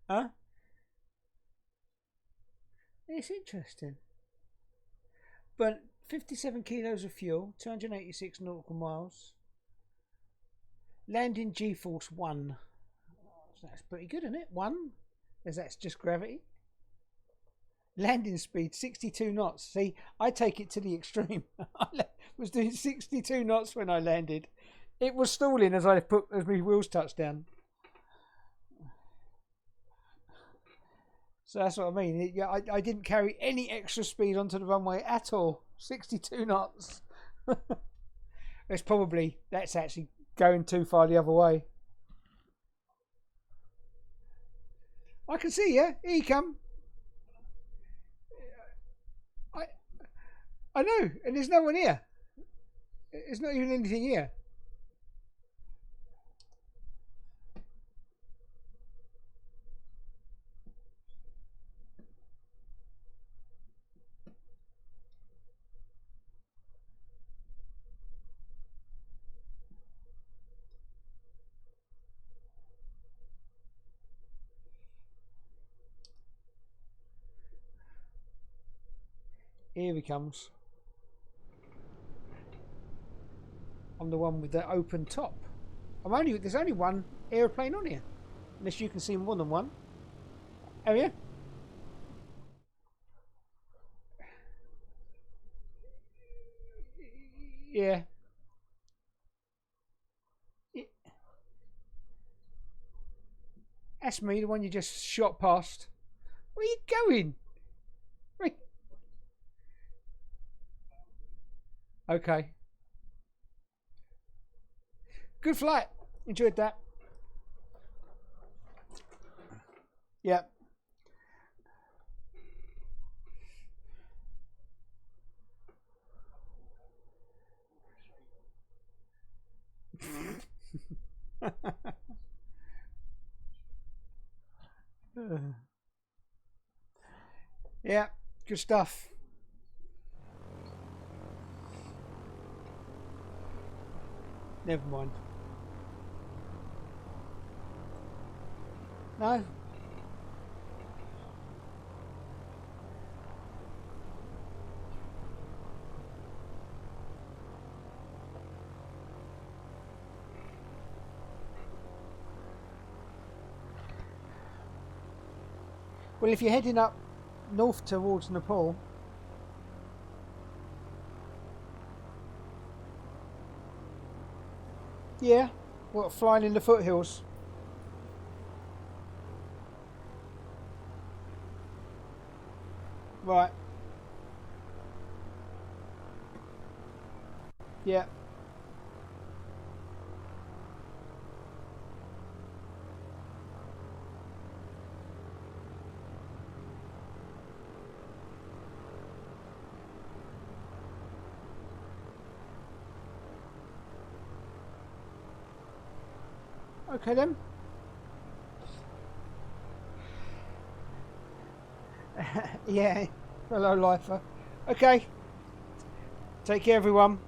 Speaker 2: Huh? It's interesting. But 57 kilos of fuel, 286 nautical miles. Landing G-force 1. So that's pretty good, isn't it? 1? As that's just gravity. Landing speed 62 knots. See, I take it to the extreme. I was doing 62 knots when I landed. It was stalling as my wheels touched down. So that's what I mean. I didn't carry any extra speed onto the runway at all. 62 knots. That's actually going too far the other way. I can see you. Here you come. I know, and there's no one here. There's not even anything here. Here he comes. I'm the one with the open top. There's only one aeroplane on here. Unless you can see more than one. Oh yeah? Yeah. That's me, the one you just shot past. Where are you going? Okay. Good flight. Enjoyed that. Yeah. Yeah, good stuff. Never mind. No. Well, if you're heading up north towards Nepal, yeah, what, flying in the foothills? Right. Yeah. Okay then. Yeah, hello lifer. Okay. Take care everyone.